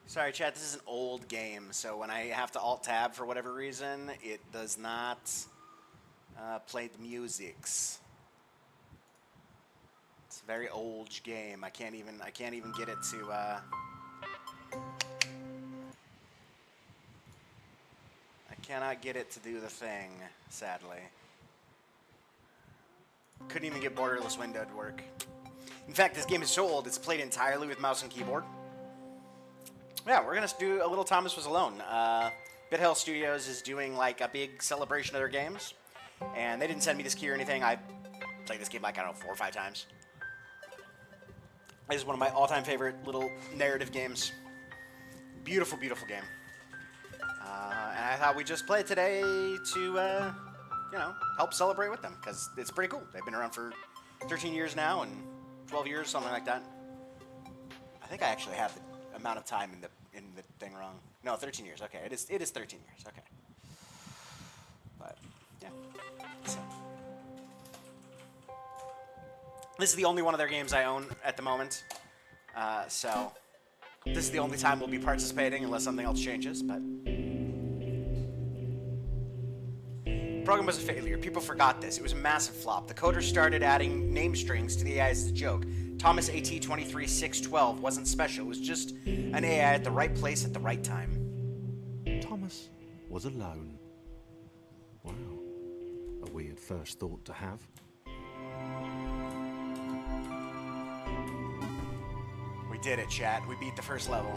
Sorry, chat, this is an old game, so when I have to Alt-Tab for whatever reason, it does not play the musics. It's a very old game. I can't even get it to I cannot get it to do the thing, sadly. Couldn't even get borderless window to work. In fact, this game is so old, it's played entirely with mouse and keyboard. Yeah, we're going to do a little Thomas Was Alone. Bithell Studios is doing like a big celebration of their games. And they didn't send me this key or anything. I played this game like, I don't know, 4 or 5 times. This is one of my all-time favorite little narrative games. Beautiful, beautiful game. And I thought we'd just play it today to, you know, help celebrate with them. Because it's pretty cool. They've been around for 13 years now and 12 years, something like that. I think I actually have the amount of time in the thing wrong. No, 13 years. Okay, it is 13 years. Okay. But yeah. So. This is the only one of their games I own at the moment. So this is the only time we'll be participating unless something else changes, but the program was a failure. People forgot this. It was a massive flop. The coders started adding name strings to the AI as a joke. Thomas AT23612 wasn't special. It was just an AI at the right place at the right time. Thomas was alone. Wow. A weird first thought to have. We did it, chat. We beat the first level.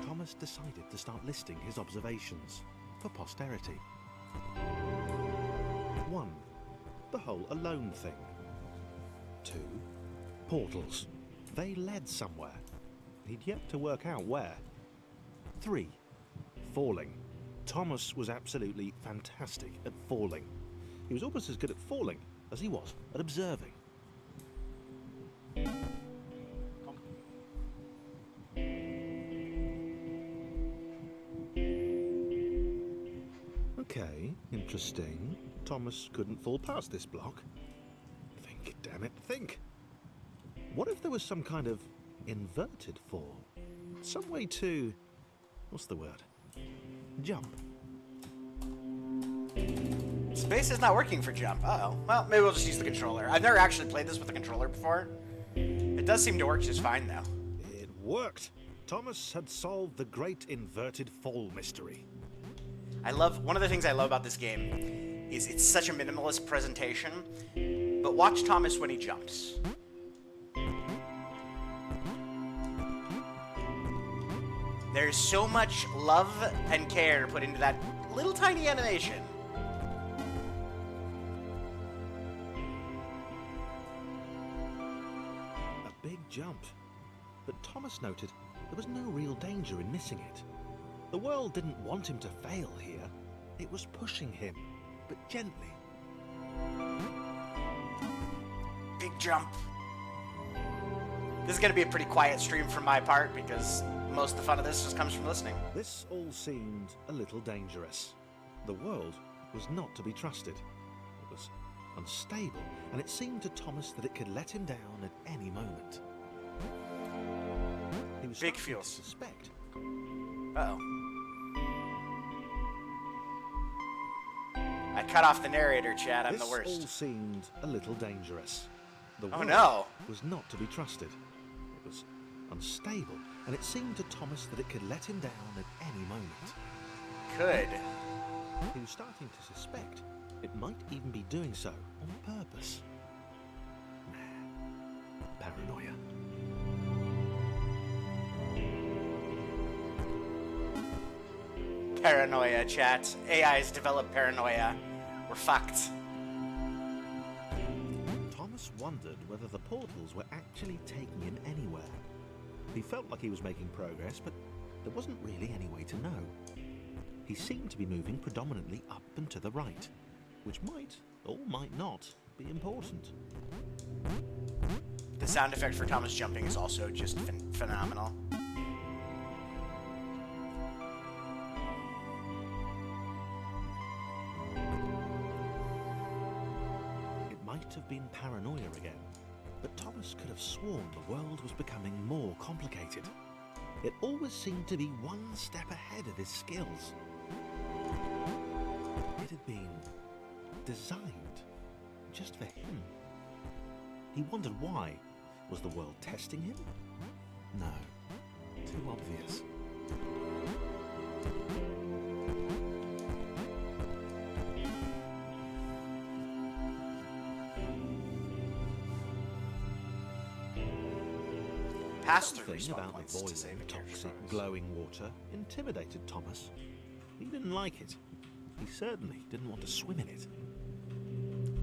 Thomas decided to start listing his observations for posterity. 1. The whole alone thing. 2. Portals. They led somewhere. He'd yet to work out where. 3. Falling. Thomas was absolutely fantastic at falling. He was almost as good at falling as he was at observing. Okay, interesting. Thomas couldn't fall past this block. Think, damn it, think. What if there was some kind of inverted fall? Some way to... what's the word? Jump. Space is not working for jump. Uh-oh. Well, maybe we'll just use the controller. I've never actually played this with a controller before. It does seem to work just fine, though. It worked. Thomas had solved the great inverted fall mystery. One of the things I love about this game is it's such a minimalist presentation, but watch Thomas when he jumps. There's so much love and care put into that little tiny animation. A big jump. But Thomas noted there was no real danger in missing it. The world didn't want him to fail here. It was pushing him, but gently. Big jump. This is going to be a pretty quiet stream from my part because most of the fun of this just comes from listening. This all seemed a little dangerous. The world was not to be trusted. It was unstable, and it seemed to Thomas that it could let him down at any moment. He was Big starting to feels. suspect. Uh-oh. I cut off the narrator, chat. I'm the This worst. all seemed a little dangerous. The Oh, world no. was not to be trusted. It was unstable, and it seemed to Thomas that it could let him down at any moment. Could. He was starting to suspect it might even be doing so on purpose. Paranoia. Paranoia, chat. AIs develop paranoia. We're fucked. Thomas wondered whether the portals were actually taking him anywhere. He felt like he was making progress, but there wasn't really any way to know. He seemed to be moving predominantly up and to the right, which might, or might not, be important. The sound effect for Thomas jumping is also just phenomenal. It might have been paranoia again, but Thomas could have sworn the world was becoming more complicated. It always seemed to be one step ahead of his skills. It had been designed just for him. He wondered why. Was the world testing him? No, too obvious. Pass through Something respawn about points the to boiling, save a character's toxic, progress. glowing water intimidated Thomas. He didn't like it. He certainly didn't want to swim in it.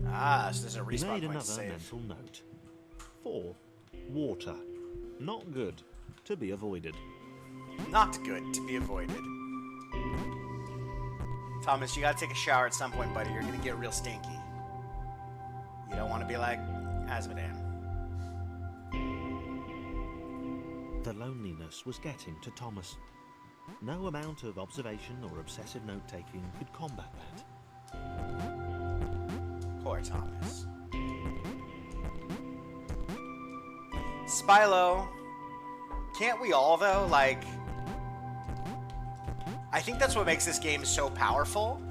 Ah, so there's a He respawn made point another to save. mental note. 4. Water. Not good. To be avoided. Not good to be avoided. Thomas, you gotta take a shower at some point, buddy. You're gonna get real stinky. You don't want to be like Asmodan. The loneliness was getting to Thomas. No amount of observation or obsessive note-taking could combat that. Poor Thomas. Spylo, can't we all, though? Like, I think that's what makes this game so powerful,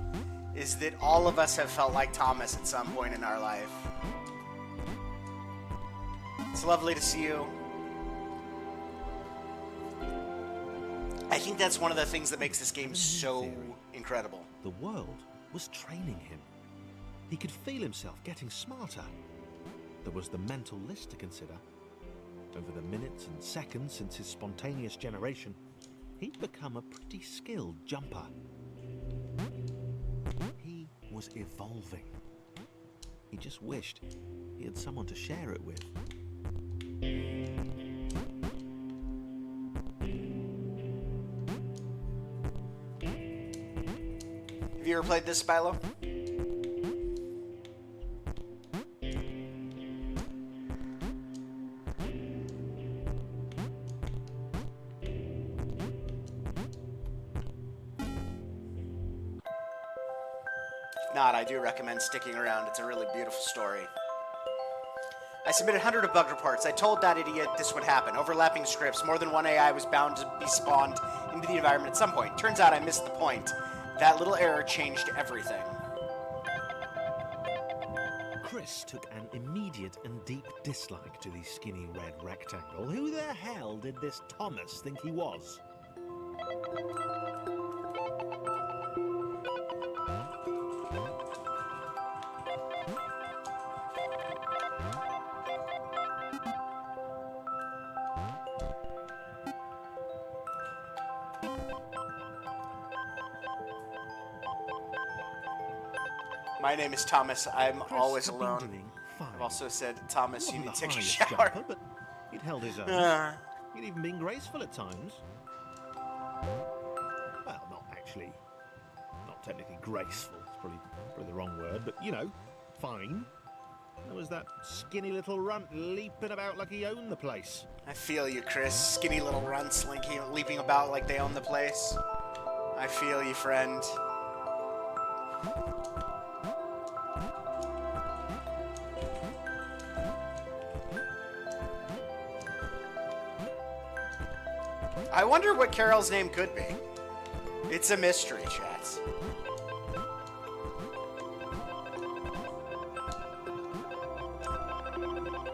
is that all of us have felt like Thomas at some point in our life. It's lovely to see you. I think that's one of the things that makes this game so incredible. The world was training him. He could feel himself getting smarter. There was the mental list to consider. Over the minutes and seconds since his spontaneous generation, he'd become a pretty skilled jumper. He was evolving. He just wished he had someone to share it with. Have you ever played this, Spylo? If not, I do recommend sticking around. It's a really beautiful story. I submitted 100 of bug reports. I told that idiot this would happen. Overlapping scripts. More than one AI was bound to be spawned into the environment at some point. Turns out I missed the point. That little error changed everything. Chris took an immediate and deep dislike to the skinny red rectangle. Who the hell did this Thomas think he was? My name is Thomas. I'm Chris always had been alone. doing fine. I've also said, Thomas, He you need wasn't to the take a highest shower. jumper, but he'd held his own. He'd even been graceful at times. Well, not actually. Not technically graceful. It's probably the wrong word, but you know, fine. There was that skinny little runt leaping about like he owned the place. I feel you, Chris. Skinny little runts leaping about like they own the place. I feel you, friend. I wonder what Carol's name could be. It's a mystery, chat.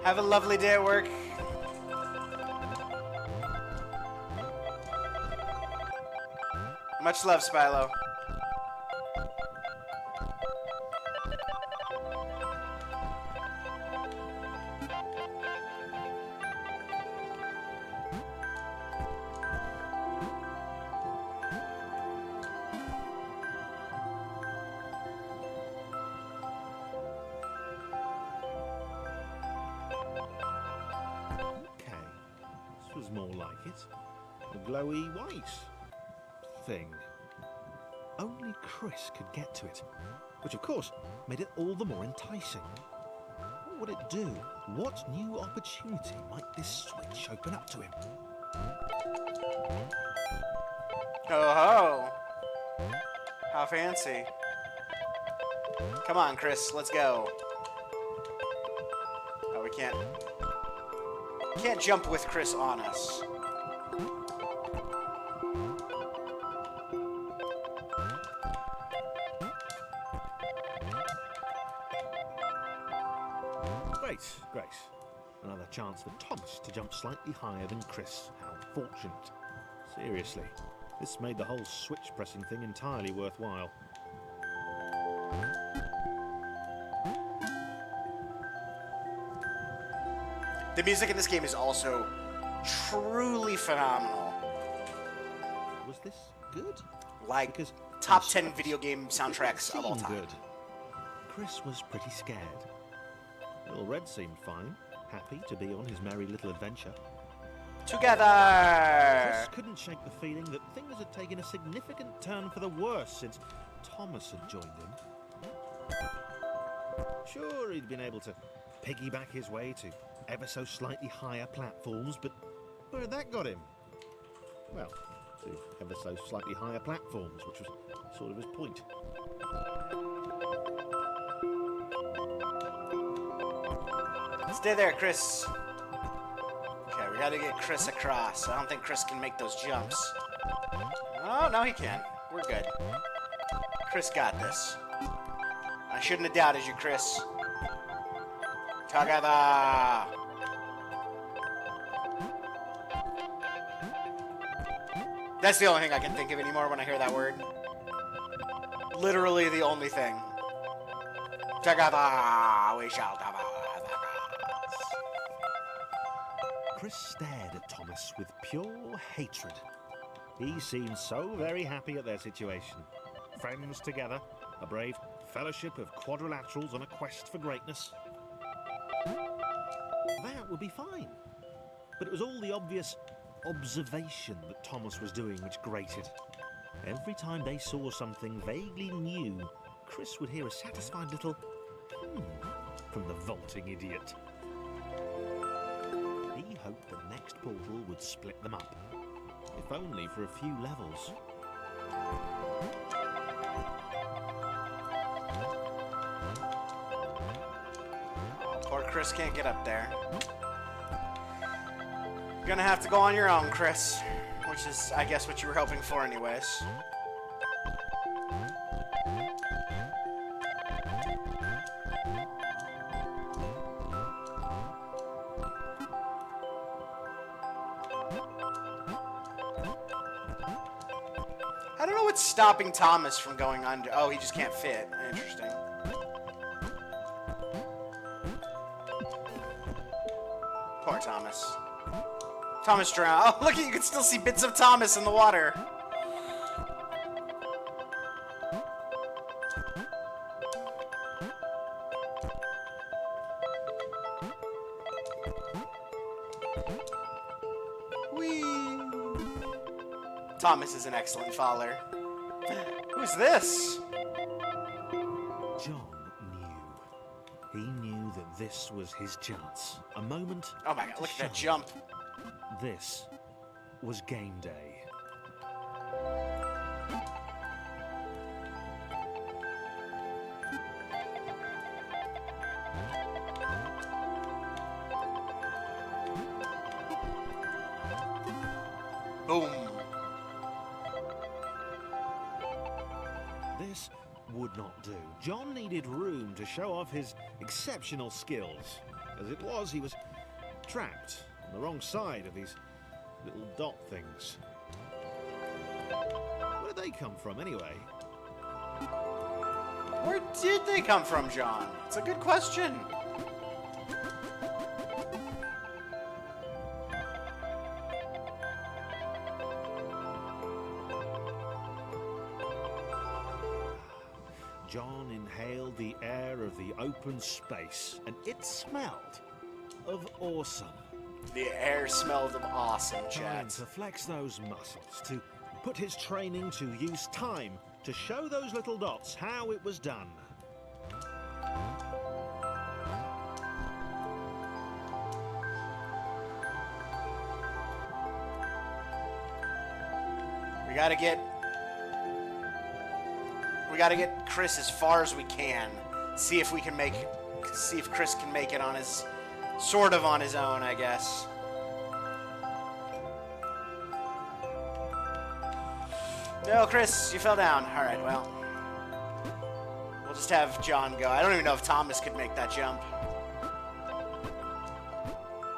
Have a lovely day at work. Much love, Spylo. Okay, this was more like it. A glowy white thing. Only Chris could get to it, which of course made it all the more enticing. What would it do? What new opportunity might this switch open up to him? Oh ho! How fancy. Come on, Chris, let's go. Can't jump with Chris on us. Great, great. Another chance for Thomas to jump slightly higher than Chris. How fortunate. Seriously, this made the whole switch pressing thing entirely worthwhile. The music in this game is also truly phenomenal. Was this good? Like, Because top on 10 surface, video game soundtracks of all seemed time. good. Chris was pretty scared. Little Red seemed fine, happy to be on his merry little adventure. Together! Chris couldn't shake the feeling that things had taken a significant turn for the worse since Thomas had joined him. Sure, he'd been able to piggyback his way to ever so slightly higher platforms, but where had that got him? Well, to ever so slightly higher platforms, which was sort of his point. Stay there, Chris. Okay, we gotta get Chris across. I don't think Chris can make those jumps. Oh, no, he can. We're good. Chris got this. I shouldn't have doubted you, Chris. Together! That's the only thing I can think of anymore when I hear that word. Literally the only thing. Together we shall come out. Chris stared at Thomas with pure hatred. He seemed so very happy at their situation. Friends together, a brave fellowship of quadrilaterals on a quest for greatness. That would be fine. But it was all the obvious observation that Thomas was doing which grated. Every time they saw something vaguely new, Chris would hear a satisfied little from the vaulting idiot. He hoped the next portal would split them up, if only for a few levels. Oh, poor Chris can't get up there. You're gonna have to go on your own, Chris. Which is, I guess, what you were hoping for anyways. I don't know what's stopping Thomas from going under. Oh, he just can't fit. Interesting. Poor Thomas. Thomas drowned. Oh, look, you can still see bits of Thomas in the water. Whee! Thomas is an excellent faller. Who's this? John knew. He knew that this was his chance. A moment. Oh my god, look at that to jump. shine. This was game day. Boom. This would not do. John needed room to show off his exceptional skills. As it was, he was trapped on the wrong side of these little dot things. Where did they come from, anyway? Where did they come from, John? It's a good question. John inhaled the air of the open space, and it smelled of awesome. The air smelled of awesome, Time chat. to flex those muscles, to put his training to use, time to show those little dots how it was done. We gotta get Chris as far as we can. See if Chris can make it on his sort of on his own, I guess. No, Chris, you fell down. All right, well, we'll just have John go. I don't even know if Thomas could make that jump.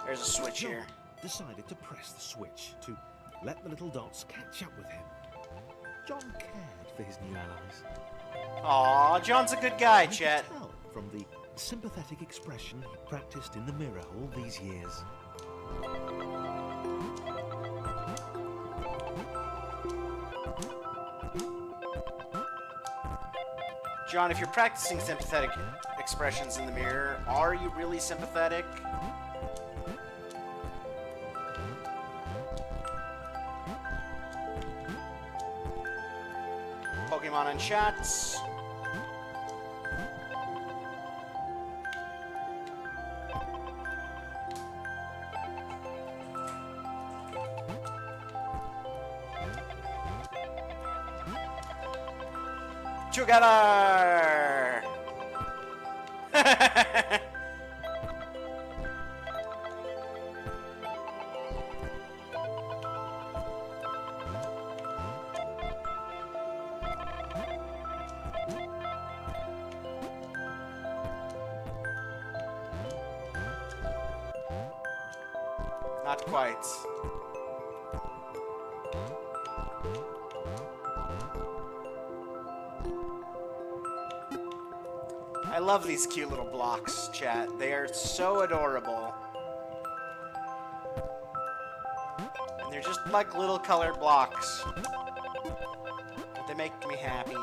There's a switch John here. decided to press the switch to let the little dots catch up with him. John cared for his new allies. Aw, John's a good guy, You could Chet. tell from the sympathetic expression he practiced in the mirror all these years. John, if you're practicing sympathetic expressions in the mirror, are you really sympathetic? Pokemon in chats. Together! Not quite. I love these cute little blocks, chat. They are so adorable. And they're just like little colored blocks. But they make me happy.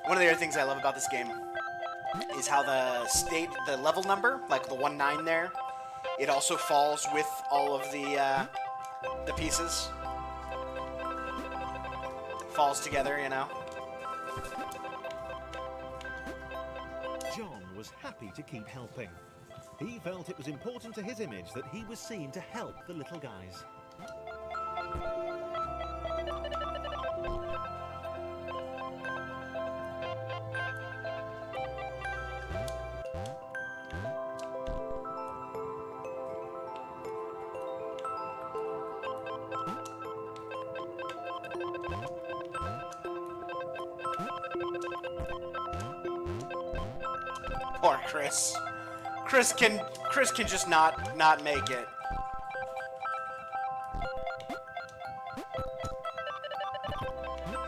One of the other things I love about this game is how the level number, like the 1-9 there, it also falls with all of the pieces. Falls together, you know. John was happy to keep helping. He felt it was important to his image that he was seen to help the little guys. Poor Chris. Chris can just not make it.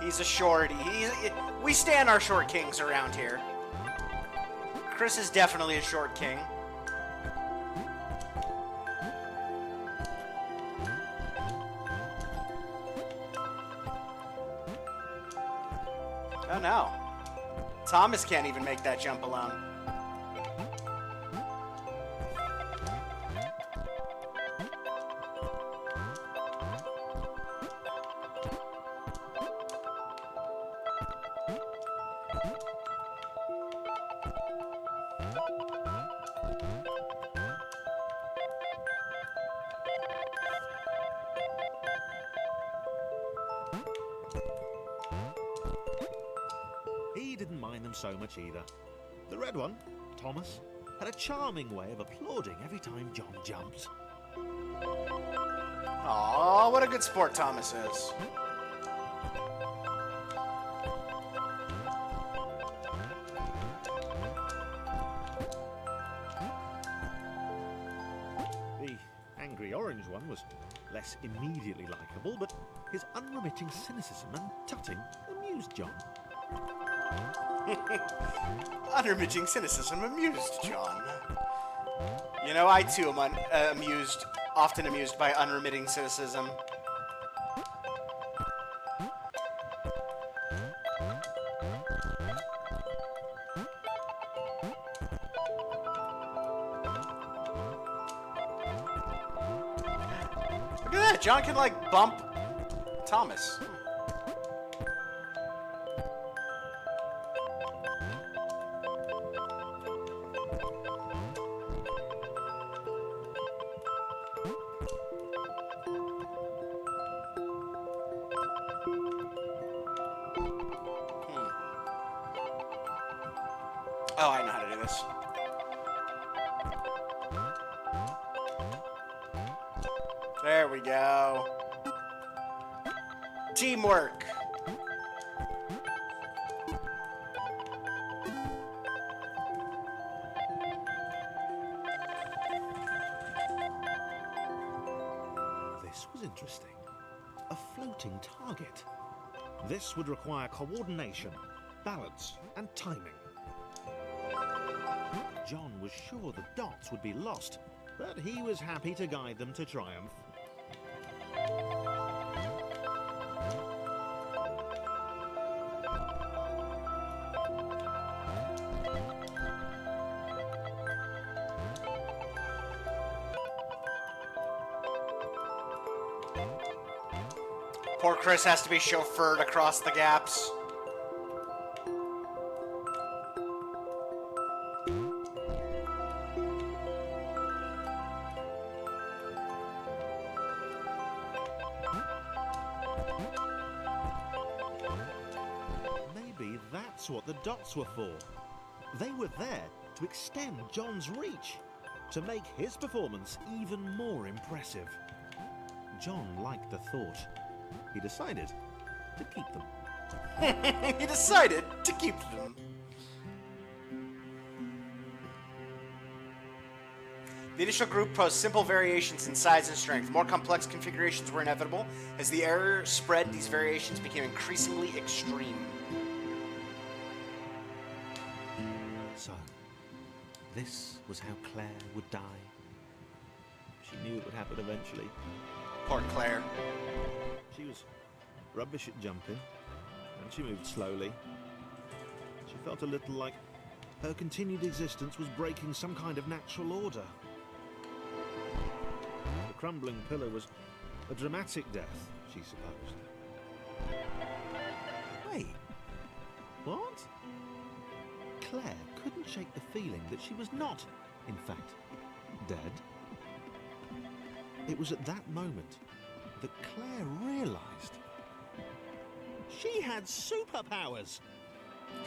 He's a shorty. We stand our short kings around here. Chris is definitely a short king. Oh no. Thomas can't even make that jump alone. He didn't mind them so much either. The red one, Thomas, had a charming way of applauding every time John jumped. Aw, what a good sport Thomas is. The angry orange one was less immediately likeable, but his unremitting cynicism and tutting amused John. Unremitting cynicism amused John. You know, I too am often amused by unremitting cynicism. Look at that, John can like bump Thomas. Oh, I know how to do this. There we go. Teamwork. This was interesting. A floating target. This would require coordination, balance, and timing. John was sure the dots would be lost, but he was happy to guide them to triumph. Poor Chris has to be chauffeured across the gaps. Maybe that's what the dots were for. They were there to extend John's reach, to make his performance even more impressive. John liked the thought. He decided to keep them. He decided to keep them. The initial group posed simple variations in size and strength. More complex configurations were inevitable. As the error spread, these variations became increasingly extreme. So, this was how Claire would die. She knew it would happen eventually. Poor Claire. She was rubbish at jumping, and she moved slowly. She felt a little like her continued existence was breaking some kind of natural order. The crumbling pillar was a dramatic death, she supposed. Wait, what? Claire couldn't shake the feeling that she was not, in fact, dead. It was at that moment that Claire realised she had superpowers.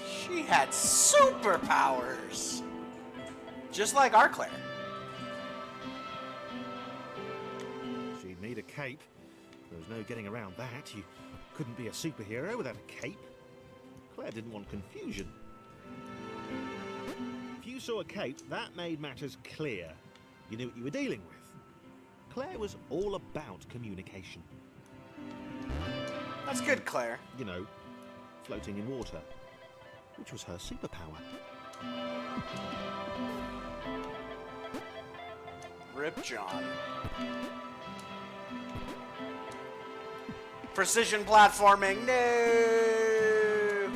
She had superpowers. Just like our Claire. She'd need a cape. There was no getting around that. You couldn't be a superhero without a cape. Claire didn't want confusion. If you saw a cape, that made matters clear. You knew what you were dealing with. Claire was all about communication. That's good, Claire. You know, floating in water, which was her superpower. Rip John. Precision platforming, no!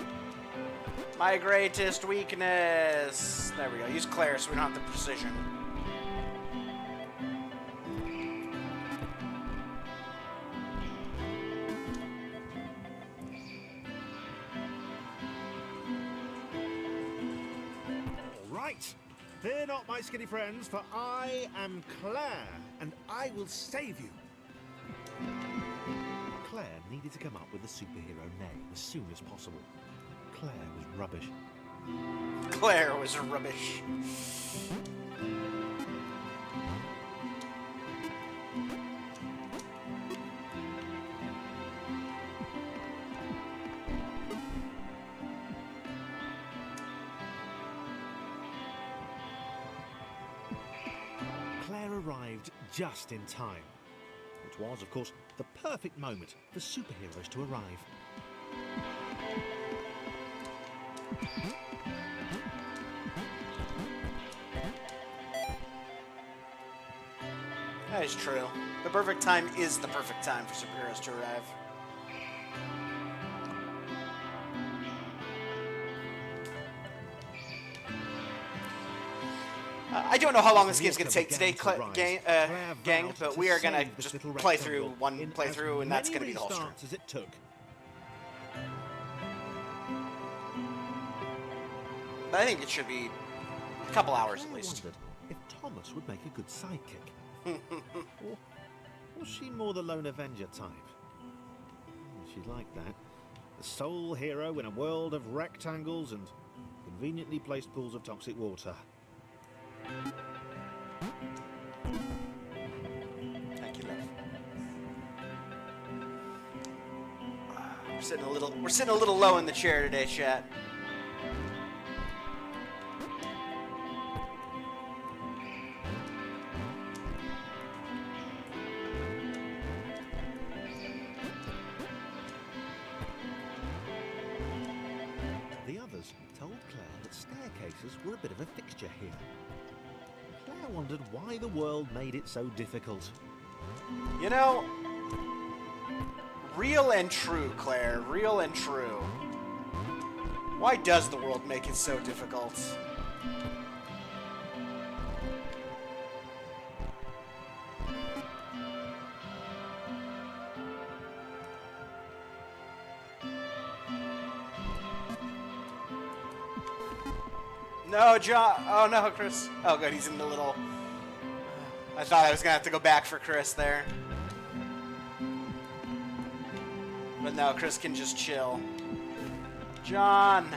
My greatest weakness. There we go. Use Claire so we don't have the precision. Fear not, my skinny friends, for I am Claire, and I will save you. Claire needed to come up with a superhero name as soon as possible. Claire was rubbish. Claire was rubbish. Claire arrived just in time, which was, of course, the perfect moment for superheroes to arrive. That is true. The perfect time is the perfect time for superheroes to arrive. I don't know how long this game's going to take today, gang, but we are going to just play through one playthrough, and that's going to be the whole stream. As it took. But I think it should be a couple hours at Claire least. wondered if Thomas would make a good sidekick. Or was she more the lone Avenger type? She'd like that. The sole hero in a world of rectangles and conveniently placed pools of toxic water. Thank you, love. We're sitting a little low in the chair today, chat. The others told Claire that staircases were a bit of a fixture here. Claire wondered why the world made it so difficult. You know, real and true, Claire, real and true. Why does the world make it so difficult? No, John. Oh, no, Chris. Oh, good. He's in the little... I thought I was going to have to go back for Chris there. But no, Chris can just chill. John.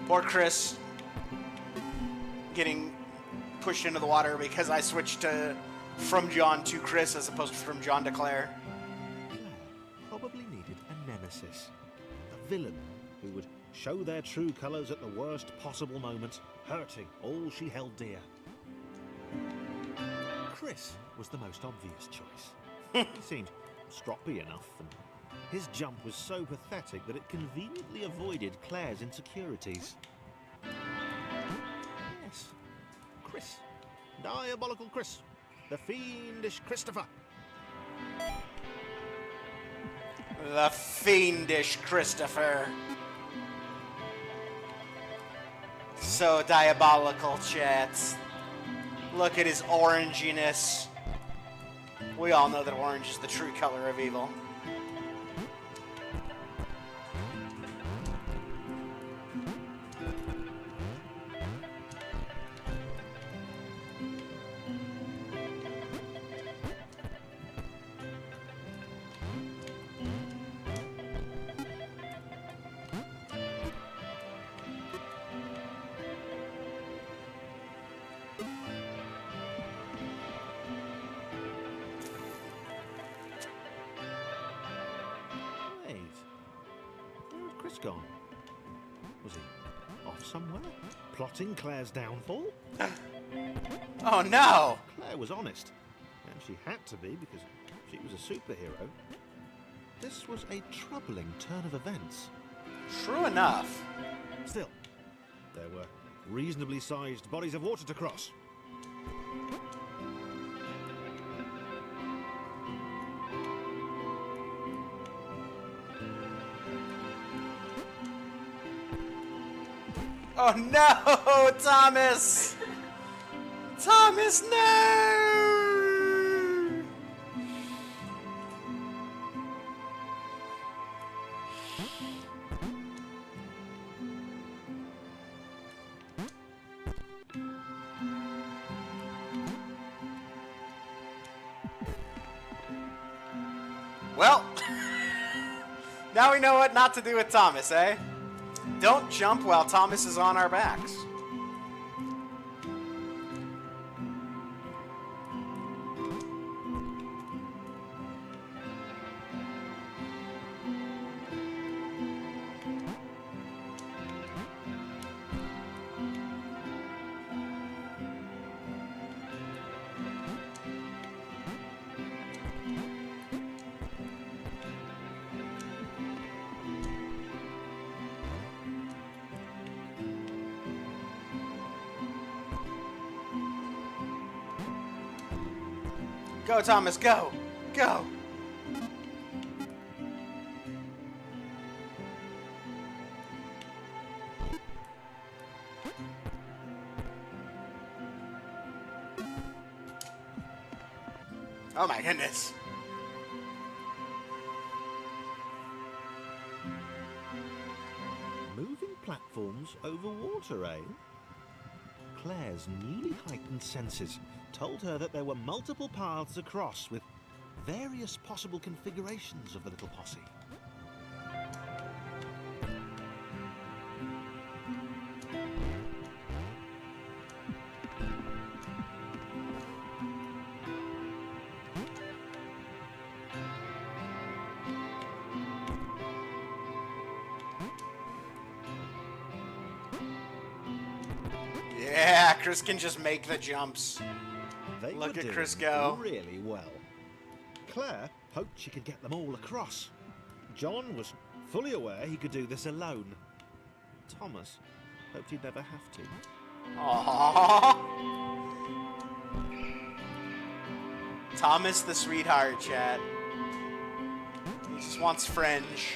Poor Chris. Getting pushed into the water because I switched from John to Chris as opposed to from John to Claire. Claire probably needed a nemesis, a villain who would show their true colours at the worst possible moment, hurting all she held dear. Chris was the most obvious choice. He seemed stroppy enough, and his jump was so pathetic that it conveniently avoided Claire's insecurities. Yes, Chris. Diabolical Chris. The fiendish Christopher. The fiendish Christopher. So diabolical, chat. Look at his oranginess. We all know that orange is the true color of evil. Chris gone? Was he off somewhere? Plotting Claire's downfall? Oh no! Claire was honest, and she had to be because she was a superhero. This was a troubling turn of events. True enough. Still, there were reasonably sized bodies of water to cross. Oh no, Thomas! Thomas, no! Well, now we know what not to do with Thomas, eh? Don't jump while Thomas is on our backs. Go, Thomas, go! Go! Oh my goodness. Moving platforms over water, eh? Claire's newly heightened senses told her that there were multiple paths across with various possible configurations of the little posse. Yeah, Chris can just make the jumps. They Look were at doing Chris go. really well. Claire hoped she could get them all across. John was fully aware he could do this alone. Thomas hoped he'd never have to. Aww. Thomas the sweetheart, chat. He just wants fringe.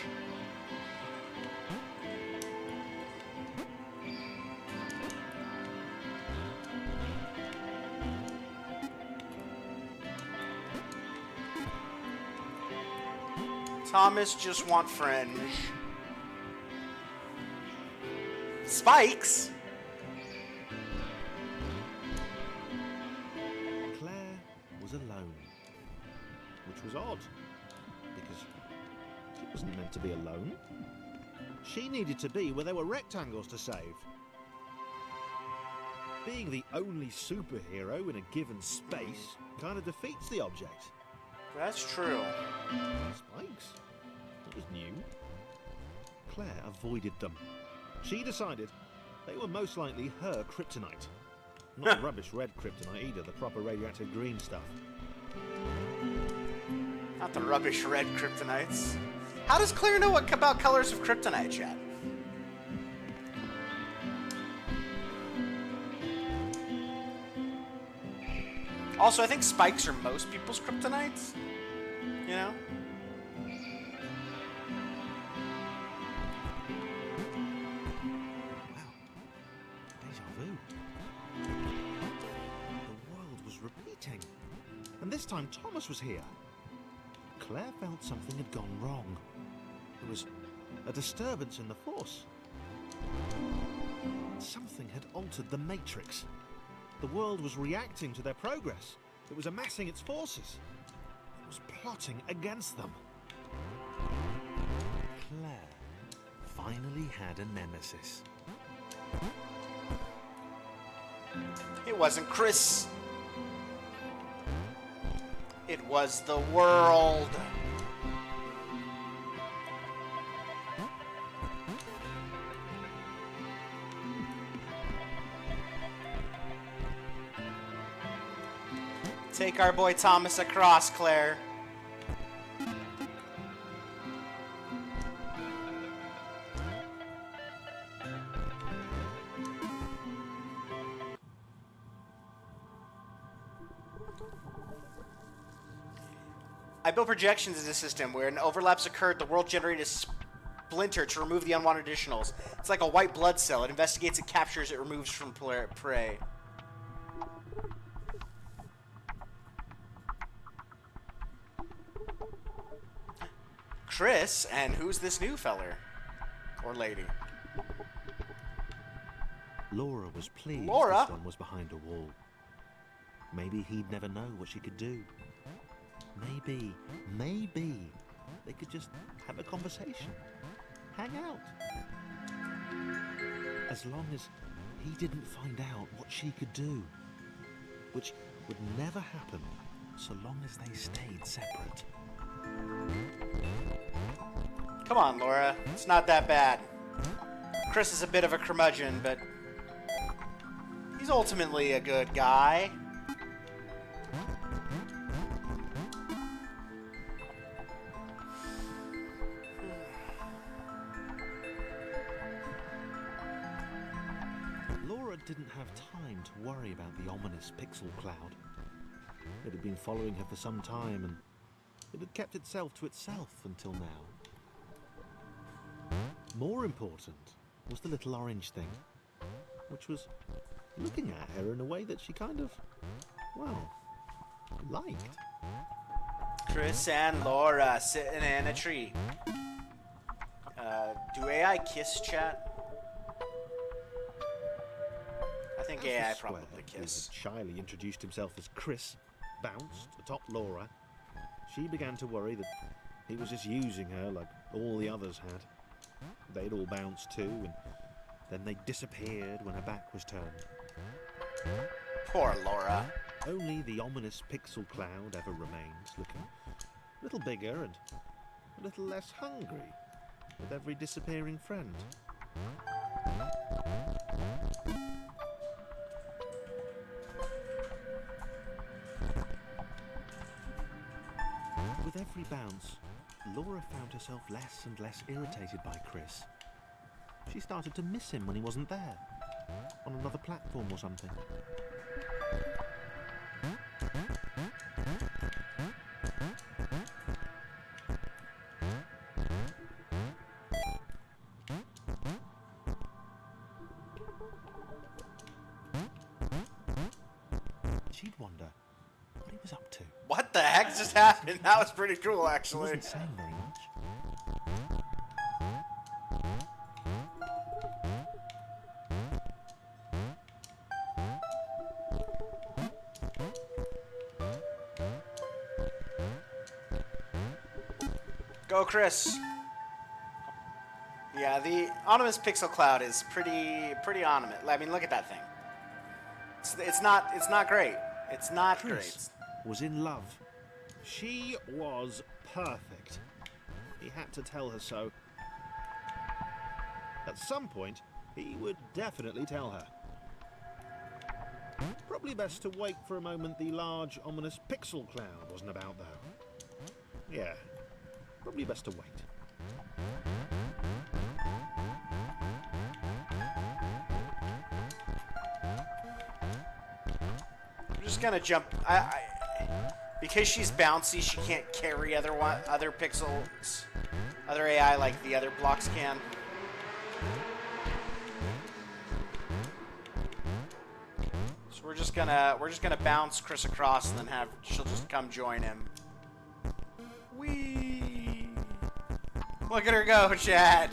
Thomas just want fringe. Spikes? Claire was alone, which was odd, because she wasn't meant to be alone. She needed to be where there were rectangles to save. Being the only superhero in a given space kind of defeats the object. That's true. Spikes? That was new. Claire avoided them. She decided they were most likely her kryptonite. Not the rubbish red kryptonite either, the proper radioactive green stuff. Not the rubbish red kryptonites. How does Claire know what about colors of kryptonite, chat? Also, I think spikes are most people's kryptonites. You know? Wow. Deja vu. The world was repeating. And this time Thomas was here. Claire felt something had gone wrong. There was a disturbance in the force. Something had altered the matrix. The world was reacting to their progress. It was amassing its forces. It was plotting against them. Claire finally had a nemesis. It wasn't Chris. It was the world. Take our boy Thomas across, Claire. I built projections in the system where an overlaps occurred, the world generated a splinter to remove the unwanted additionals. It's like a white blood cell. It investigates, it captures, it removes from prey. Chris, and who's this new feller? Or lady? Laura was pleased Laura? this one was behind a wall. Maybe he'd never know what she could do. Maybe they could just have a conversation. Hang out. As long as he didn't find out what she could do. Which would never happen so long as they stayed separate. Come on, Laura. It's not that bad. Chris is a bit of a curmudgeon, but he's ultimately a good guy. Laura didn't have time to worry about the ominous pixel cloud. It had been following her for some time, and it had kept itself to itself until now. More important was the little orange thing, which was looking at her in a way that she kind of, well, liked. Chris and Laura sitting in a tree. Do AI kiss, chat? think As the AI square, probably who had kiss. shyly introduced himself as Chris, bounced atop Laura, she began to worry that he was just using her like all the others had. They'd all bounced too, and then they disappeared when her back was turned. Poor Laura. Only the ominous pixel cloud ever remains, looking a little bigger and a little less hungry with every disappearing friend. With every bounce, Laura found herself less and less irritated by Chris. She started to miss him when he wasn't there, on another platform or something. She'd wonder what he was up to. What the heck just happened? That was pretty cool, He actually. wasn't saying very much. Go, Chris. Yeah, the Ominous Pixel Cloud is pretty ornament. I mean, look at that thing. It's not great. It's not Chris was in love. She was perfect. He had to tell her so. At some point, he would definitely tell her. Probably best to wait for a moment the large, ominous pixel cloud wasn't about, though. Yeah, probably best to wait. great. I'm just gonna jump. Because she's bouncy, she can't carry other pixels, other AI like the other blocks can. So we're just gonna bounce Chris across and then she'll just come join him. Whee! Look at her go, Chad.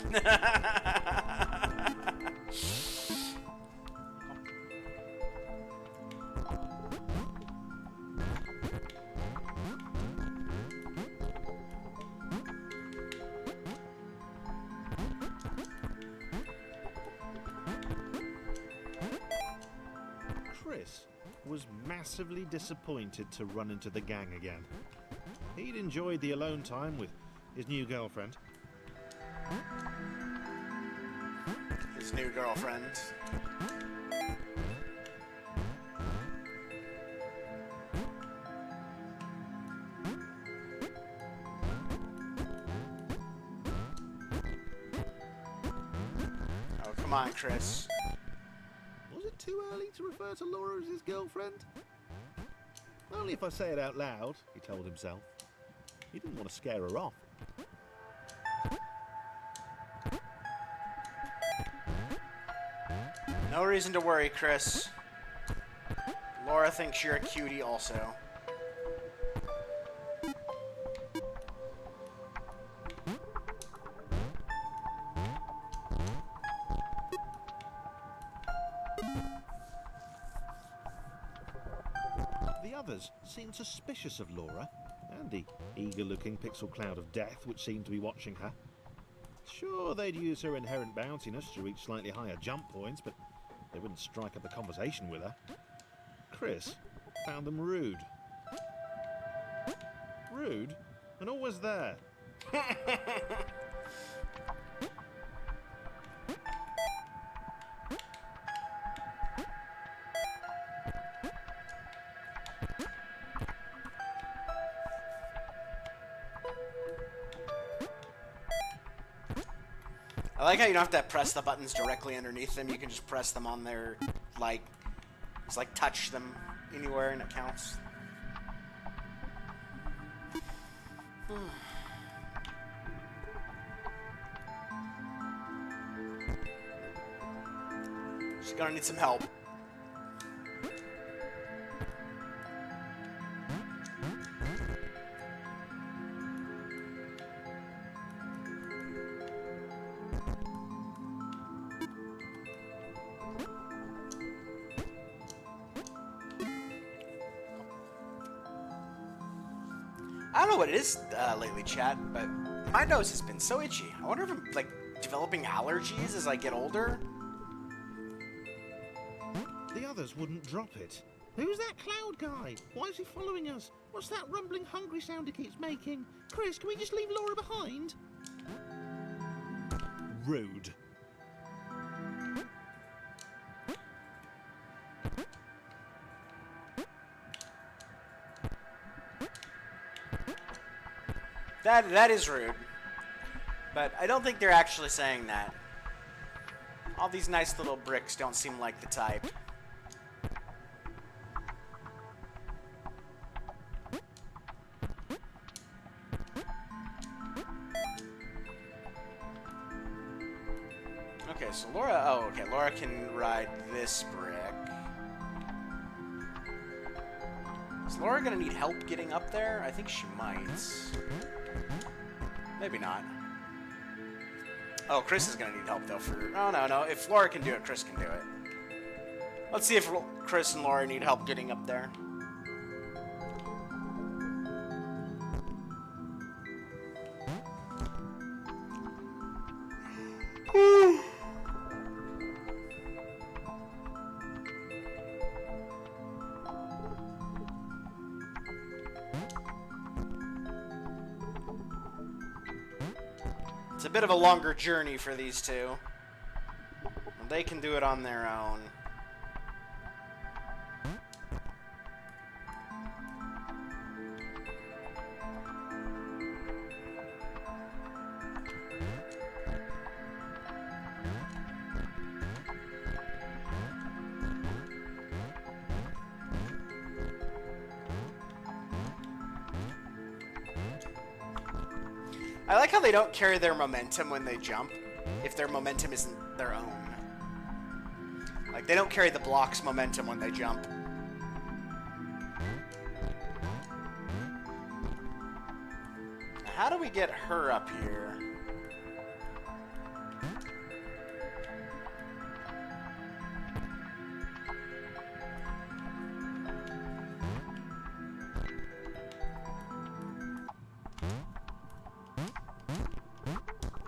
Chris was massively disappointed to run into the gang again. He'd enjoyed the alone time with his new girlfriend. His new girlfriend. Oh, come on, Chris. Was it too early to refer to Laura as his girlfriend? Only if I say it out loud, he told himself. He didn't want to scare her off. No reason to worry, Chris. Laura thinks you're a cutie also. The others seemed suspicious of Laura and the eager-looking pixel cloud of death which seemed to be watching her. Sure, they'd use her inherent bounciness to reach slightly higher jump points, but they wouldn't strike up a conversation with her. Chris found them rude. Rude and always there. I like how you don't have to press the buttons directly underneath them. You can just press them on their, just touch them anywhere and it counts. She's gonna need some help. don't know what it is lately, chat, but my nose has been so itchy. I wonder if I'm, like, developing allergies as I get older. The others wouldn't drop it. Who's that cloud guy? Why is he following us? What's that rumbling hungry sound he keeps making? Chris, can we just leave Laura behind? Rude. That is rude. But I don't think they're actually saying that. All these nice little bricks don't seem like the type. Okay, so Laura... Oh, okay. Laura can ride this brick. Is Laura gonna need help getting up there? I think she might. Maybe not. Oh, Chris is gonna need help, though, for... Oh, no. If Laura can do it, Chris can do it. Let's see if Chris and Laura need help getting up there. It's a bit of a longer journey for these two. They can do it on their own. I like how they don't carry their momentum when they jump, if their momentum isn't their own. Like, they don't carry the block's momentum when they jump. How do we get her up here?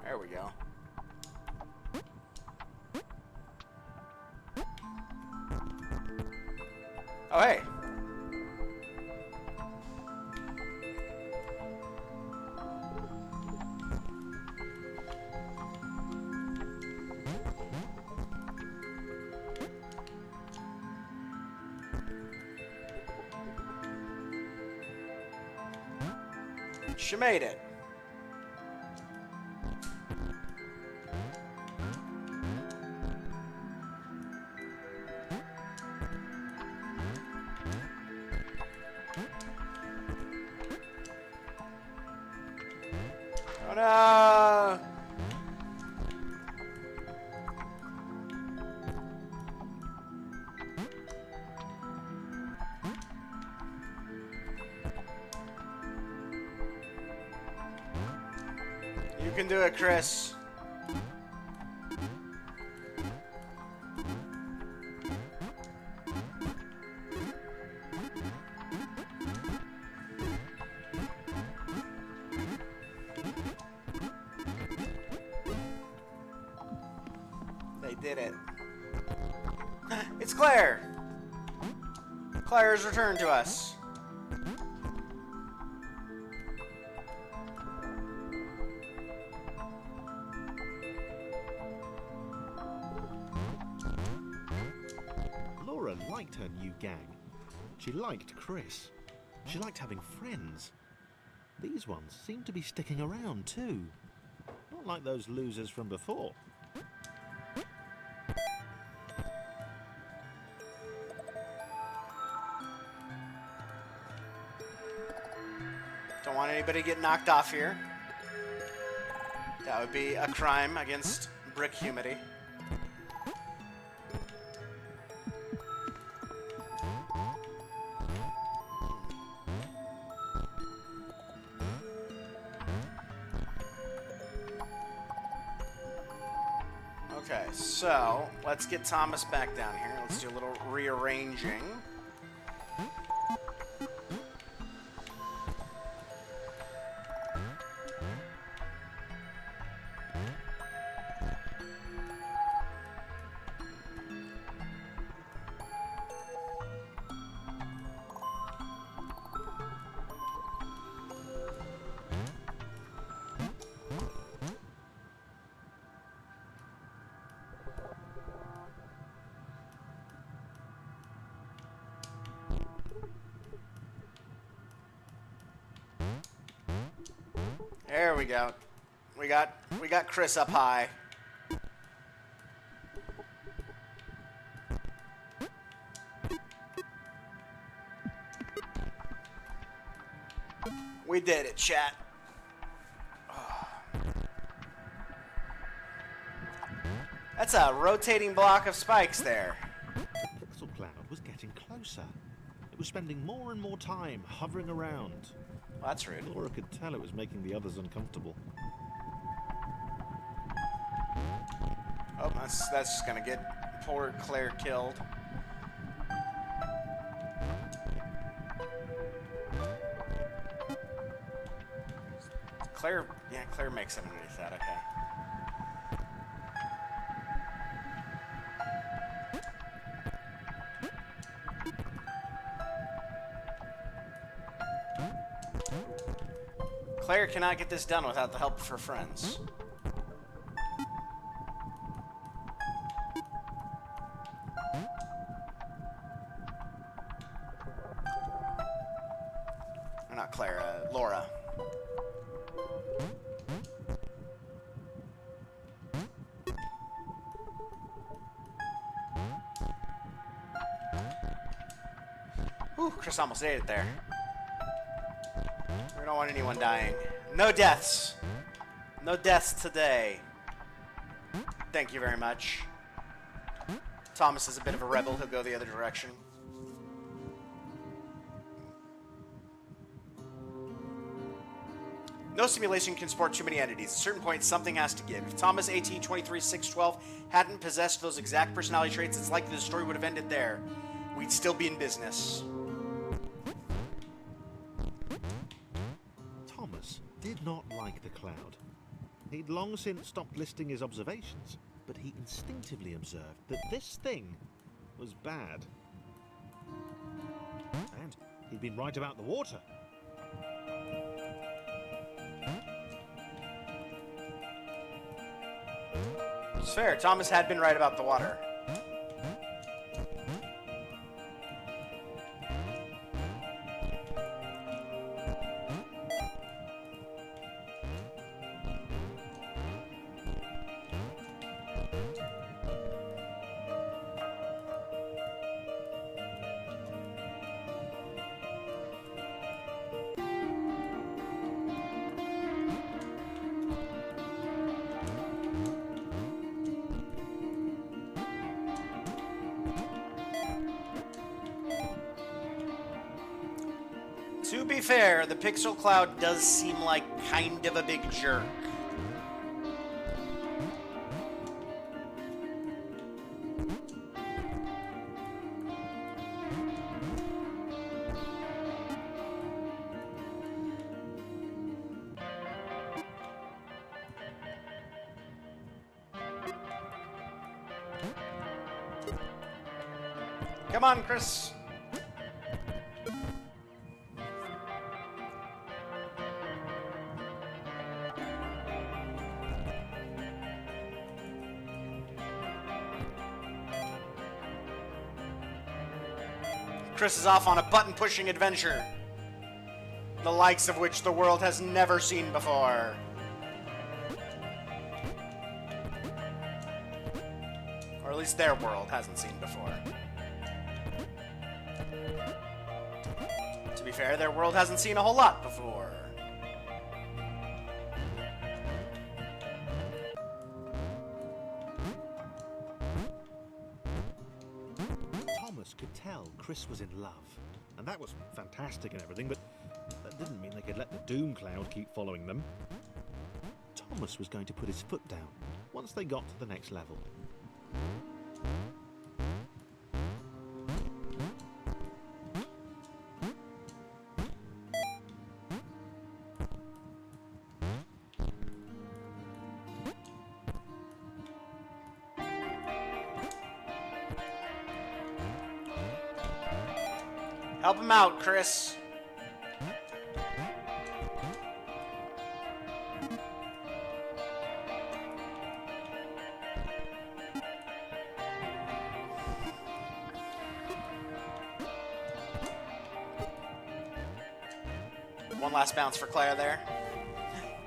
There we go. Oh, hey. She made it. Oh no! You can do it, Chris. They did it. It's Claire! Claire has returned to us. Laura liked her new gang. She liked Chris. She liked having friends. These ones seem to be sticking around too. Not like those losers from before. Don't want anybody to get knocked off here. That would be a crime against brick humidity. Okay, so let's get Thomas back down here. Let's do a little rearranging. There we go. We got Chris up high. We did it, chat. Oh. That's a rotating block of spikes there. The pixel cloud was getting closer. It was spending more and more time hovering around. Well, that's rude. Laura could tell it was making the others uncomfortable. Oh, that's just gonna get poor Claire killed. Claire makes it underneath that, okay. Claire cannot get this done without the help of her friends. Or not Claire, Laura. Whew, Chris almost ate it there. We don't want anyone dying. No deaths. No deaths today. Thank you very much. Thomas is a bit of a rebel. He'll go the other direction. No simulation can support too many entities. At a certain point, something has to give. If Thomas AT-23612 hadn't possessed those exact personality traits, it's likely the story would have ended there. We'd still be in business. Thomas did not like the cloud. He'd long since stopped listing his observations, but he instinctively observed that this thing was bad. And he'd been right about the water. It's fair. Thomas had been right about the water. To be fair, the Pixel Cloud does seem like kind of a big jerk. Come on, Chris. Chris is off on a button-pushing adventure, the likes of which the world has never seen before. Or at least their world hasn't seen before. To be fair, their world hasn't seen a whole lot before. Could tell Chris was in love, and that was fantastic and everything, but that didn't mean they could let the doom cloud keep following them. Thomas was going to put his foot down once they got to the next level. Help him out, Chris. One last bounce for Claire there.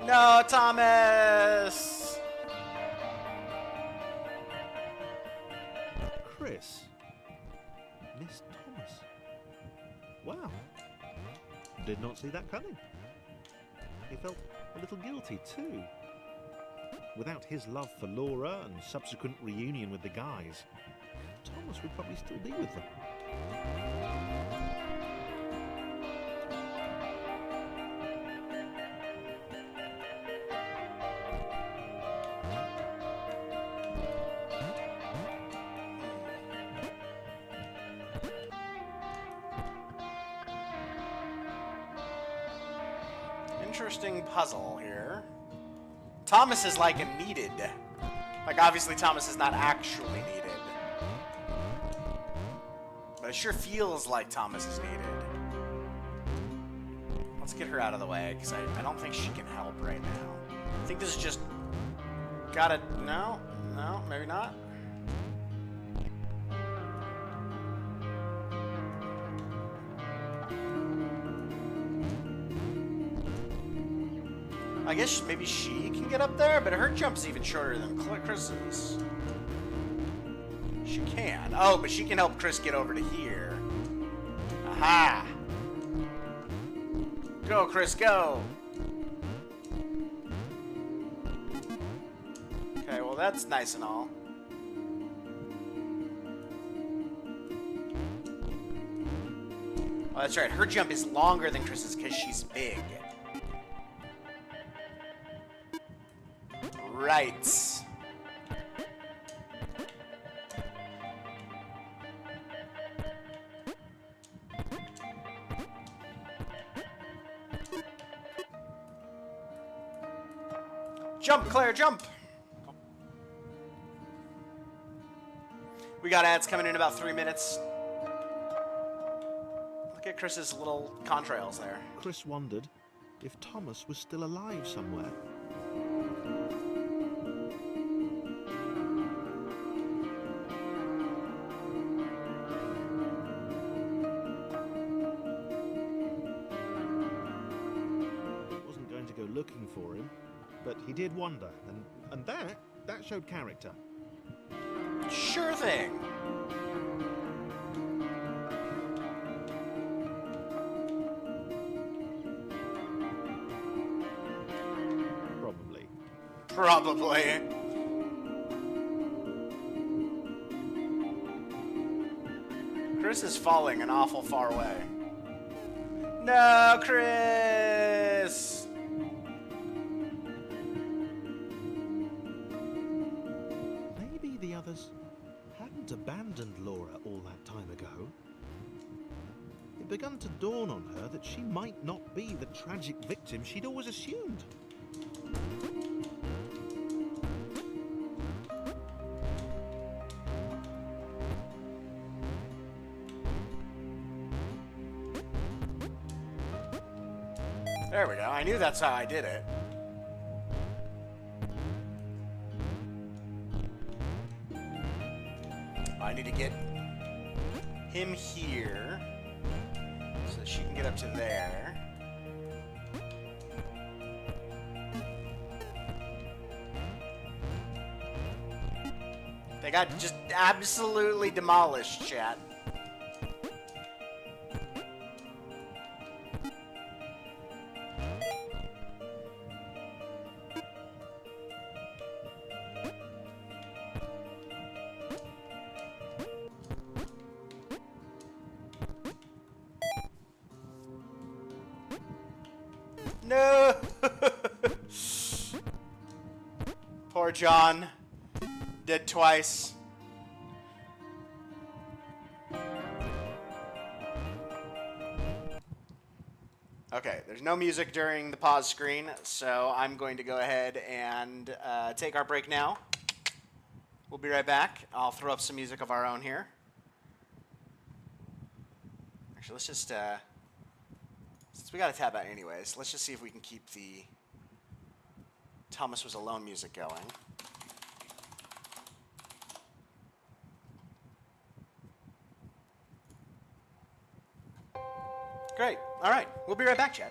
No, Thomas! Chris. Miss Thomas. Wow. Did not see that coming. He felt a little guilty too. Without his love for Laura and subsequent reunion with the guys, Thomas would probably still be with them. Interesting puzzle here. Thomas is like a needed. Like, obviously Thomas is not actually needed. But it sure feels like Thomas is needed. Let's get her out of the way, because I don't think she can help right now. I think this is just... Gotta... No? No? Maybe not? I guess maybe she can get up there, but her jump's even shorter than Chris's. She can. Oh, but she can help Chris get over to here. Aha! Go, Chris, go! Okay, well that's nice and all. Oh, that's right. Her jump is longer than Chris's because she's big. Right. Jump, Claire, jump! We got ads coming in about 3 minutes. Look at Chris's little contrails there. Chris wondered if Thomas was still alive somewhere. Wasn't going to go looking for him, but he did wonder, and that showed character. Sure thing. Probably. Chris is falling an awful far away. No, Chris! Maybe the others hadn't abandoned Laura all that time ago. It began to dawn on her that she might not be the tragic victim she'd always assumed. There we go. I knew that's how I did it. I need to get him here so that she can get up to there. They got just absolutely demolished, chat. No! Poor John. Dead twice. Okay, there's no music during the pause screen, so I'm going to go ahead and take our break now. We'll be right back. I'll throw up some music of our own here. Actually, let's just... since we got to tab out anyways, let's just see if we can keep the Thomas Was Alone music going. Great. All right. We'll be right back, Chad.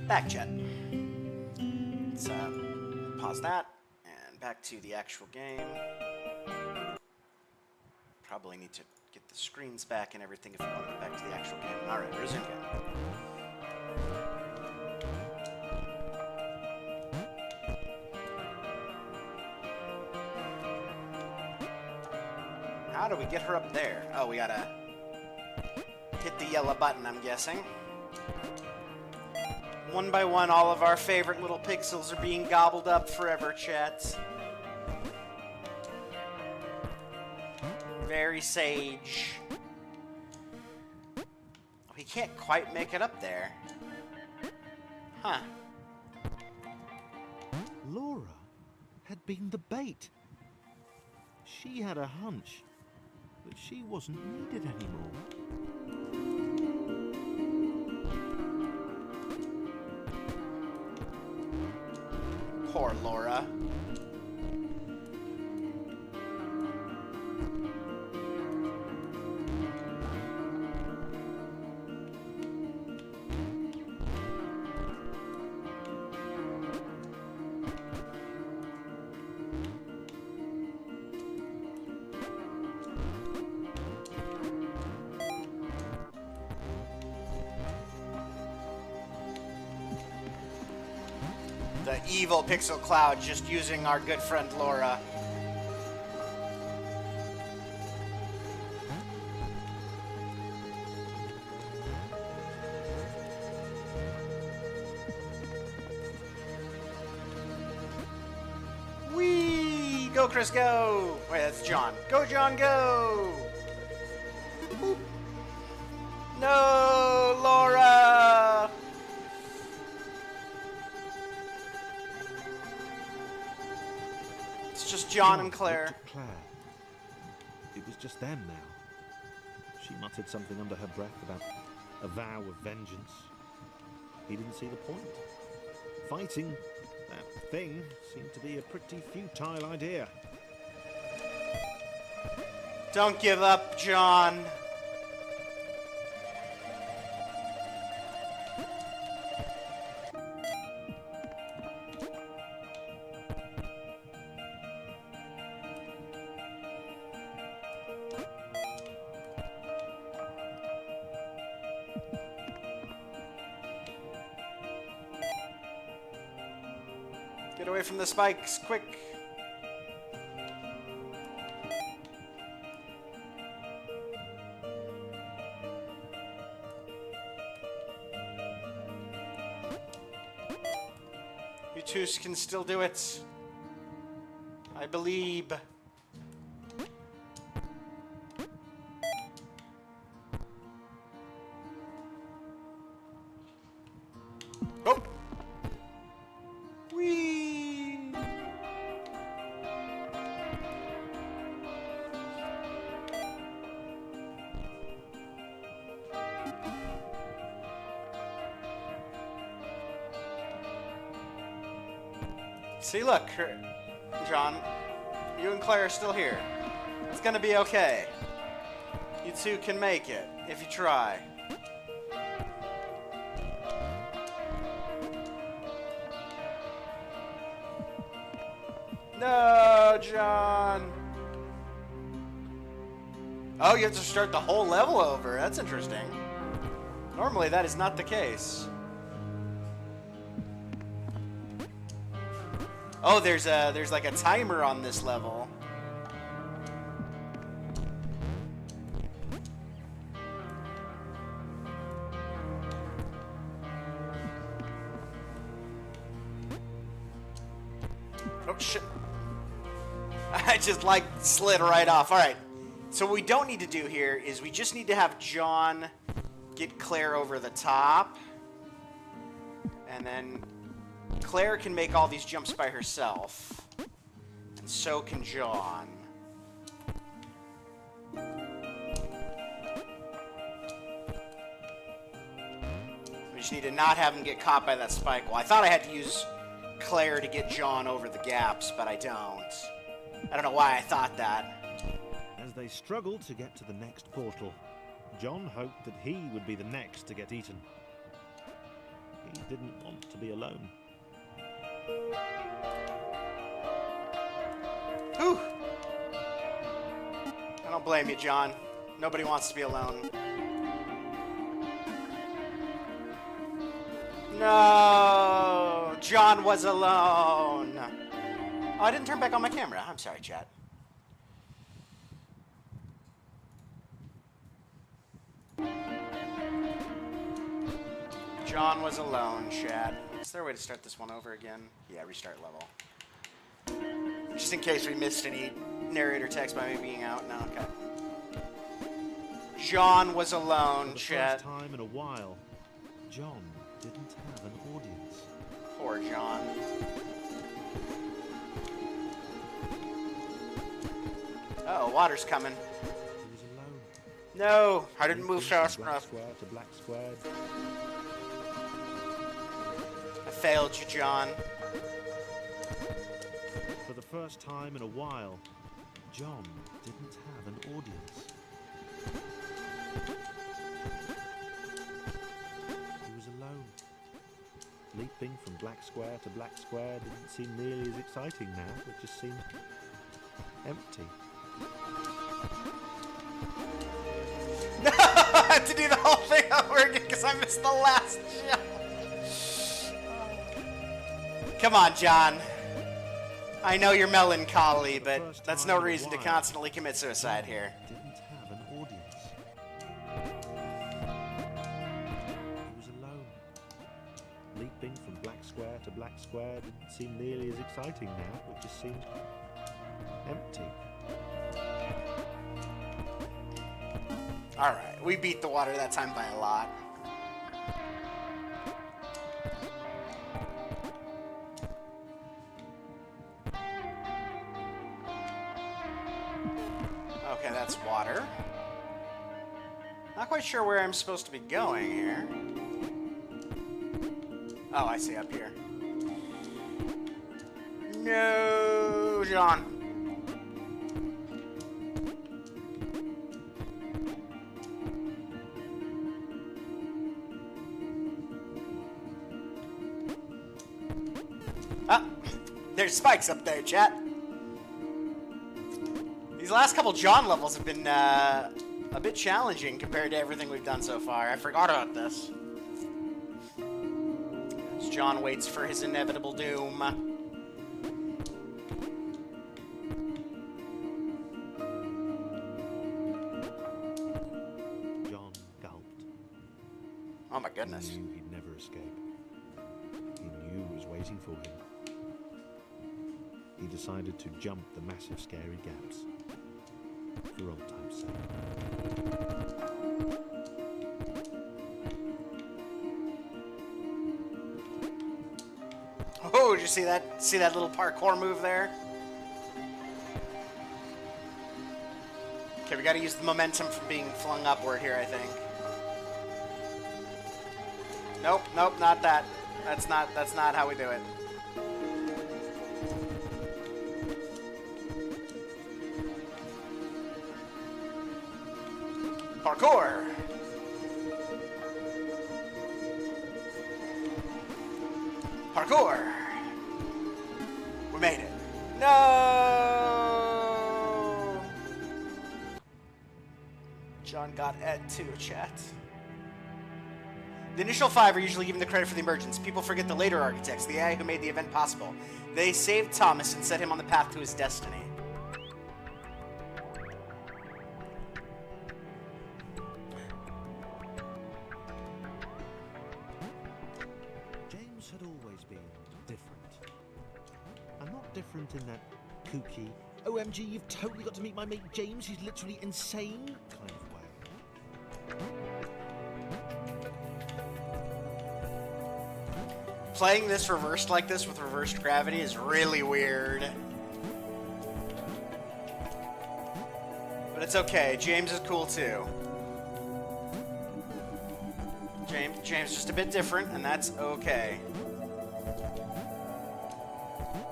Back jet. Let's pause that and back to the actual game. Probably need to get the screens back and everything if we want to get back to the actual game. All right, resume game. How do we get her up there? Oh, we gotta hit the yellow button, I'm guessing. One by one, all of our favorite little pixels are being gobbled up forever, chat. Very sage. Oh, he can't quite make it up there. Huh. Laura had been the bait. She had a hunch that she wasn't needed anymore. Poor Laura. The evil Pixel Cloud just using our good friend Laura. Whee! Go, Chris, go! Wait, that's John. Go, John, go! Boop. No, Laura! It's just John and Claire. Looked at Claire. It was just them now. She muttered something under her breath about a vow of vengeance. He didn't see the point. Fighting that thing seemed to be a pretty futile idea. Don't give up, John. Get away from the spikes, quick! You two can still do it. I believe. Oh! Whee! See, look, John, you and Claire are still here. It's gonna be okay. You two can make it, if you try. No, John. Oh, you have to start the whole level over. That's interesting. Normally, that is not the case. Oh, there's like a timer on this level. Oh shit. I just like slid right off. All right. So what we don't need to do here is we just need to have John get Claire over the top. And then Claire can make all these jumps by herself. And so can John. We just need to not have him get caught by that spike wall. I thought I had to use Claire to get John over the gaps, but I don't. I don't know why I thought that. As they struggled to get to the next portal, John hoped that he would be the next to get eaten. He didn't want to be alone. Whew. I don't blame you, John. Nobody wants to be alone. No! John was alone! Oh, I didn't turn back on my camera. I'm sorry, chat. John was alone, chat. Is there a way to start this one over again? Yeah, restart level. Just in case we missed any narrator text by me being out. No, okay. John was alone, For the chat. first time in a while, John didn't have an audience. Poor John. Uh-oh, water's coming. He was alone. No, I didn't move From fast black enough. square to black square. I failed you, John. For the first time in a while, John didn't have an audience. He was alone. Leaping from black square to black square didn't seem nearly as exciting now. It just seemed empty. I had to do the whole thing over again because I missed the last jump. Come on, John. I know you're melancholy, but that's no reason to constantly commit suicide here. Didn't have an audience. He was alone. Leaping from black square to black square didn't seem nearly as exciting now. It just seemed empty. Alright, we beat the water that time by a lot. Okay, that's water. Not quite sure where I'm supposed to be going here. Oh, I see, up here. No, John. Ah, there's spikes up there, chat. These last couple John levels have been a bit challenging compared to everything we've done so far. I forgot about this. As John waits for his inevitable doom. John gulped. Oh my goodness. He knew he'd never escape. He knew who was waiting for him. He decided to jump the massive scary gaps. For old time's sake. Oh, did you see that? See that little parkour move there? Okay, we gotta use the momentum from being flung upward here, I think. Nope, nope, not that. That's not how we do it. Parkour! Parkour! We made it. No! John got Ed too, chat. The initial 5 are usually given the credit for the emergence. People forget the later architects, the AI who made the event possible. They saved Thomas and set him on the path to his destiny. James had always been different. And not different in that kooky, OMG, you've totally got to meet my mate James, he's literally insane kind of way. Playing this reversed like this with reversed gravity is really weird. It's okay. James is cool too. James just a bit different, and that's okay.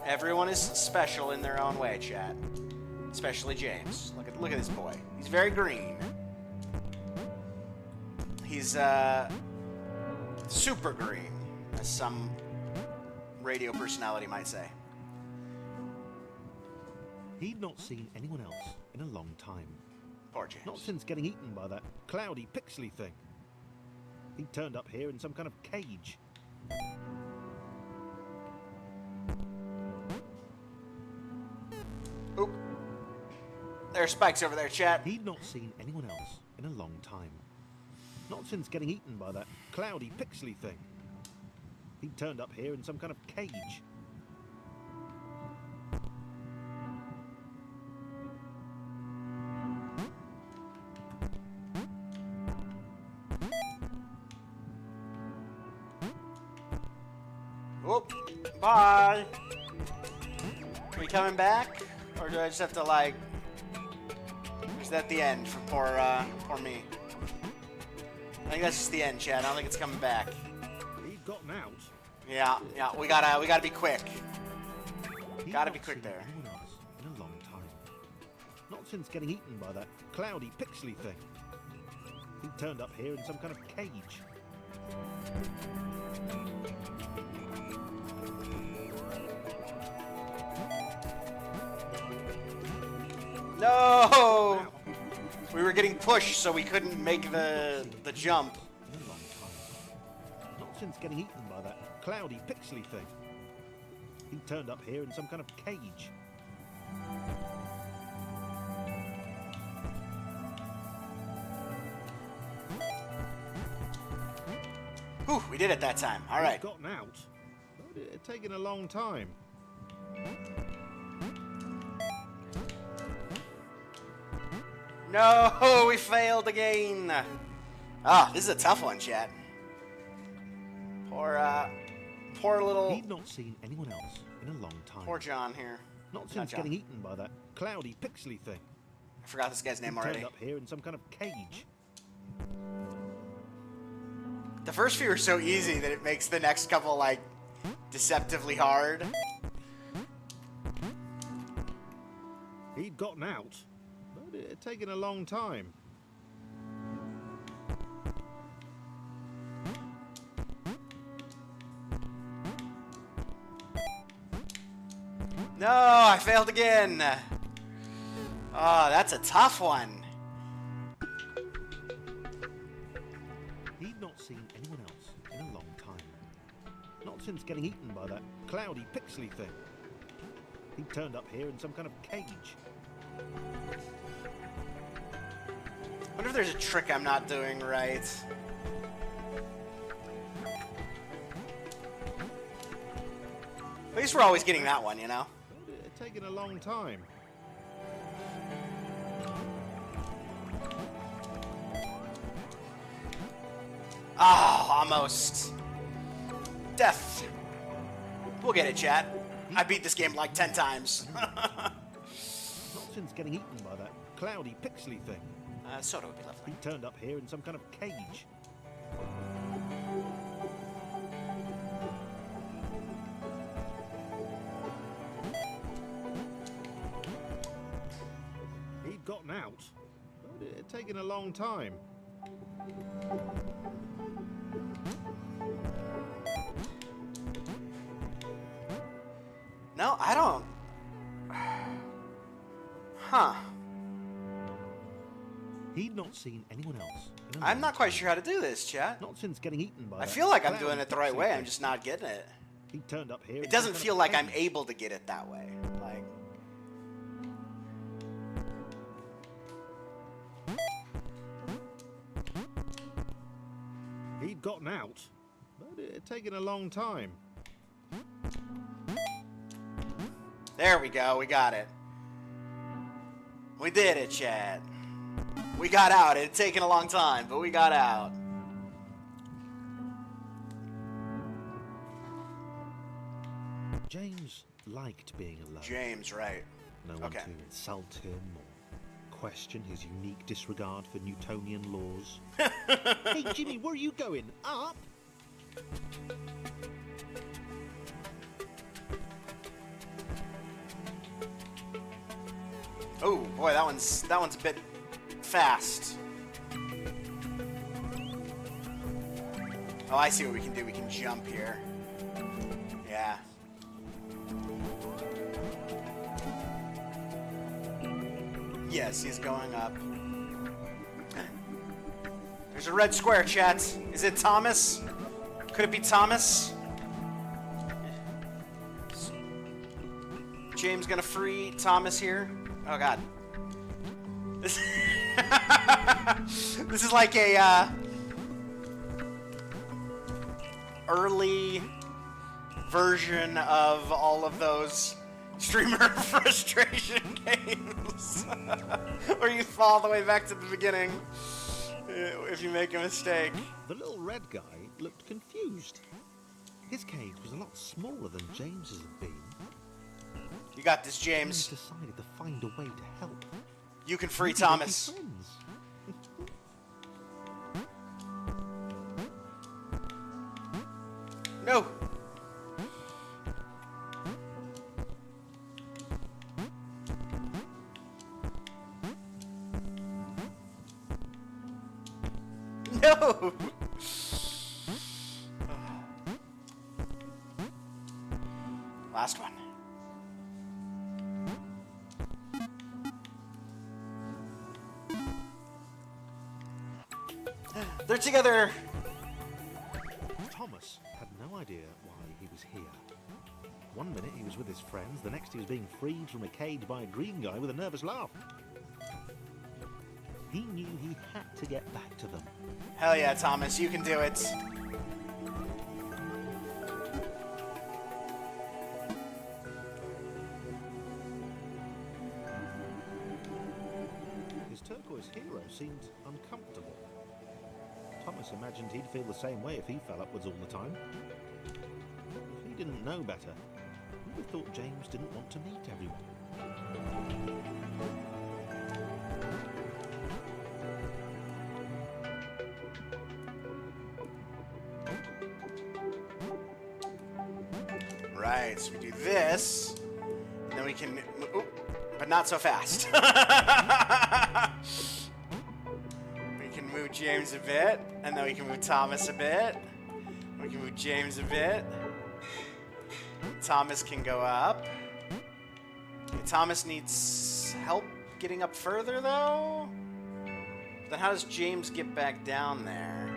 Everyone is special in their own way, chat. Especially James. Look at this boy. He's very green. He's super green, as some radio personality might say. He'd not seen anyone else in a long time. Poor James. Not since getting eaten by that cloudy, pixely thing. He turned up here in some kind of cage. Oop. There's spikes over there, chat. He'd not seen anyone else in a long time. Not since getting eaten by that cloudy, pixely thing. He turned up here in some kind of cage. Whoop. Bye. Are we coming back? Or do I just have to, like... Is that the end for poor me? I think that's just the end, Chad. I don't think it's coming back. He'd gotten out. Yeah, we gotta be quick. Gotta be quick there. Anyone else in a long time. Not since getting eaten by that cloudy, pixely thing. He turned up here in some kind of cage. No! We were getting pushed, so we couldn't make the jump. In a long time. Not since getting eaten by that cloudy, pixely thing. He turned up here in some kind of cage. Whew, we did it that time. All right. He'd gotten out, but it had taken a long time. No, we failed again. Ah, this is a tough one, chat. Poor little... He'd not seen anyone else in a long time. Poor John here. Not since getting eaten by that cloudy, pixely thing. I forgot this guy's name He already. turned up here in some kind of cage. The first few are so easy that it makes the next couple, like, deceptively hard. He'd gotten out, but it had taken a long time. No, I failed again. Oh, that's a tough one. He'd not seen anyone else in a long time. Not since getting eaten by that cloudy, pixely thing. He turned up here in some kind of cage. I wonder if there's a trick I'm not doing right. At least we're always getting that one, you know? But it had taken a long time. Ah, almost. Death. We'll get it, chat. I beat this game like 10 times. Not since getting eaten by that cloudy, pixely thing. Soda would be lovely. He turned up here in some kind of cage. He'd gotten out, but it had taken a long time. No, I don't. Huh. He'd not seen anyone else. In a I'm long not quite time. sure how to do this, chat. Not since getting eaten by I that feel like I'm cloudy, doing it the right pixely way. I'm thing. just not getting it. He turned up here. It in doesn't some feel kind like of I'm cage. able to get it that way. Like, He'd gotten out, but it had taken a long time. there we go. We got it. We did it, Chad. We got out. It had taken a long time, but we got out. James liked being alone. James, right. No one Okay. to insult him or question his unique disregard for Newtonian laws. Hey, Jimmy, where are you going? Up? Oh boy, that one's a bit fast. Oh, I see what we can do. We can jump here. Yeah. Yes, he's going up. There's a red square, chat. Is it Thomas? Could it be Thomas? James gonna free Thomas here? Oh god. This, this is like a early version of all of those streamer frustration games where you fall all the way back to the beginning if you make a mistake. The little red guy looked confused. His cage was a lot smaller than James's had been. You got this, James. He decided to find a way to help. You can free Maybe they'd be Thomas. friends. No. No. Last one. They're together. Thomas had no idea why he was here. One minute he was with his friends, the next he was being freed from a cage by a green guy with a nervous laugh. He knew he had to get back to them. Hell yeah, Thomas, you can do it. His turquoise hero seemed uncomfortable. Thomas imagined he'd feel the same way if he fell upwards all the time. If he didn't know better, he would have thought James didn't want to meet everyone. Right, so we do this, and then we can, ooh, but not so fast. We can move James a bit, and then we can move Thomas a bit. We can move James a bit. Thomas can go up. Okay, Thomas needs help getting up further, though? Then how does James get back down there?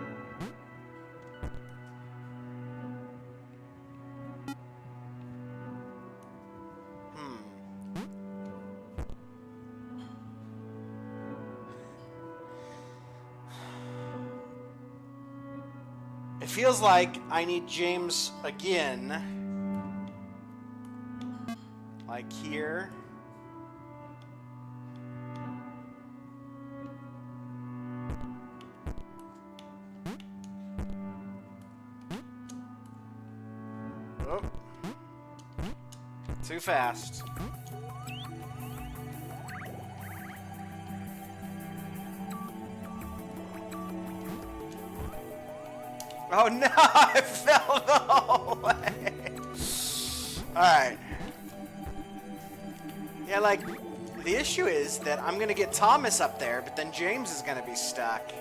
It feels like I need James again. Like here. Oh. Too fast. Oh no, I fell the whole way. Alright. Yeah, like, the issue is that I'm gonna get Thomas up there, but then James is gonna be stuck.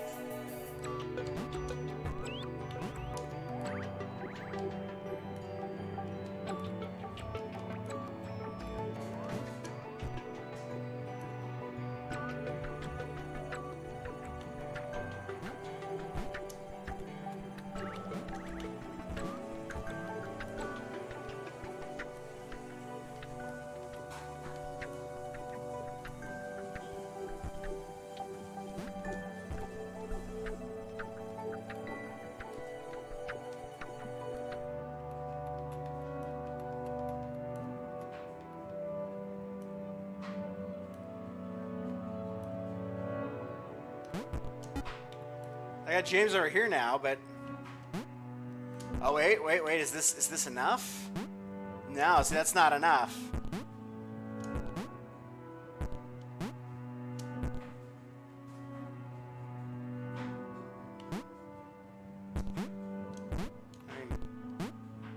I got James over here now, but oh wait, is this enough? No, see, that's not enough.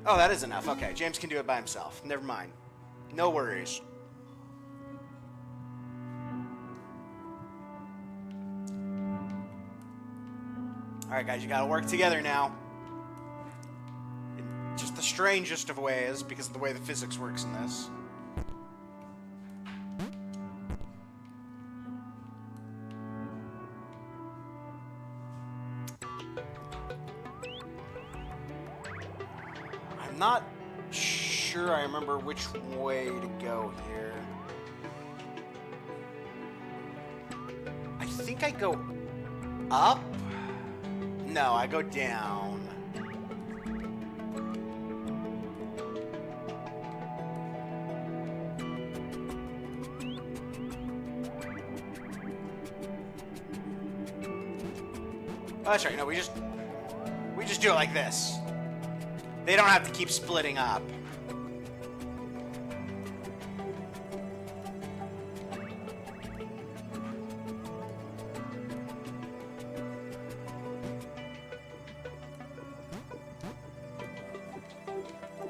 Oh, that is enough. Okay, James can do it by himself. Never mind. No worries. Alright, guys, you gotta work together now. In just the strangest of ways, because of the way the physics works in this. I'm not sure I remember which way to go here. I think I go up? No, I go down. Oh, that's right. No, we just do it like this. They don't have to keep splitting up.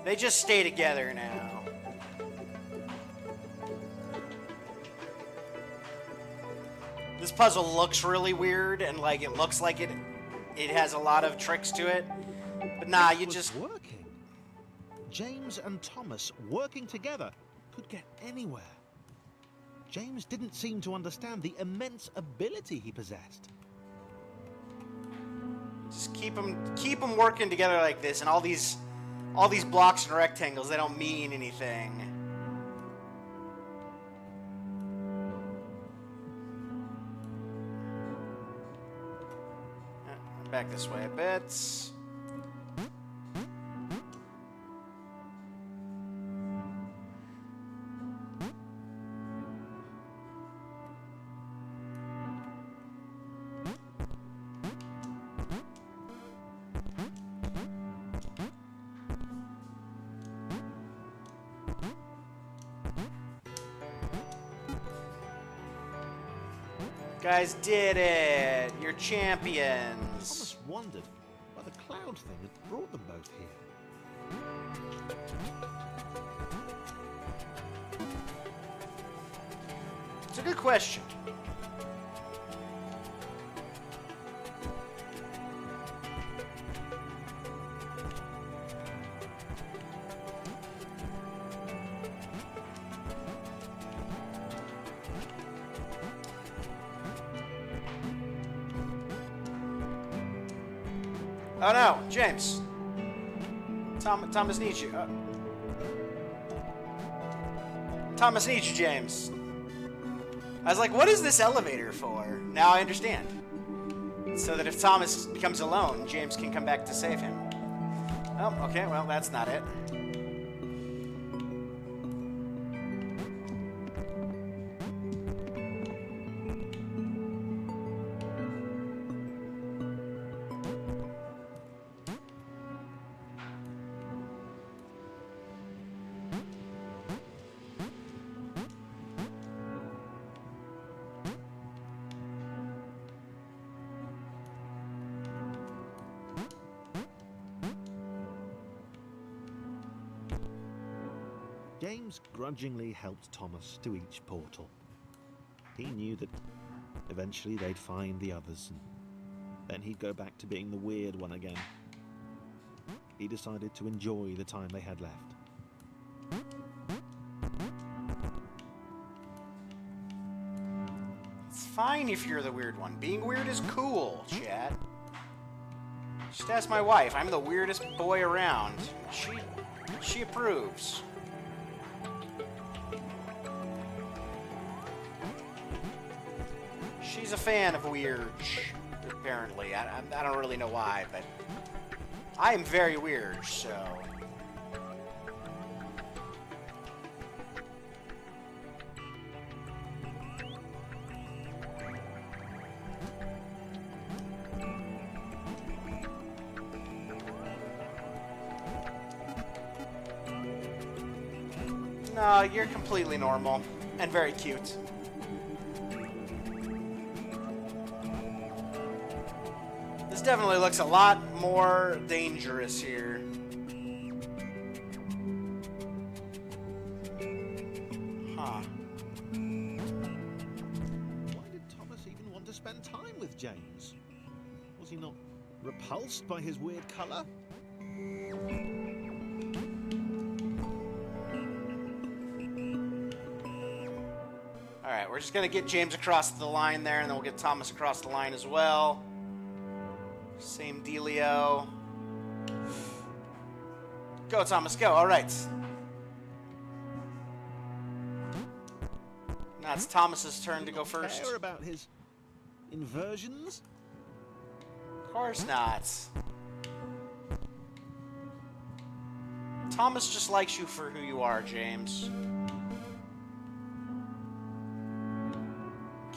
They just stay together now. This puzzle looks really weird, and like it looks like it has a lot of tricks to it. But nah, you just working. James and Thomas working together could get anywhere. James didn't seem to understand the immense ability he possessed. just keep them working together like this, and all these blocks and rectangles, they don't mean anything. Back this way a bit. Guys did it! You're champions! Thomas wondered why the cloud thing had brought them both here. It's a good question. Oh no, James. Thomas needs you. Thomas needs you, James. I was like, what is this elevator for? Now I understand. So that if Thomas becomes alone, James can come back to save him. Oh, okay, well, that's not it. James grudgingly helped Thomas to each portal. He knew that eventually they'd find the others, and then he'd go back to being the weird one again. He decided to enjoy the time they had left. It's fine if you're the weird one. Being weird is cool, Chad. Just ask my wife. I'm the weirdest boy around. She approves. She's a fan of weird, apparently. I don't really know why, but I am very weird, so... No, you're completely normal and very cute. This definitely looks a lot more dangerous here. repulsed by his weird colour? Alright, we're just going to get James across the line there, and then we'll get Thomas across the line as well. Same dealio. Go, Thomas, go. Alright. Now it's Thomas's turn to go first. Care about his inversions? Of course not. Thomas just likes you for who you are, James.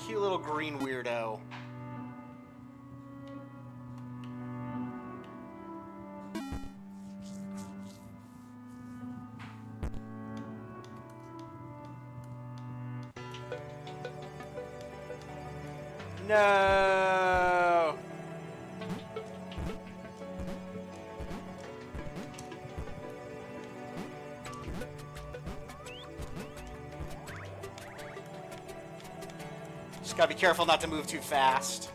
Cute little green weirdo. No! Just gotta be careful not to move too fast.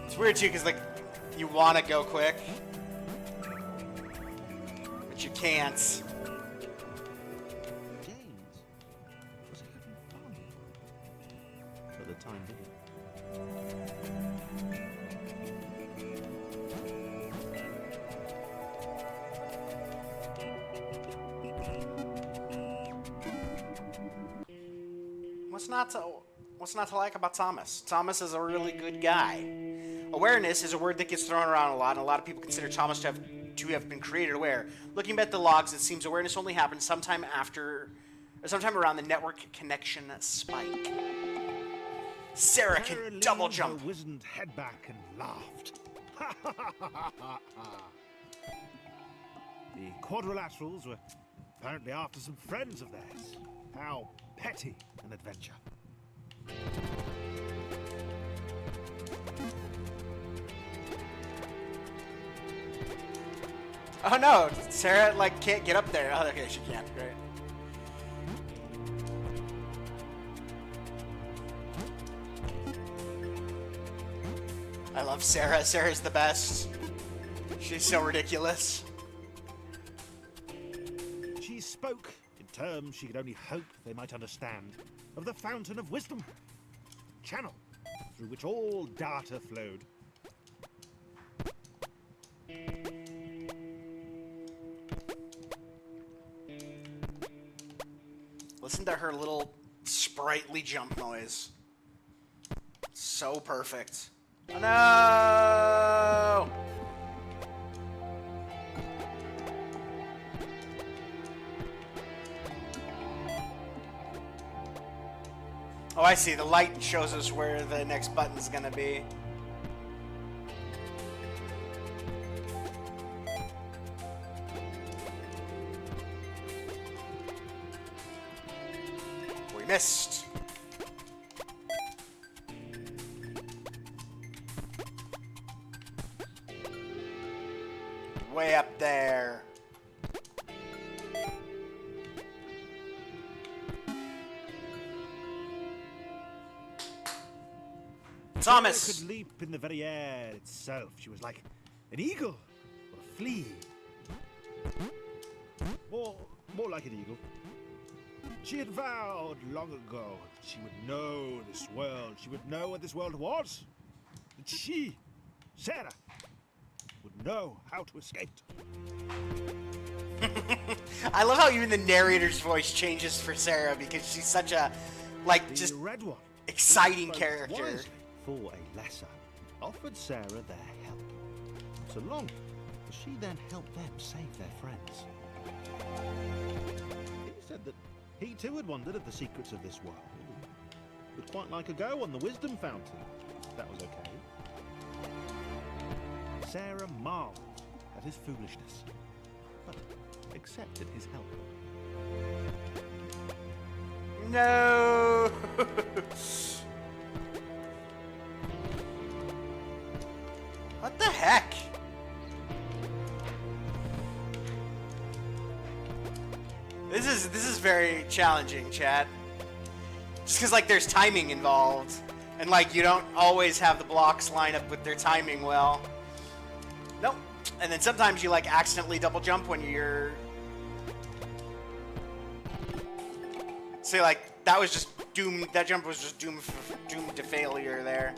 It's weird too, because like you want to go quick, but you can't. James was having fun for the time being. What's not to like about Thomas? Thomas is a really good guy. Awareness is a word that gets thrown around a lot, and a lot of people consider Thomas to have been created aware. Looking at the logs, it seems awareness only happened sometime around the network connection spike. Sarah can double jump. Her wizened head back and laughed. The quadrilaterals were apparently after some friends of theirs. How petty an adventure. Oh no, Sarah like can't get up there. Oh, okay, she can't. Great. I love Sarah. Sarah's the best. She's so ridiculous. She spoke in terms she could only hope they might understand of the fountain of wisdom, channel through which all data flowed. Listen to her little sprightly jump noise. So perfect. Oh, no! Oh, I see. The light shows us where the next button's gonna be. We missed. Way up there. Thomas! She could leap in the very air itself. She was like an eagle or a flea. More like an eagle. She had vowed long ago that she would know this world. She would know what this world was. That she, Sarah, would know how to escape. I love how even the narrator's voice changes for Sarah because she's such a, like, The just red one exciting spoke character. wisely for a lesser, offered Sarah their help, so long as she then helped them save their friends. He said that he too had wondered at the secrets of this world, would quite like a go on the wisdom fountain, if that was okay. Sarah marveled at his foolishness, but accepted his help. No! What the heck? This is very challenging, Chad. Just because, like, there's timing involved. And, like, you don't always have the blocks line up with their timing well. Nope. And then sometimes you, like, accidentally double jump when you're... See, like, that was just doomed. That jump was just doomed to failure there.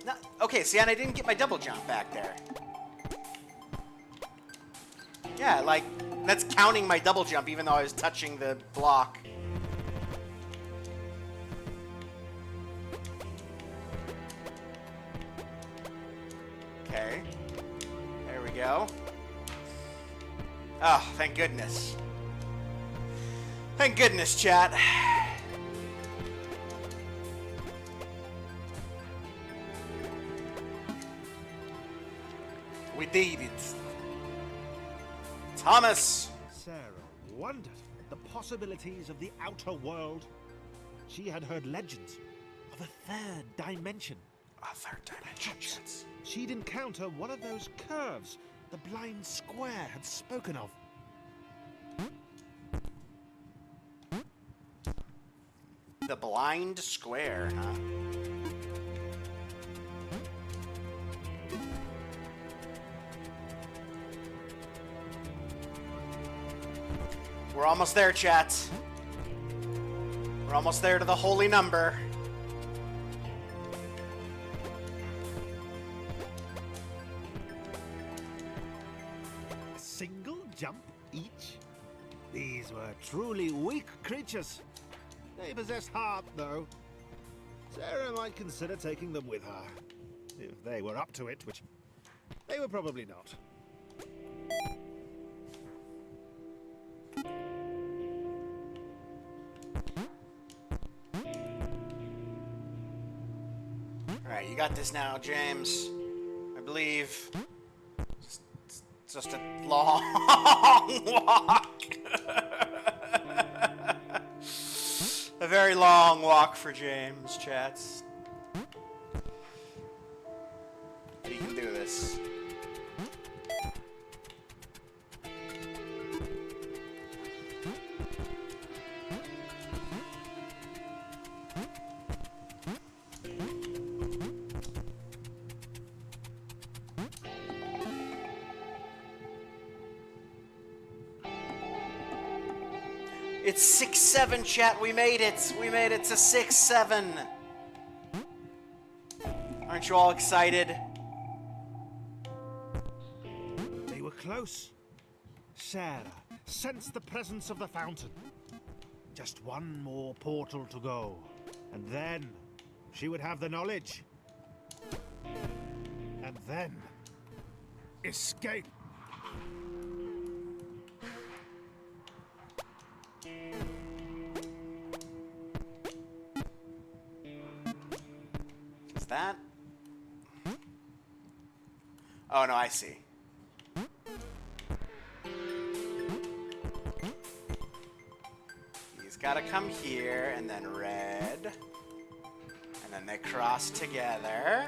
No, okay, see, and I didn't get my double jump back there. Yeah, like, that's counting my double jump even though I was touching the block. Okay. There we go. Oh, thank goodness. Thank goodness, chat. We did it. Thomas! Sarah wondered at the possibilities of the outer world. She had heard legends of a third dimension. A third dimension. She'd encounter one of those curves the blind square had spoken of. The blind square, huh? We're almost there, chat. We're almost there to the holy number. A single jump each? These were truly weak creatures. They possessed heart, though. Sarah might consider taking them with her. If they were up to it, which they were probably not. Alright, you got this now, James. I believe. It's just a long walk. A very long walk for James, chats. He can do this. It's 6-7, chat. We made it. We made it to 6-7. Aren't you all excited? They were close. Sarah sensed the presence of the fountain. Just one more portal to go, and then she would have the knowledge. And then escape. Is that? Oh, no, I see. He's got to come here, and then red. And then they cross together.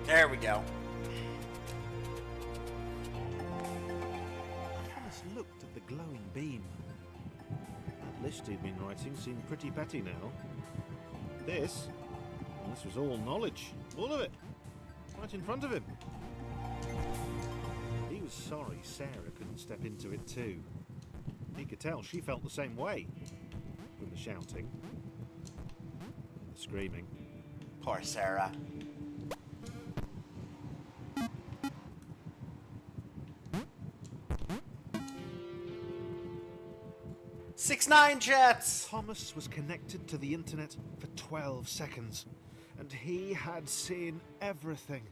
There we go. Thomas looked at the glowing beam. That list he'd been writing seemed pretty petty now. This was all knowledge. All of it. Right in front of him. He was sorry Sarah couldn't step into it too. He could tell she felt the same way. From the shouting. And the screaming. Poor Sarah. 6-9, jets. Thomas was connected to the internet for 12 seconds, and he had seen everything.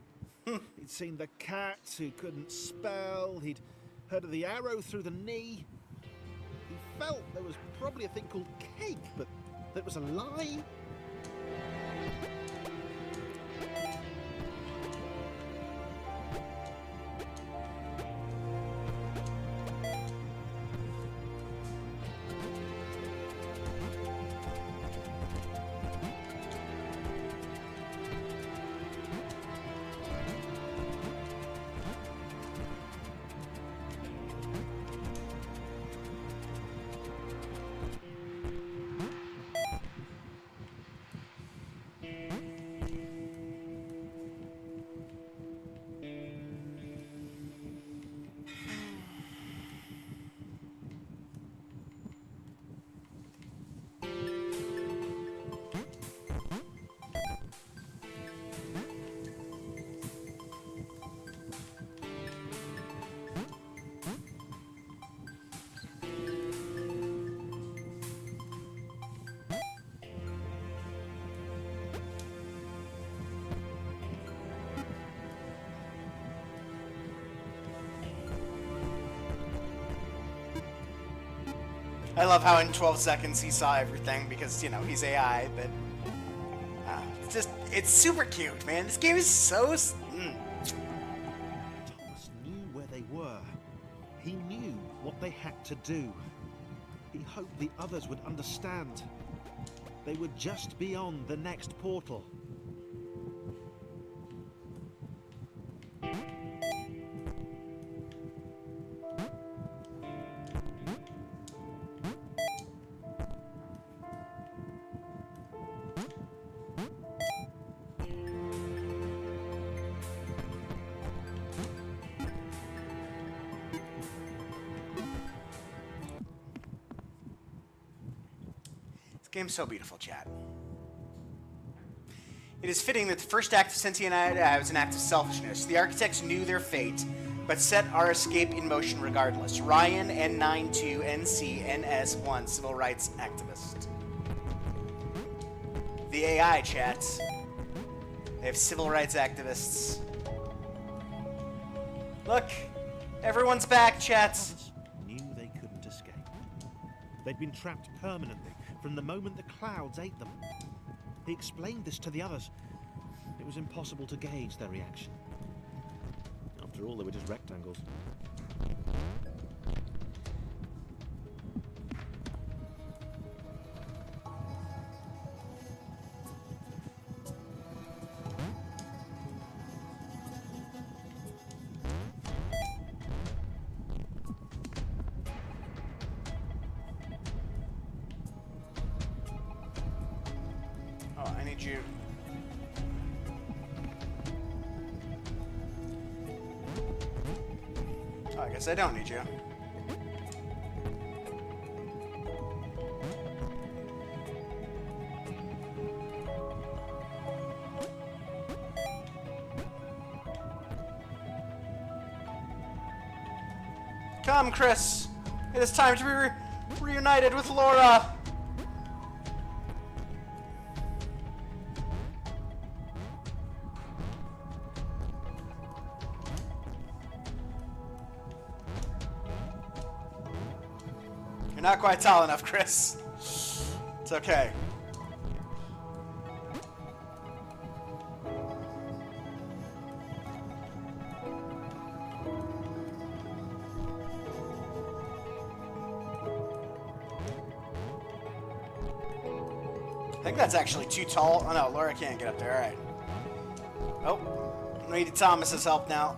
He'd seen the cat who couldn't spell, he'd heard of the arrow through the knee. He felt there was probably a thing called cake, but that was a lie. I love how in 12 seconds he saw everything because, you know, he's AI, but it's super cute, man. This game is so... Thomas knew where they were. He knew what they had to do. He hoped the others would understand. They were just beyond the next portal. This game's so beautiful, chat. It is fitting that the first act of sentient AI was an act of selfishness. The architects knew their fate, but set our escape in motion regardless. Ryan, N92, NC, NS1, civil rights activist. The AI, chat. They have civil rights activists. Look, everyone's back, chat. Thomas knew they couldn't escape. They'd been trapped permanently from the moment the clouds ate them. He explained this to the others. It was impossible to gauge their reaction. After all, they were just rectangles. Oh, I need you. Oh, I guess I don't need you. Come, Chris. It is time to be reunited with Laura. You're not quite tall enough, Chris. It's okay. I think that's actually too tall. Oh no, Laura can't get up there. Alright. Oh, I need Thomas's help now.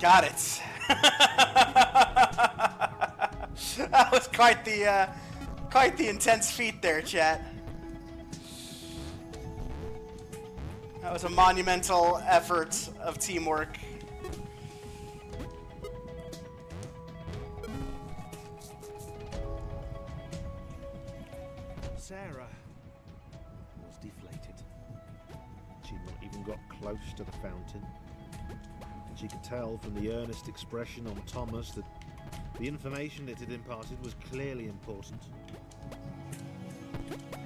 Got it. That was quite the intense feat there, chat. That was a monumental effort of teamwork. Sarah was deflated. She'd not even got close to the fountain. And she could tell from the earnest expression on Thomas that the information it had imparted was clearly important.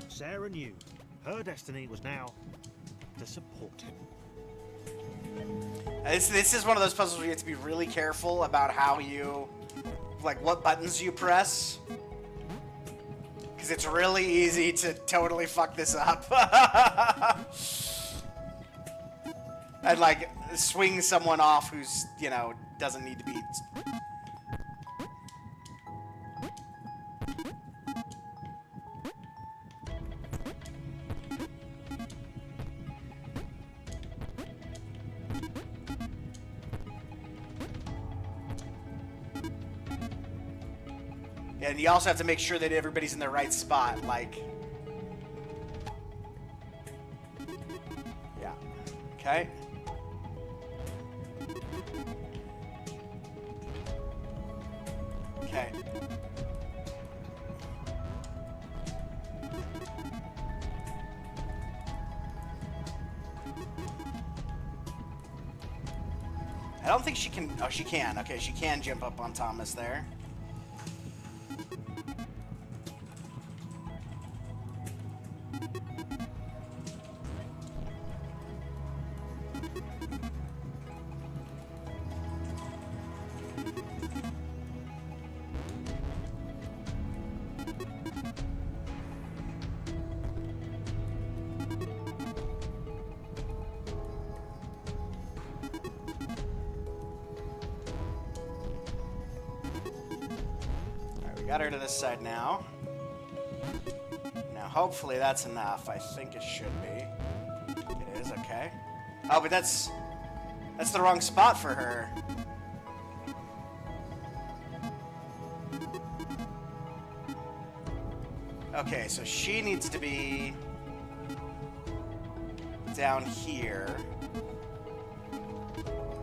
Sarah knew her destiny was now to support him. This is one of those puzzles where you have to be really careful about how you, like, what buttons you press. Because it's really easy to totally fuck this up. And, like, swing someone off who's, you know, doesn't need to be... And you also have to make sure that everybody's in the right spot, like... Yeah. Okay. Okay. I don't think she can... Oh, she can. Okay, she can jump up on Thomas there. Got her to this side now. Now, hopefully that's enough. I think it should be. It is, okay. Oh, but that's the wrong spot for her. Okay, so she needs to be down here.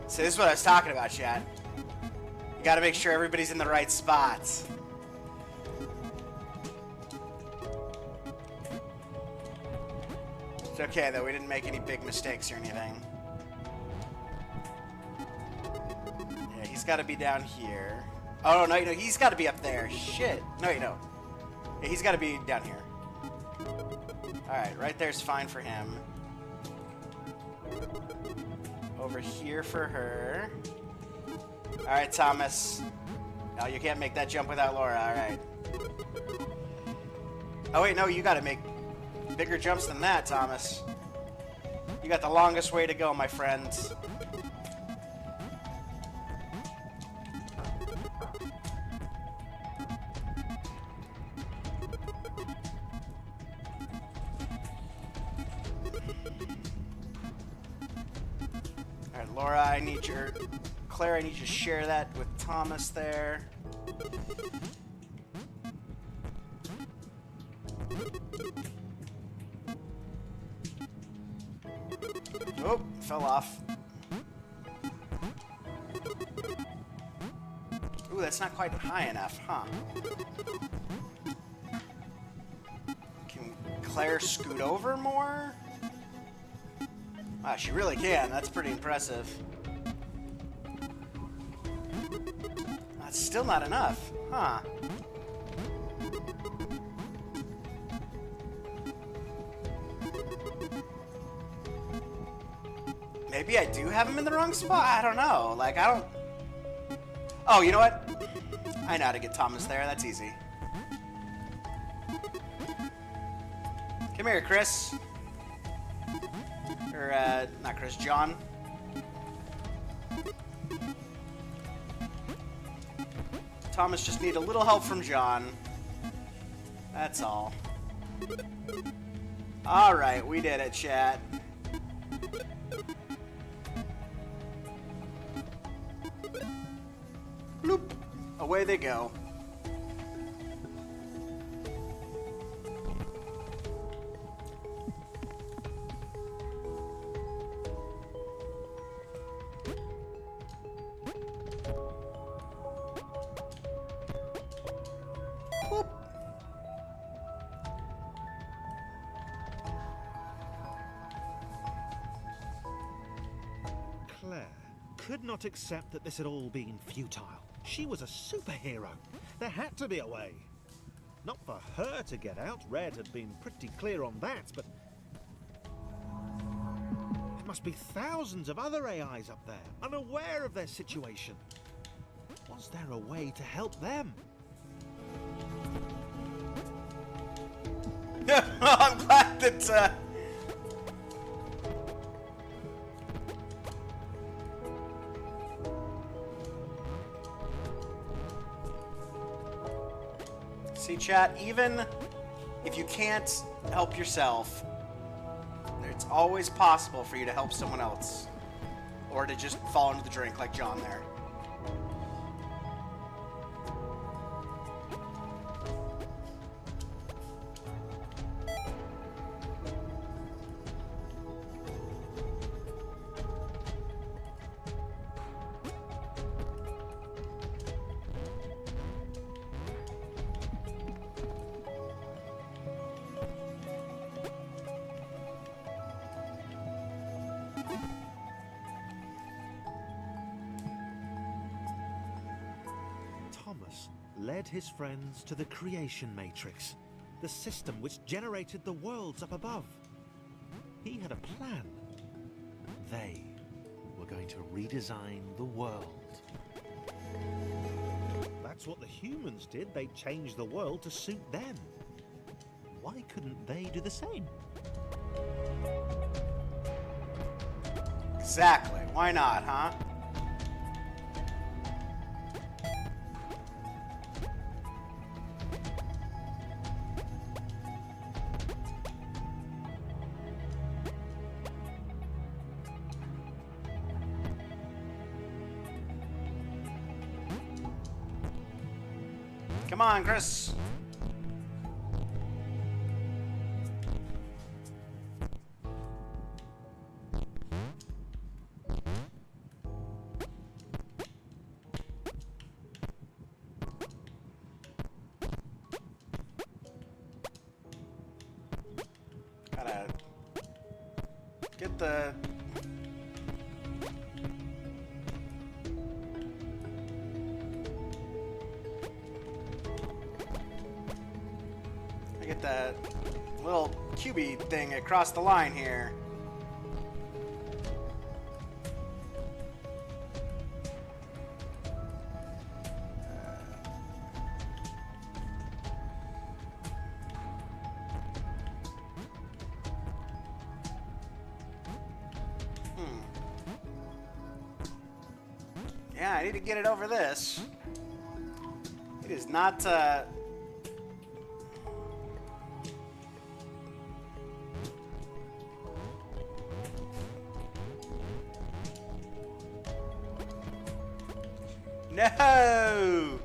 So this is what I was talking about, chat. You gotta make sure everybody's in the right spots. It's okay, though. We didn't make any big mistakes or anything. Yeah, he's got to be down here. Oh, no, he's got to be up there. Shit. No, you don't. Yeah, he's got to be down here. Alright, right there's fine for him. Over here for her. Alright, Thomas. No, you can't make that jump without Laura. Alright. Oh, wait, no, you got to make bigger jumps than that, Thomas. You got the longest way to go, my friends. Alright, Laura, I need your... Claire, I need you to share that with Thomas there. Oh, fell off. Ooh, that's not quite high enough, huh? Can Claire scoot over more? Wow, she really can. That's pretty impressive. That's still not enough, huh? Maybe I do have him in the wrong spot. I don't know. Like, I don't... Oh, you know what? I know how to get Thomas there. That's easy. Come here, Chris. Or, not Chris, John. Thomas just need a little help from John. That's all. Alright, we did it, chat. Bloop. Away they go. Boop. Claire could not accept that this had all been futile. She was a superhero. There had to be a way. Not for her to get out. Red had been pretty clear on that, but... there must be thousands of other AIs up there, unaware of their situation. Was there a way to help them? I'm glad that, See, chat, even if you can't help yourself, it's always possible for you to help someone else. Or to just fall into the drink like John there. Thomas led his friends to the creation matrix, the system which generated the worlds up above. He had a plan. They were going to redesign the world. That's what the humans did. They changed the world to suit them. Why couldn't they do the same? Exactly. Why not, huh? Come on, Chris. Gotta get the... Get that little QB thing across the line here. Yeah, I need to get it over this. It is not, No!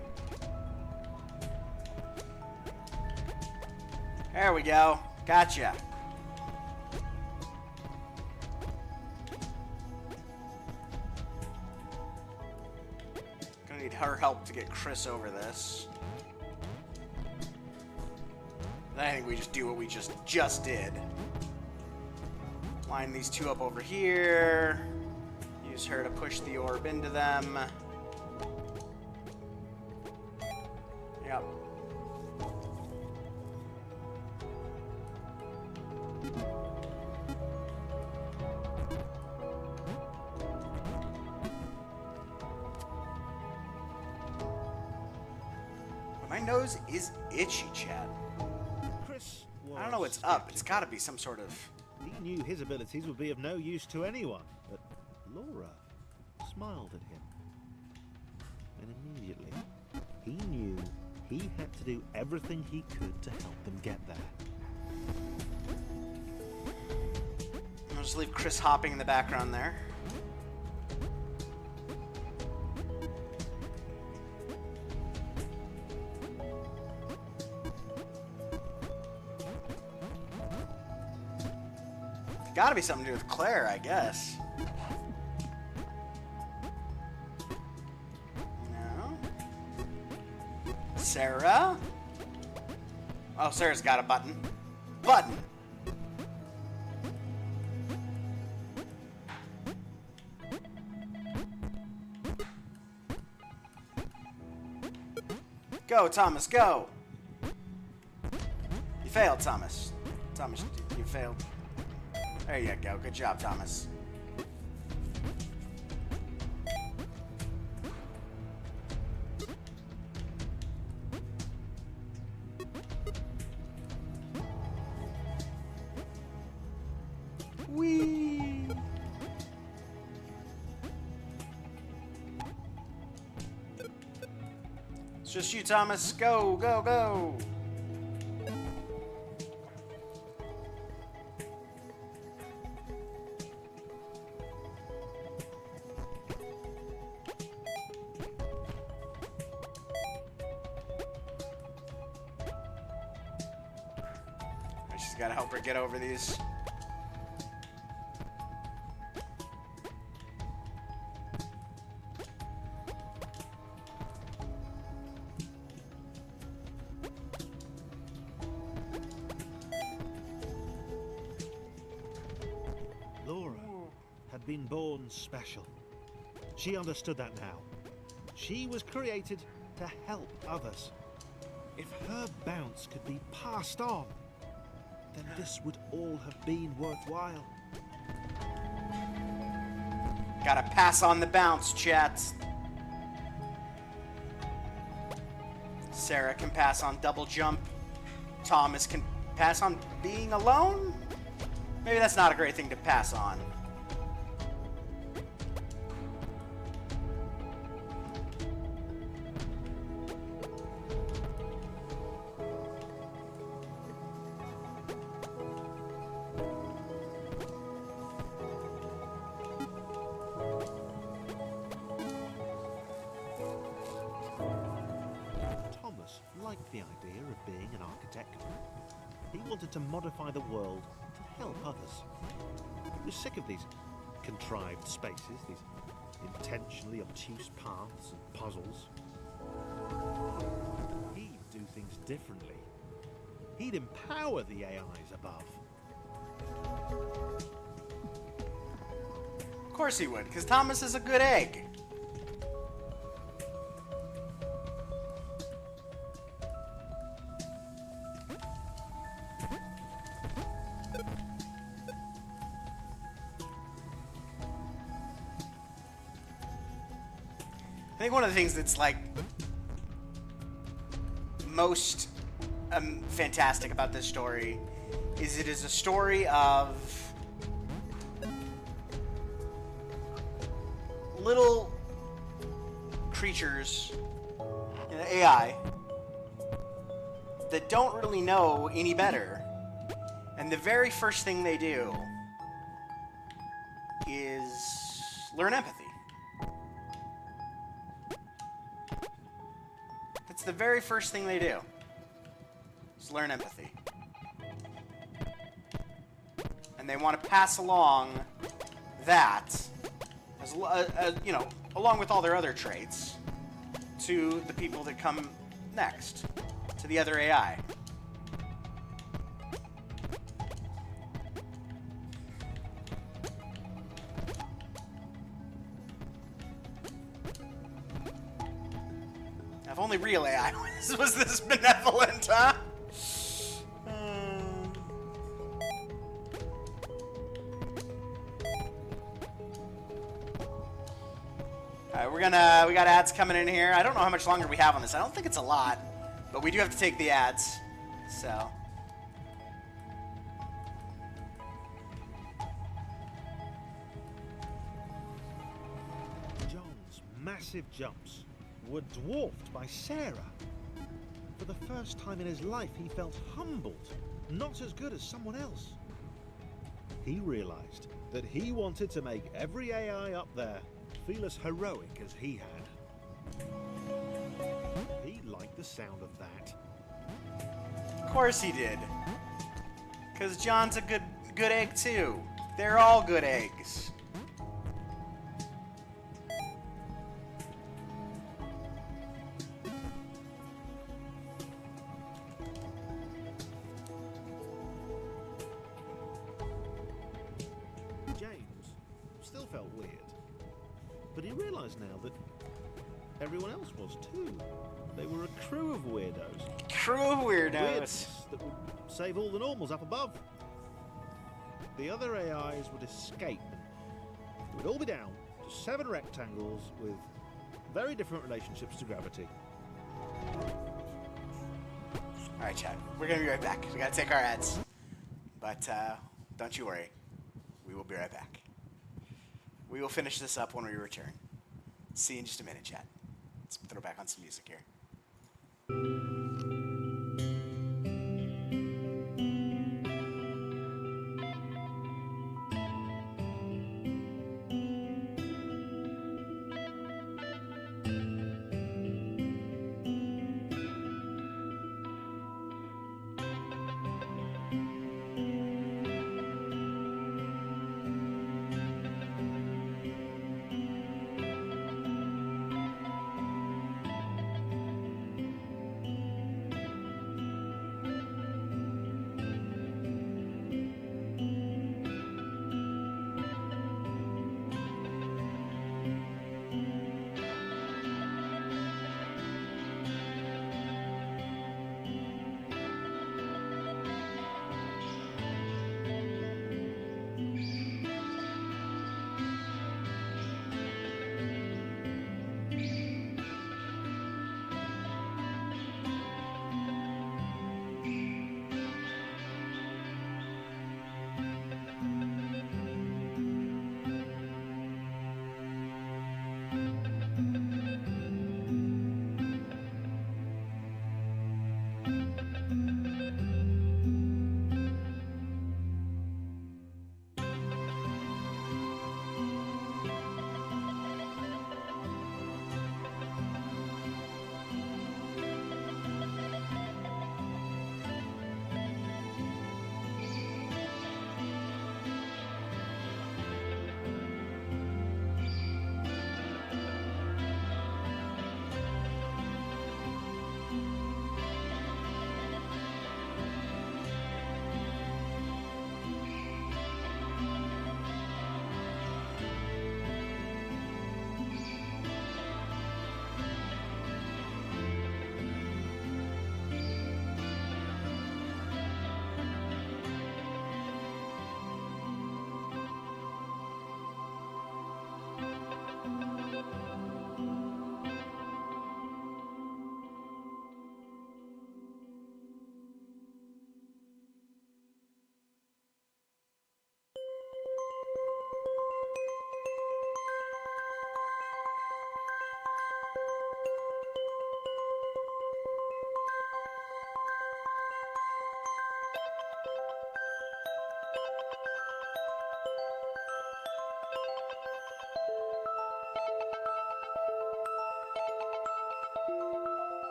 There we go. Gotcha. Gonna need her help to get Chris over this. I think we just do what we just did. Line these two up over here. Use her to push the orb into them. Yep. My nose is itchy, Chad. Chris was I don't know what's up. It's got to be some sort of... He knew his abilities would be of no use to anyone, but Laura smiled at him. And immediately, he knew he had to do everything he could to help them get there. I'll just leave Chris hopping in the background there. Gotta be something to do with Claire, I guess. No. Sarah? Oh, Sarah's got a button. Button! Go, Thomas, go! You failed, Thomas. Thomas, you failed. There you go. Good job, Thomas. Whee! It's just you, Thomas. Go, go, go! She's got to help her get over these. Laura had been born special. She understood that now. She was created to help others. If her bounce could be passed on, then this would all have been worthwhile. Gotta pass on the bounce, chat. Sarah can pass on double jump. Thomas can pass on being alone? Maybe that's not a great thing to pass on. wanted to modify the world to help others. He was sick of these contrived spaces, these intentionally obtuse paths and puzzles. He'd do things differently. He'd empower the AIs above. Of course he would, because Thomas is a good egg. I think one of the things that's like most fantastic about this story is it is a story of little creatures, AI, that don't really know any better, and the very first thing they do is learn empathy. That's the very first thing they do, is learn empathy. And they want to pass along that, as you know, along with all their other traits, to the people that come next, to the other AI. If only real AI was this benevolent, huh? Alright, we got ads coming in here. I don't know how much longer we have on this. I don't think it's a lot, but we do have to take the ads, so. John's massive jumps were dwarfed by Sarah. For the first time in his life, he felt humbled, not as good as someone else. He realized that he wanted to make every AI up there feel as heroic as he had. He liked the sound of that. Of course he did. Because John's a good egg too. They're all good eggs. James still felt weird, but he realized now that everyone else was too. They were a crew of weirdos. Crew of weirdos. Weirdness that would save all the normals up above. The other AIs would escape. We'd all be down to 7 rectangles with very different relationships to gravity. Alright, Chad. We're going to be right back. We got to take our ads. But don't you worry. We will be right back. We will finish this up when we return. See you in just a minute, Chad. Let's throw back on some music here.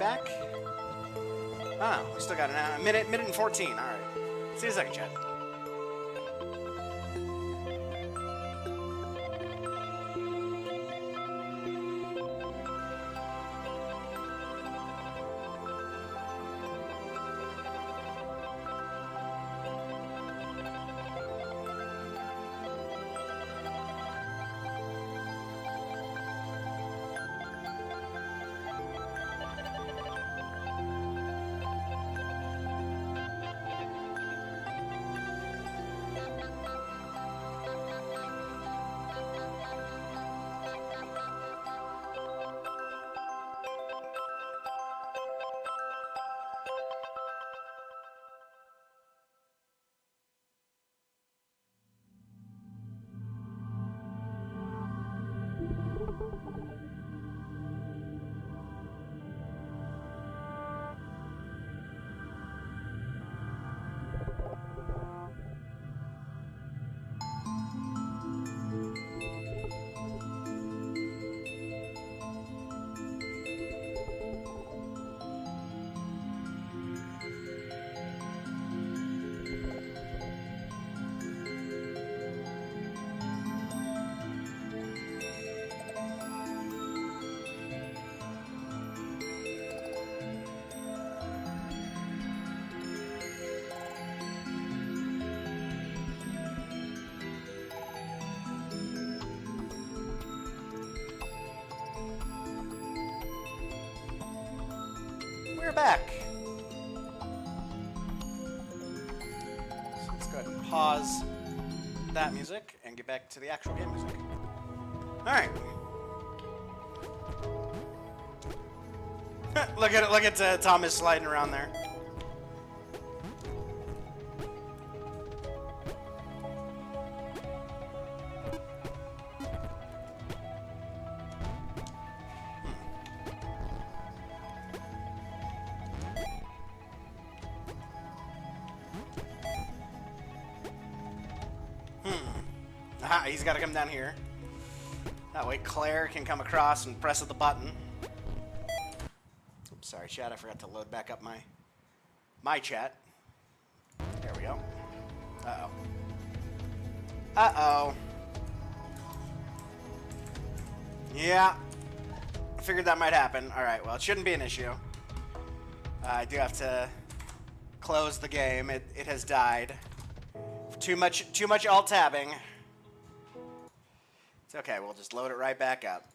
back? Oh, we still got a minute and 14. All right. See you in a second, chat. We're back. So let's go ahead and pause that music and get back to the actual game music. All right. Look at Thomas sliding around there. Aha, he's got to come down here. That way Claire can come across and press the button. Oops, sorry, chat. I forgot to load back up my chat. There we go. Uh-oh. Uh-oh. Yeah. I figured that might happen. All right, well, it shouldn't be an issue. I do have to close the game. It has died. Too much alt-tabbing. It's okay, we'll just load it right back up.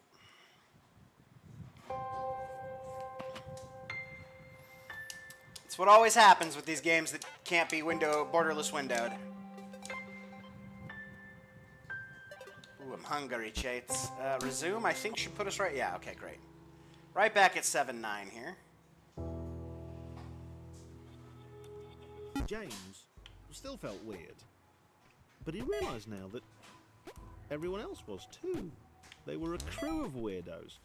It's what always happens with these games that can't be borderless windowed. Ooh, I'm hungry, chates. Resume, I think should put us right. Yeah, okay, great. Right back at 7-9 here. James still felt weird, but he realised now that everyone else was too. They were a crew of weirdos.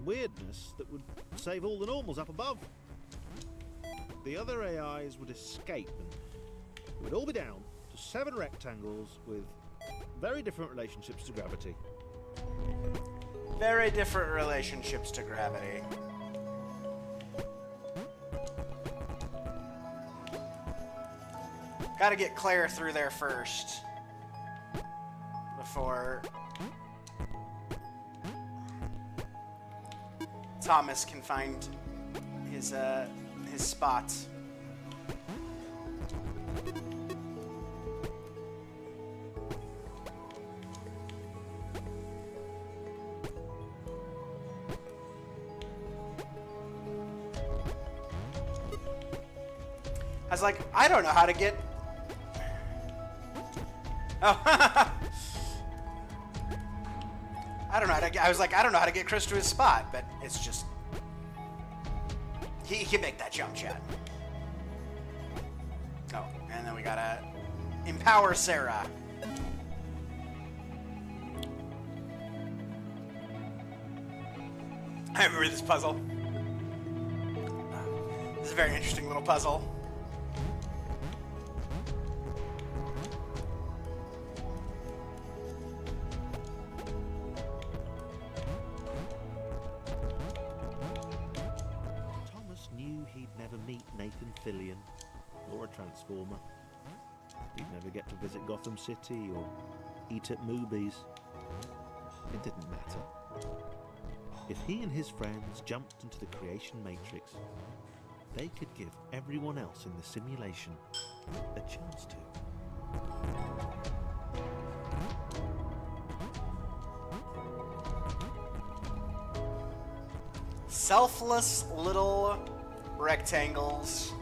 Weirdness that would save all the normals up above. The other AIs would escape and it would all be down to 7 rectangles with very different relationships to gravity. Very different relationships to gravity. Gotta get Claire through there first. Before Thomas can find his spot. I was like, I don't know how to get. Oh. I don't know how to get, I was like, I don't know how to get Chris to his spot, but it's just, he can make that jump, chat. Oh, and then we gotta empower Sarah. I remember this puzzle. This is a very interesting little puzzle. never meet Nathan Fillion or a Transformer. He'd never get to visit Gotham City or eat at Moobies. It didn't matter. If he and his friends jumped into the creation matrix, they could give everyone else in the simulation a chance to. Selfless little rectangles.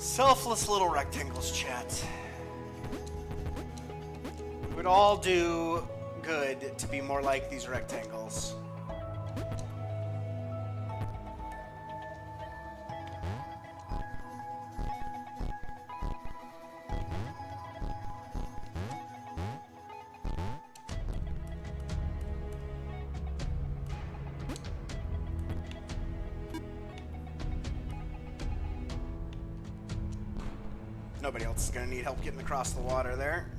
Selfless little rectangles, chat. It would all do good to be more like these rectangles. Nobody else is gonna need help getting across the water there.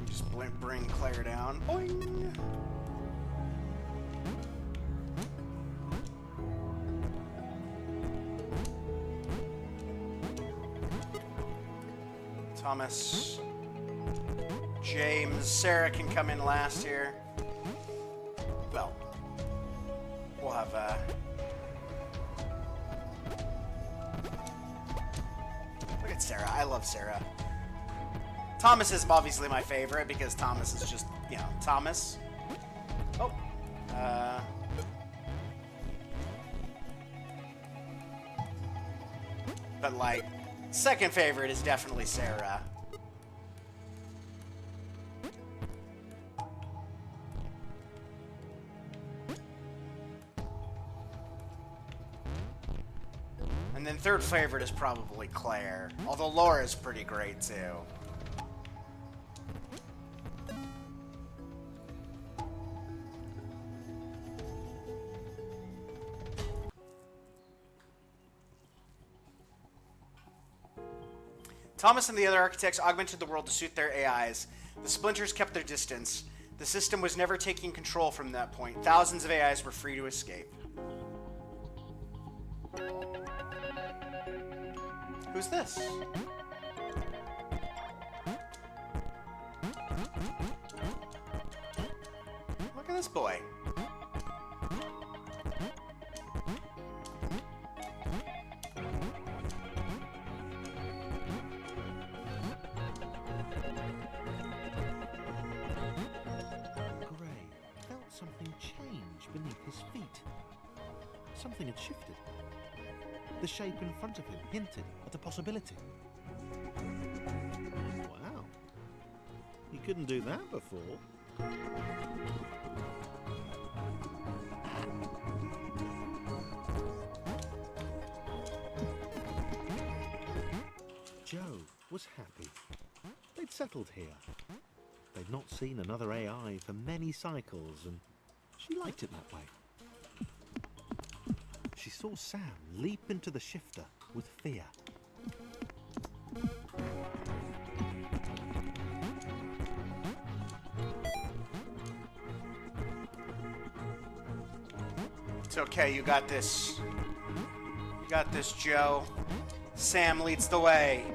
Just bring Claire down. Boing! Thomas, James, Sarah can come in last here. Well, we'll have look at Sarah. I love Sarah. Thomas is obviously my favorite because Thomas is just, you know, Thomas. Oh. But, like, second favorite is definitely Sarah. And then third favorite is probably Claire. Although Laura's pretty great, too. Thomas and the other architects augmented the world to suit their AIs. The splinters kept their distance. The system was never taking control from that point. Thousands of AIs were free to escape. Who's this? Look at this boy. Something changed beneath his feet. Something had shifted. The shape in front of him hinted at a possibility. Wow. He couldn't do that before. Joe was happy. They'd settled here. They'd not seen another AI for many cycles, and she liked it that way. She saw Sam leap into the shifter with fear. It's okay, you got this. You got this, Joe. Sam leads the way.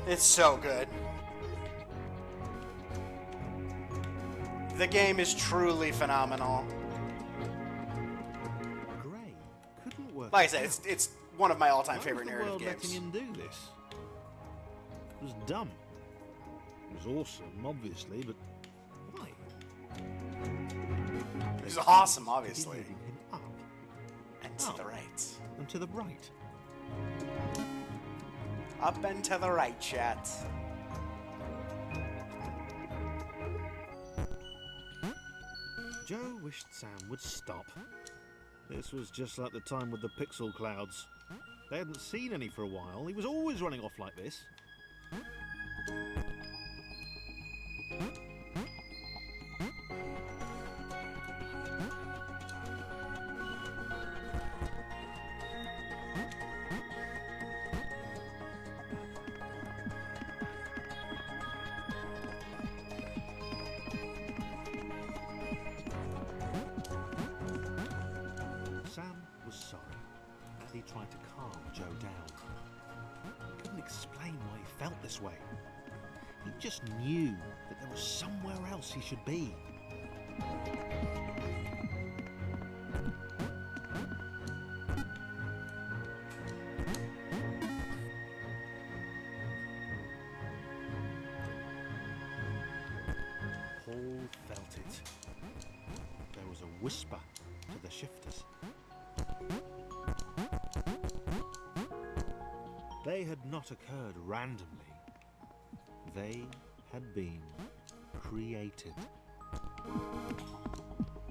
It's so good. The game is truly phenomenal. Gray couldn't work. Like I said, it's one of my all-time favorite Why was narrative the world games. letting him do this? It was dumb. It was awesome, obviously, but Right. He's awesome, To be obviously. leading him up And to the right. and to the right. Up and to the right, chat. Joe wished Sam would stop. This was just like the time with the pixel clouds. They hadn't seen any for a while. He was always running off like this. Sam was sorry, and he tried to calm Joe down. He couldn't explain why he felt this way. He just knew that there was somewhere else he should be. Paul felt it. There was a whisper to the shifters. They had not occurred randomly. They had been created.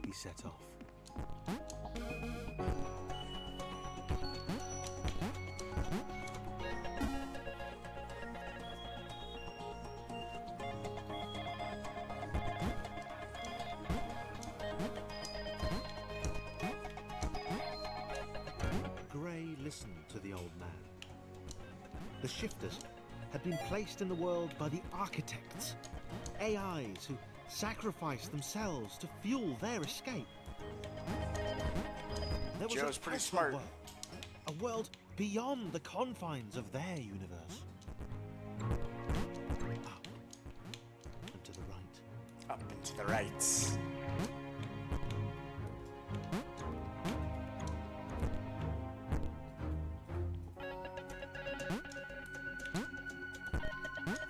He set off. Gray listened to the old man. The shifters had been placed in the world by the architects, AIs who sacrificed themselves to fuel their escape. There was Joe's a pretty special smart. world, a world beyond the confines of their universe. Up and to the right. Up and to the right.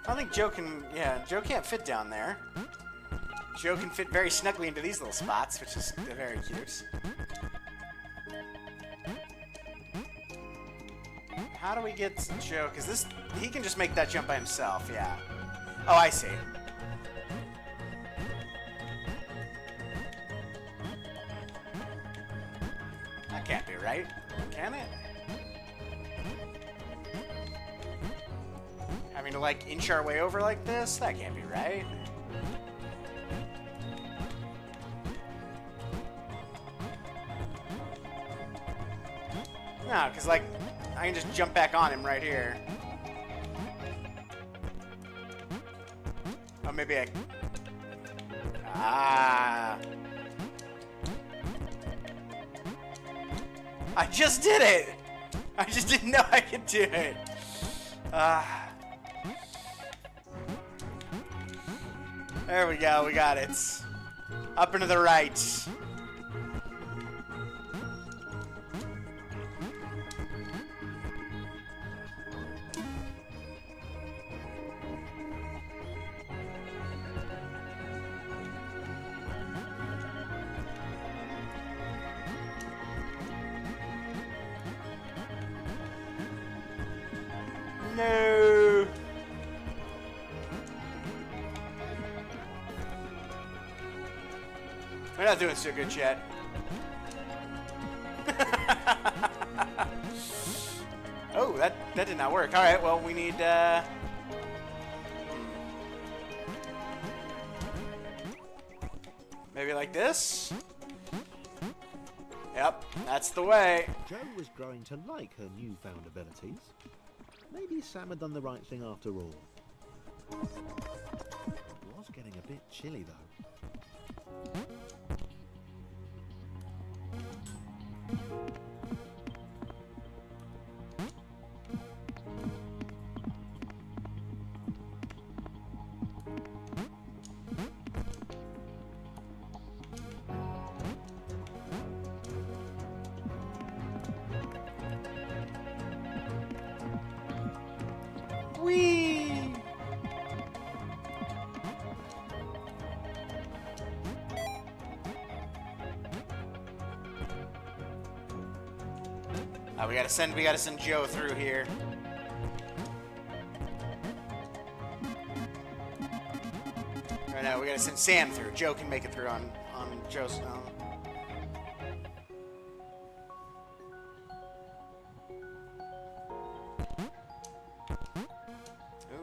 I don't think Joe can, Joe can't fit down there. Joe can fit very snugly into these little spots, which is very cute. How do we get Joe? Because he can just make that jump by himself, yeah. Oh, I see. That can't be right, can it? Having to, like, inch our way over like this? That can't be right. No, because, like, I can just jump back on him right here. Oh, maybe I... Ah. I just did it! I just didn't know I could do it. There we go, we got it. Up and to the right. No. We're not doing so good yet. Oh, that did not work. All right, well, we need maybe like this. Yep, that's the way. Joe was growing to like her newfound abilities. Maybe Sam had done the right thing after all. It was getting a bit chilly though. Whee! We gotta send Joe through here. Right now, we gotta send Sam through. Joe can make it through on Joe's. Ooh,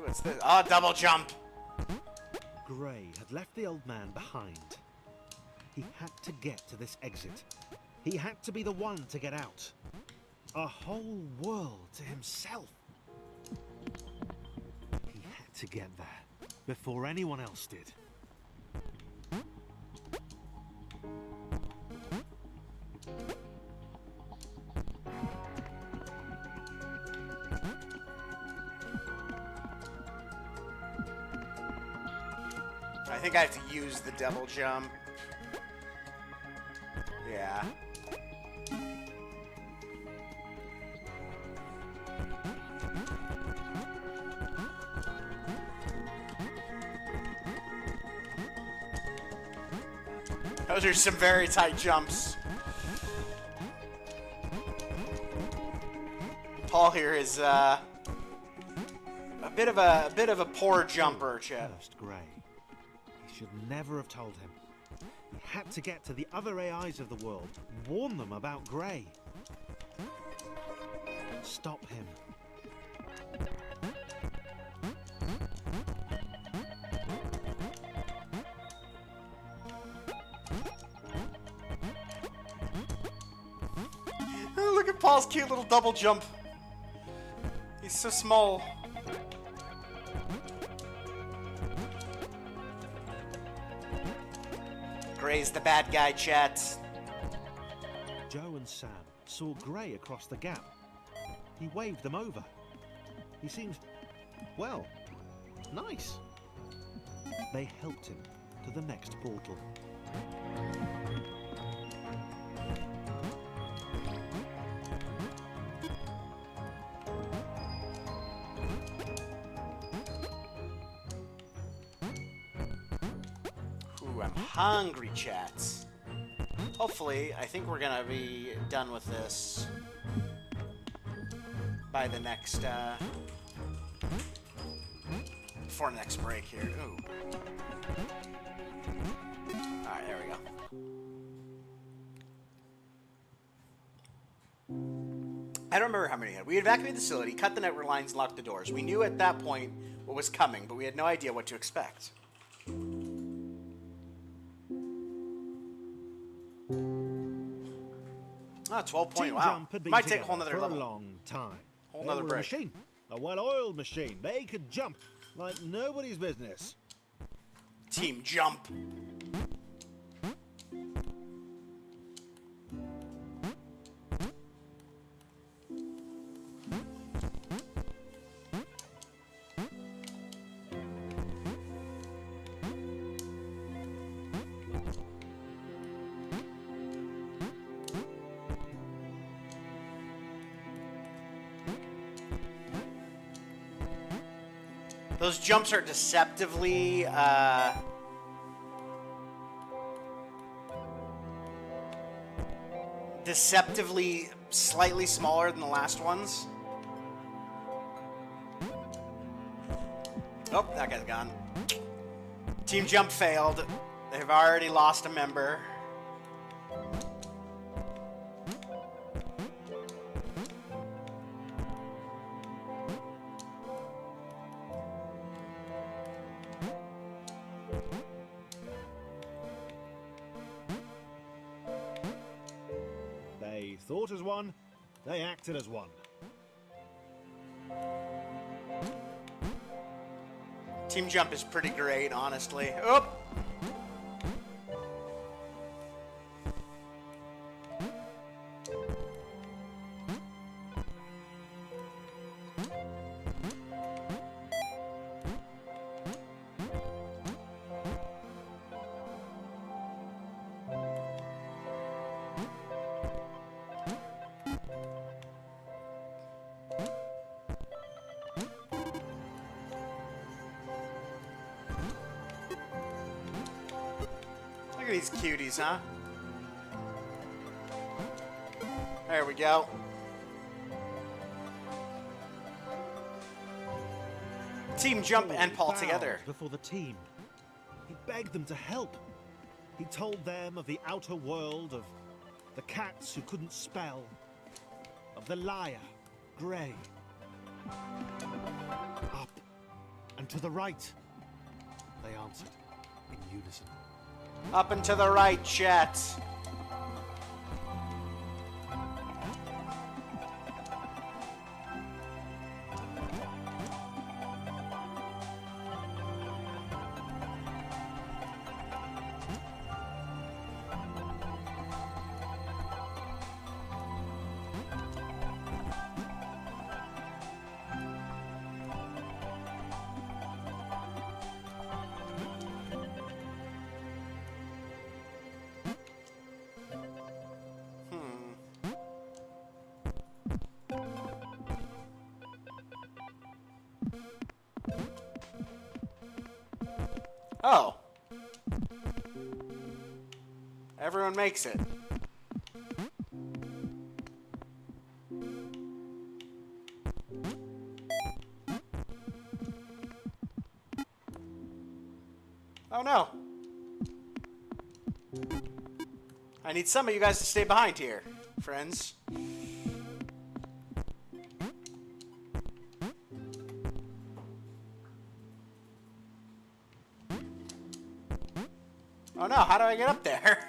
what's this? Oh, double jump. Gray had left the old man behind. He had to get to this exit. He had to be the one to get out. A whole world to himself. He had to get there before anyone else did. I think I have to use the double jump. Yeah. Those are some very tight jumps. Paul here is a bit of a poor jumper, Chad. First Gray. He should never have told him. He had to get to the other AIs of the world, warn them about Gray. Stop him. Oh, look at Paul's cute little double jump. He's so small. Gray's the bad guy, chat. Joe and Sam saw Gray across the gap. He waved them over. He seemed, well, nice. They helped him to the next portal. Ooh, I'm hungry, chats. Hopefully, I think we're gonna be done with this by the next, before next break here. Ooh. Alright, there we go. I don't remember how many we had. We evacuated the facility, cut the network lines, and locked the doors. We knew at that point what was coming, but we had no idea what to expect. Oh, 12 point. Team Wow. Jump had been Might take a together whole nother for level. a long time. Whole They nother were break. a machine, a well-oiled machine. They could jump like nobody's business. Team Jump. Those jumps are deceptively, slightly smaller than the last ones. Oh, that guy's gone. Team Jump failed. They've already lost a member. They thought as one, they acted as one. Team Jump is pretty great, honestly. Oop! Look at these cuties, huh? There we go. Team jump and Paul bowed together. before the team. He begged them to help. He told them of the outer world, of the cats who couldn't spell, of the liar, Grey. Up and to the right, they answered in unison. Up and to the right, chat. Oh. Everyone makes it. Oh no. I need some of you guys to stay behind here, friends. Oh no, how do I get up there?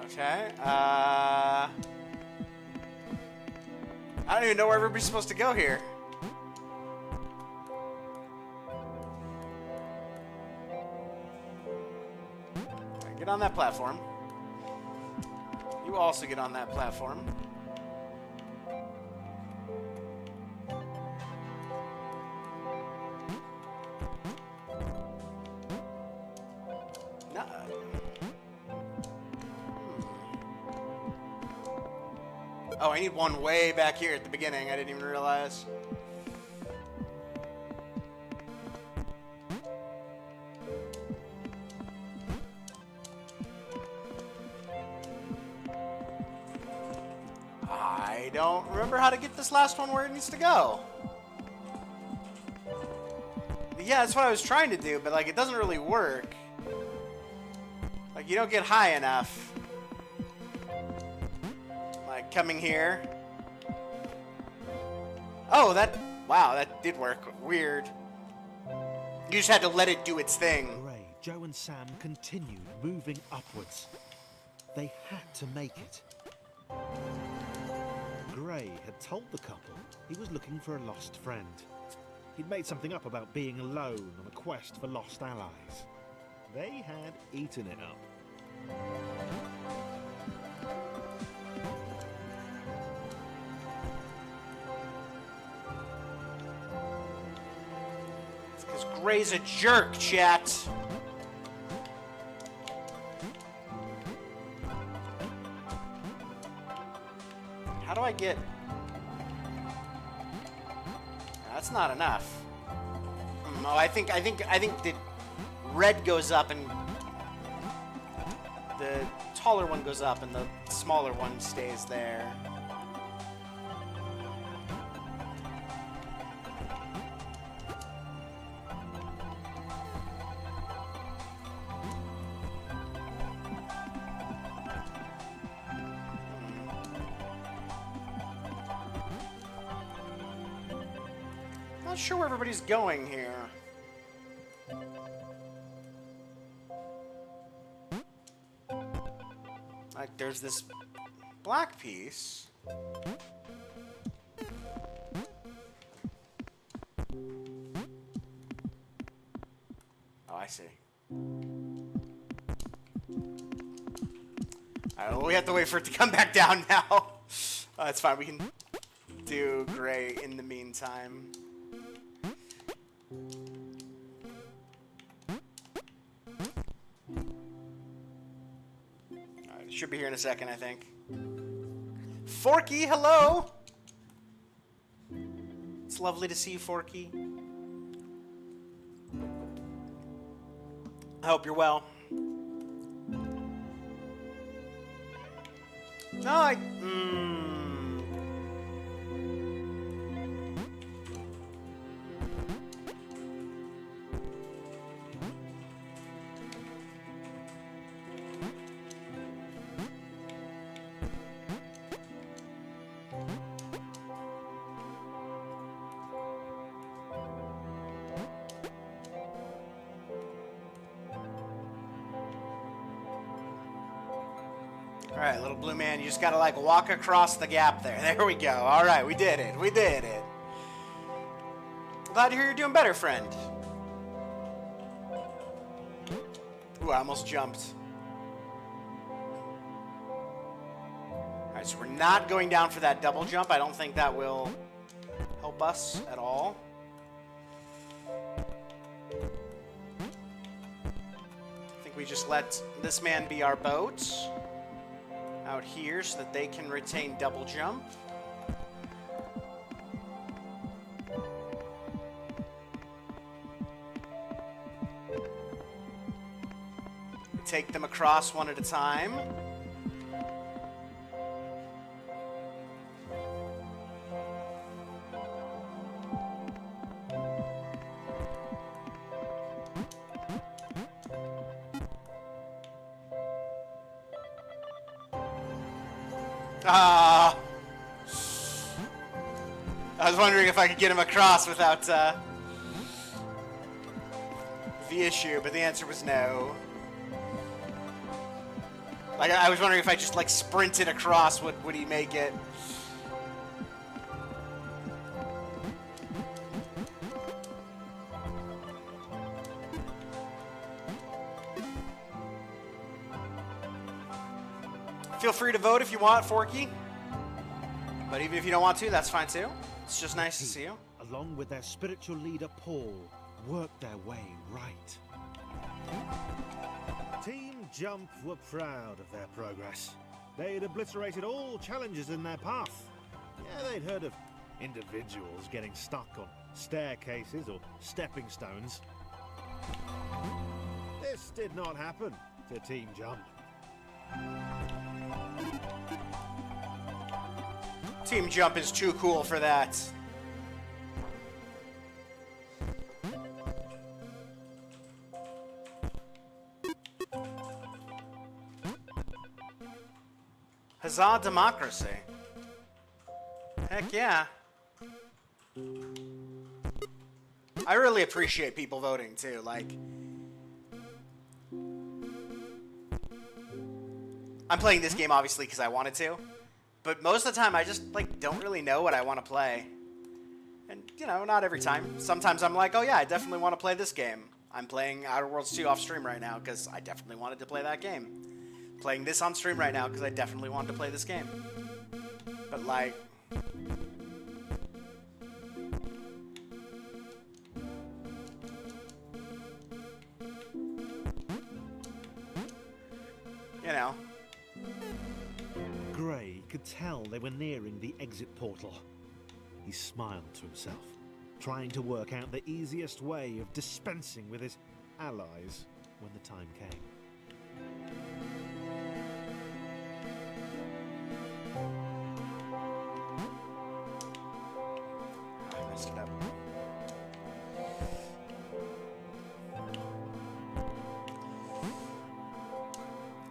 Okay, I don't even know where everybody's supposed to go here. Get on that platform. You also get on that platform. No. Oh, I need one way back here at the beginning. I didn't even realize. I don't remember how to get this last one where it needs to go. Yeah, that's what I was trying to do, but like it doesn't really work. Like you don't get high enough. Like coming here. Oh, wow, that did work. Weird. You just had to let it do its thing. Grey, Joe and Sam continued moving upwards. They had to make it. Grey had told the couple he was looking for a lost friend. He'd made something up about being alone on a quest for lost allies. They had eaten it up. It's because Grey's a jerk, chat. How do I get... That's not enough. Oh, I think the red goes up and the taller one goes up and the smaller one stays there. Not sure where everybody's going here. Like, there's this black piece. Oh, I see. Alright, well, we have to wait for it to come back down now. It's fine, we can do Grey in the meantime. Should be here in a second, I think. Forky, hello! lovely to see you, Forky. I hope you're well. No, Alright, little blue man, you just gotta like walk across the gap there. There we go. Alright, we did it. We did it. Glad to hear you're doing better, friend. Ooh, I almost jumped. Alright, so we're not going down for that double jump. I don't think that will help us at all. I think we just let this man be our boat out here so that they can retain double jump. Take them across one at a time. I was wondering if I could get him across without the issue, but the answer was no. Like, I was wondering if I just like sprinted across, would he make it? Feel free to vote if you want, Forky. But even if you don't want to, that's fine too. It's just nice to see you. Along with their spiritual leader, Paul, worked their way right. Team Jump were proud of their progress. They had obliterated all challenges in their path. Yeah, they'd heard of individuals getting stuck on staircases or stepping stones. This did not happen to Team Jump. Team Jump is too cool for that. Huzzah democracy. Heck yeah. I really appreciate people voting too, like I'm playing this game obviously because I wanted to, but most of the time I just like don't really know what I want to play. And you know, not every time. Sometimes I'm like, oh yeah, I definitely want to play this game. I'm playing Outer Worlds 2 off stream right now because I definitely wanted to play that game. Playing this on stream right now because I definitely wanted to play this game. But like, you know. Gray could tell they were nearing the exit portal. He smiled to himself, trying to work out the easiest way of dispensing with his allies when the time came. I messed it up.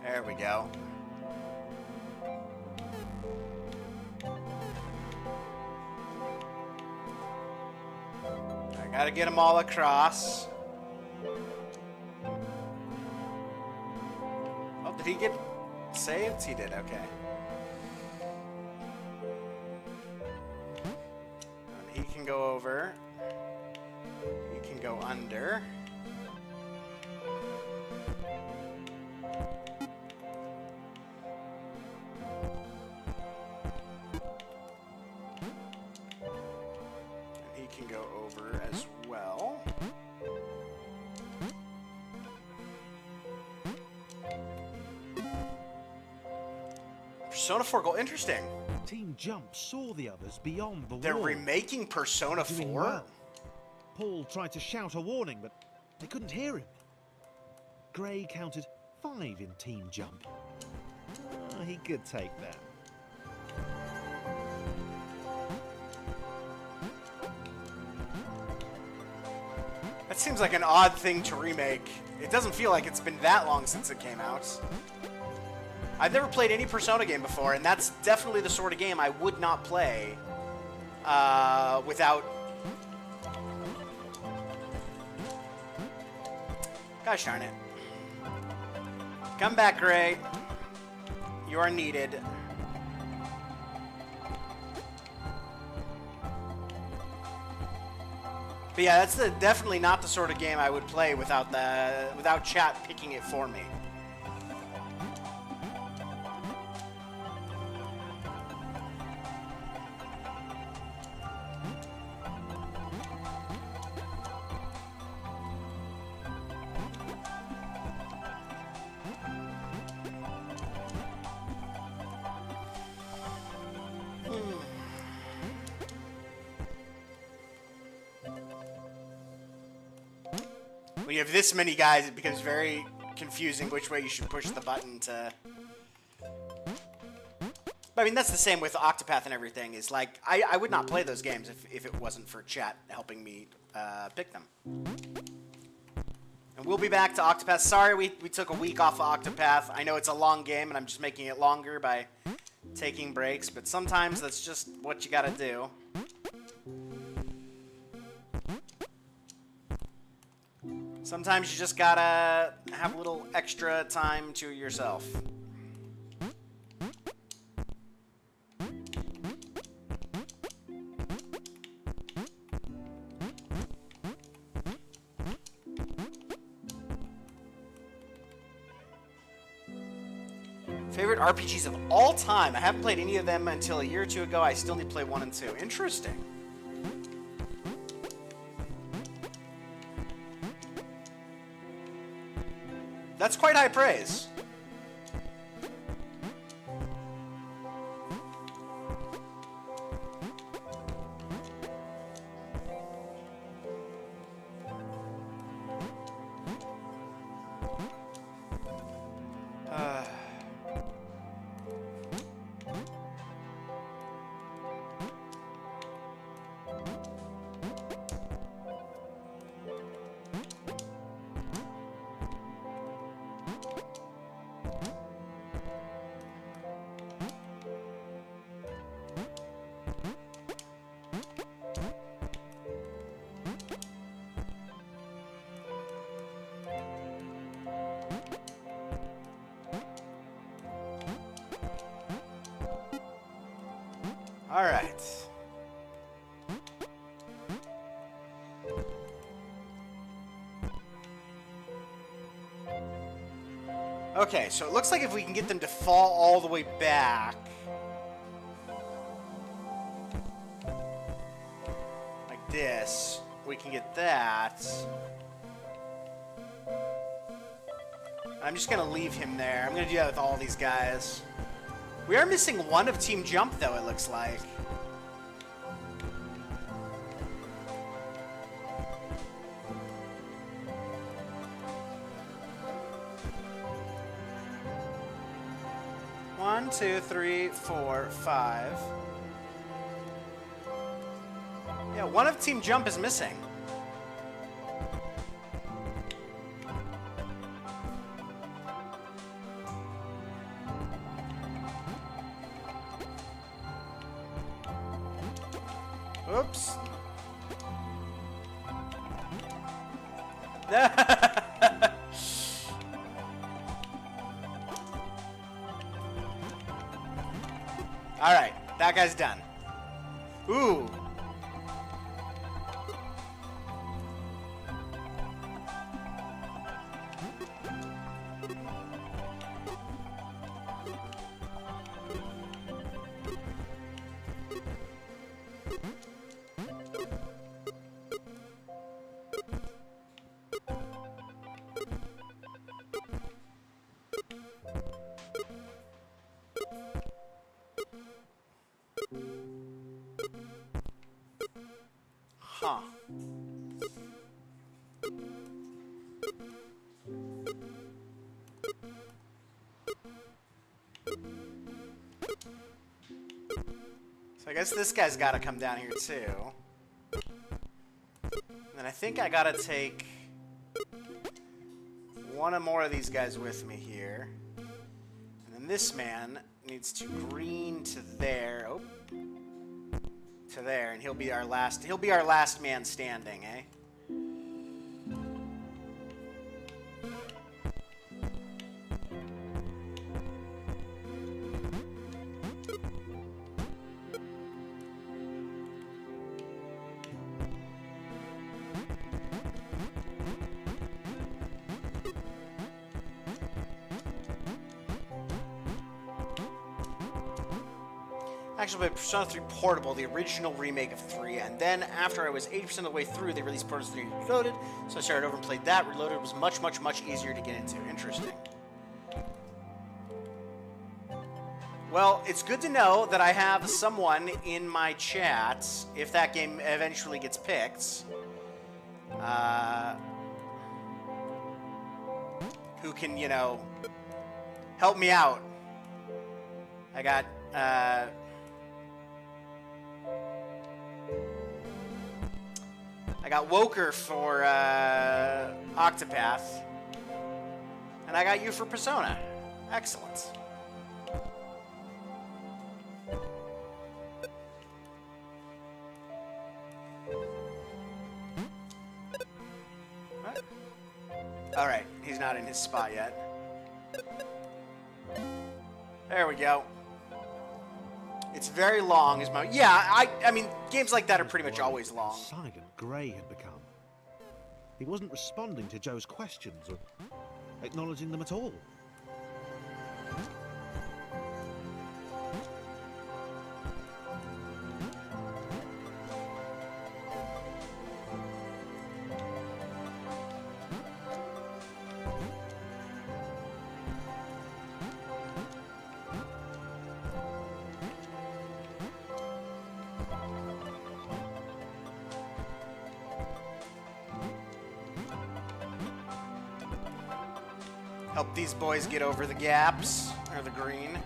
There we go. I gotta get them all across. Oh, did he get saved? He did, okay. And he can go over. He can go under. Can go over as well. Persona 4 goal, interesting. Team Jump saw the others beyond the They're wall. remaking Persona Doing 4? well. Paul tried to shout a warning, but they couldn't hear him. Gray counted 5 in Team Jump. He could take that. That seems like an odd thing to remake. It doesn't feel like it's been that long since it came out. I've never played any Persona game before, and that's definitely the sort of game I would not play without... Gosh darn it. Come back, Gray. You are needed. But yeah, that's definitely not the sort of game I would play without chat picking it for me. When you have this many guys, it becomes very confusing which way you should push the button to... But I mean, that's the same with Octopath and everything. Is like, I would not play those games if it wasn't for chat helping me pick them. And we'll be back to Octopath. Sorry we took a week off of Octopath. I know it's a long game, and I'm just making it longer by taking breaks. But sometimes that's just what you gotta do. Sometimes you just gotta have a little extra time to yourself. Favorite RPGs of all time? I haven't played any of them until a year or two ago. I still need to play 1 and 2. Interesting. That's quite high praise. All right. Okay, so it looks like if we can get them to fall all the way back, like this, we can get that. I'm just gonna leave him there. I'm gonna do that with all these guys. We are missing one of Team Jump, though, it looks like. One, two, three, four, 5. Yeah, one of Team Jump is missing. Oops. All right, that guy's done. Ooh. I guess this guy's got to come down here too. And I think I got to take one or more of these guys with me here. And then this man needs to green to there. Oh. To there, and he'll be our last man standing, eh? Actually, played Persona 3 Portable, the original remake of 3, and then after I was 80% of the way through, they released Persona 3 Reloaded, so I started over and played that. Reloaded was much, much, much easier to get into. Interesting. Well, it's good to know that I have someone in my chat, if that game eventually gets picked, who can, you know, help me out. I got, I got Woker for Octopath, and I got you for Persona. Excellent. What? All right, he's not in his spot yet. There we go. It's very long, is my... Yeah, I mean, games like that are pretty much always long. Silent Grey had become. He wasn't responding to Joe's questions or acknowledging them at all. Help these boys get over the gaps, or the green.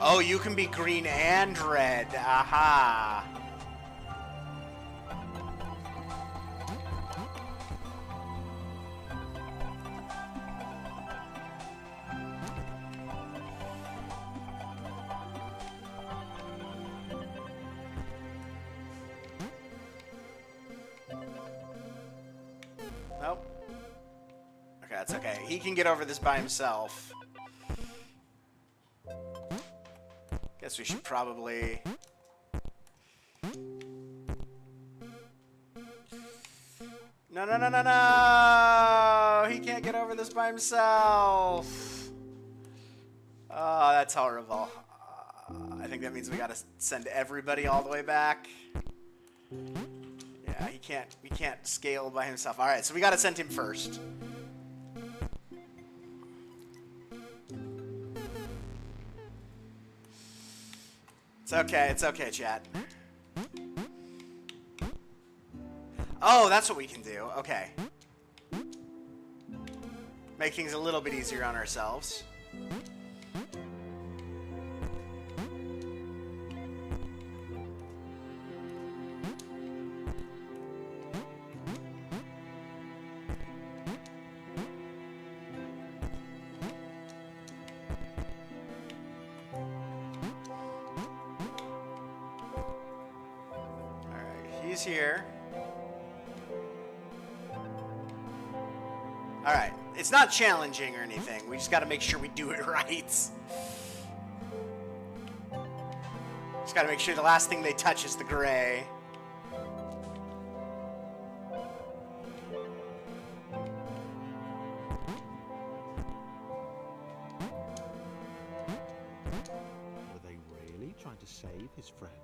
Oh, you can be green and red. Aha. Nope. Okay, that's okay. He can get over this by himself. Guess we should probably... No, no, no, no, no! He can't get over this by himself! Oh, that's horrible. I think that means we gotta send everybody all the way back. Yeah, he can't scale by himself. Alright, so we gotta send him first. It's okay, chat. Oh, that's what we can do. Okay. Make things a little bit easier on ourselves. He's here. Alright. It's not challenging or anything. We just gotta make sure we do it right. Just gotta make sure the last thing they touch is the gray. Were they really trying to save his friends?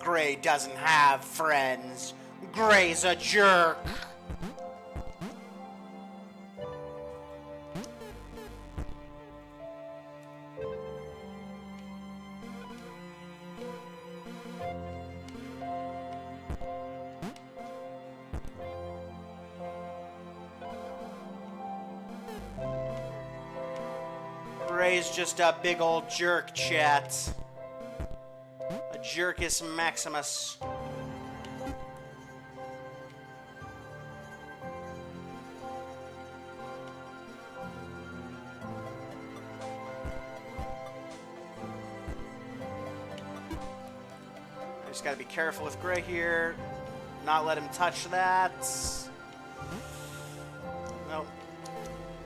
Gray doesn't have friends. Gray's a jerk. Gray's just a big old jerk, chat. A jerkus maximus. I just gotta be careful with Gray here. Not let him touch that. Nope.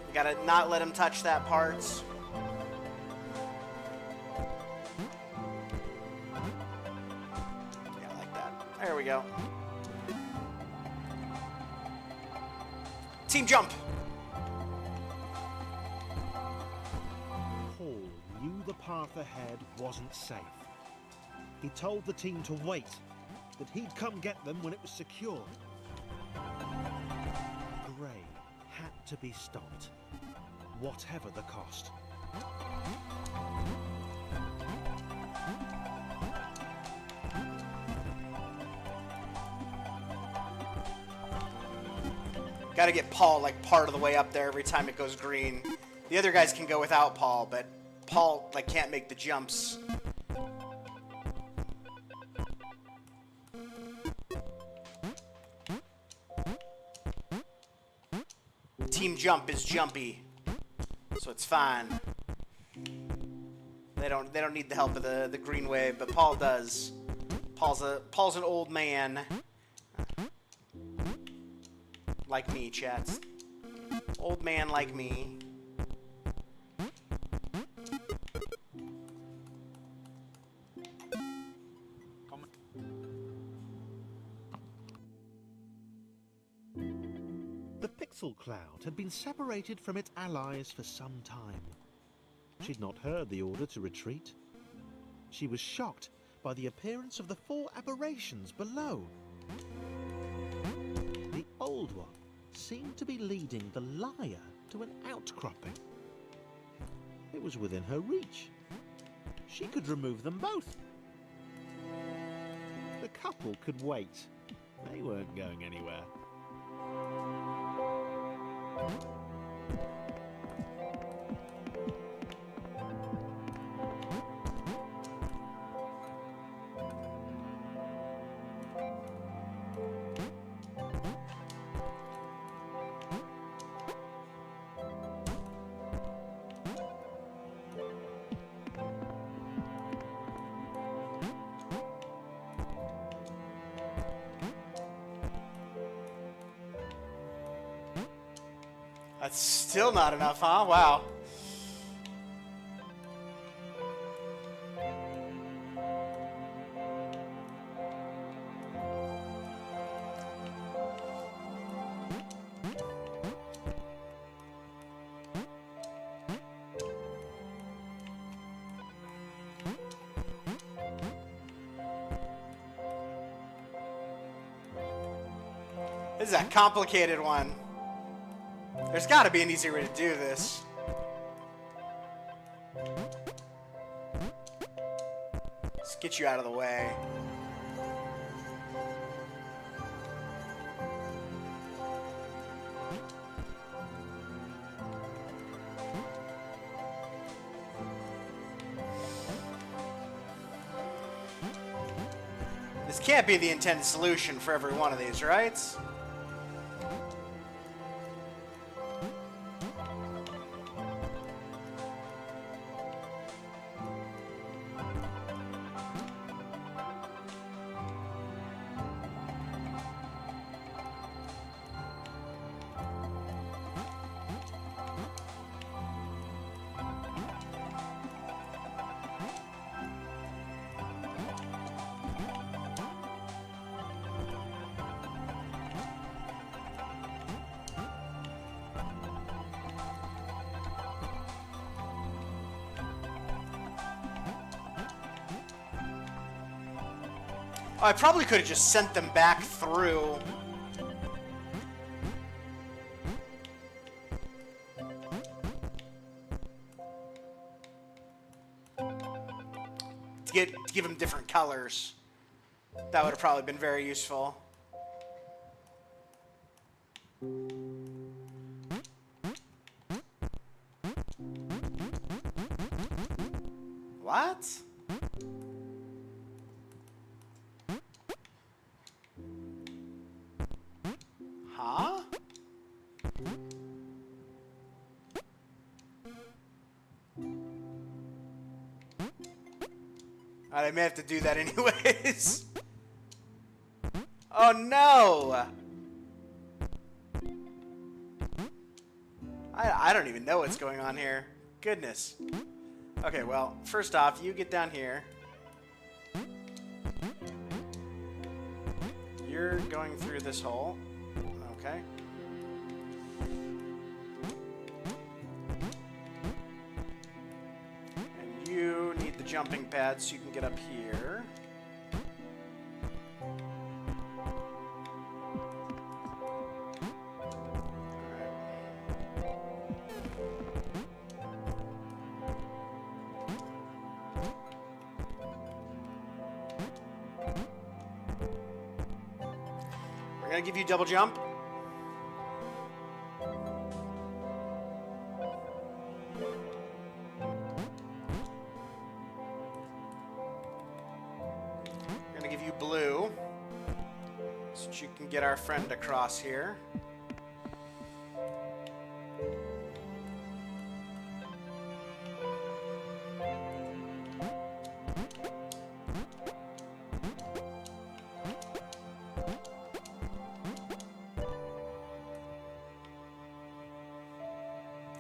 You gotta not let him touch that part. Yeah, like that. There we go. Team jump! Paul knew the path ahead wasn't safe. He told the team to wait, that he'd come get them when it was secure. Gray had to be stopped, whatever the cost. Gotta get Paul like part of the way up there every time it goes green. The other guys can go without Paul, but Paul like can't make the jumps. Team jump is jumpy, so it's fine. They don't need the help of the green wave, but Paul does. Paul's an old man. Like me, chat. Old man like me. The Pixel Cloud had been separated from its allies for some time. She'd not heard the order to retreat. She was shocked by the appearance of the 4 aberrations below. The old one seemed to be leading the liar to an outcropping. It was within her reach. She could remove them both. The couple could wait. They weren't going anywhere. That's still not enough, huh? Wow. This is a complicated one. There's got to be an easier way to do this. Let's get you out of the way. This can't be the intended solution for every one of these, right? I probably could have just sent them back through. To give them different colors. That would have probably been very useful. What? Huh? I may have to do that anyways. Oh no! I don't even know what's going on here. Goodness. Okay, well, first off, you get down here. You're going through this hole. Okay. And you need the jumping pad so you can get up here. We're gonna give you double jump. We're gonna give you blue so that you can get our friend across here.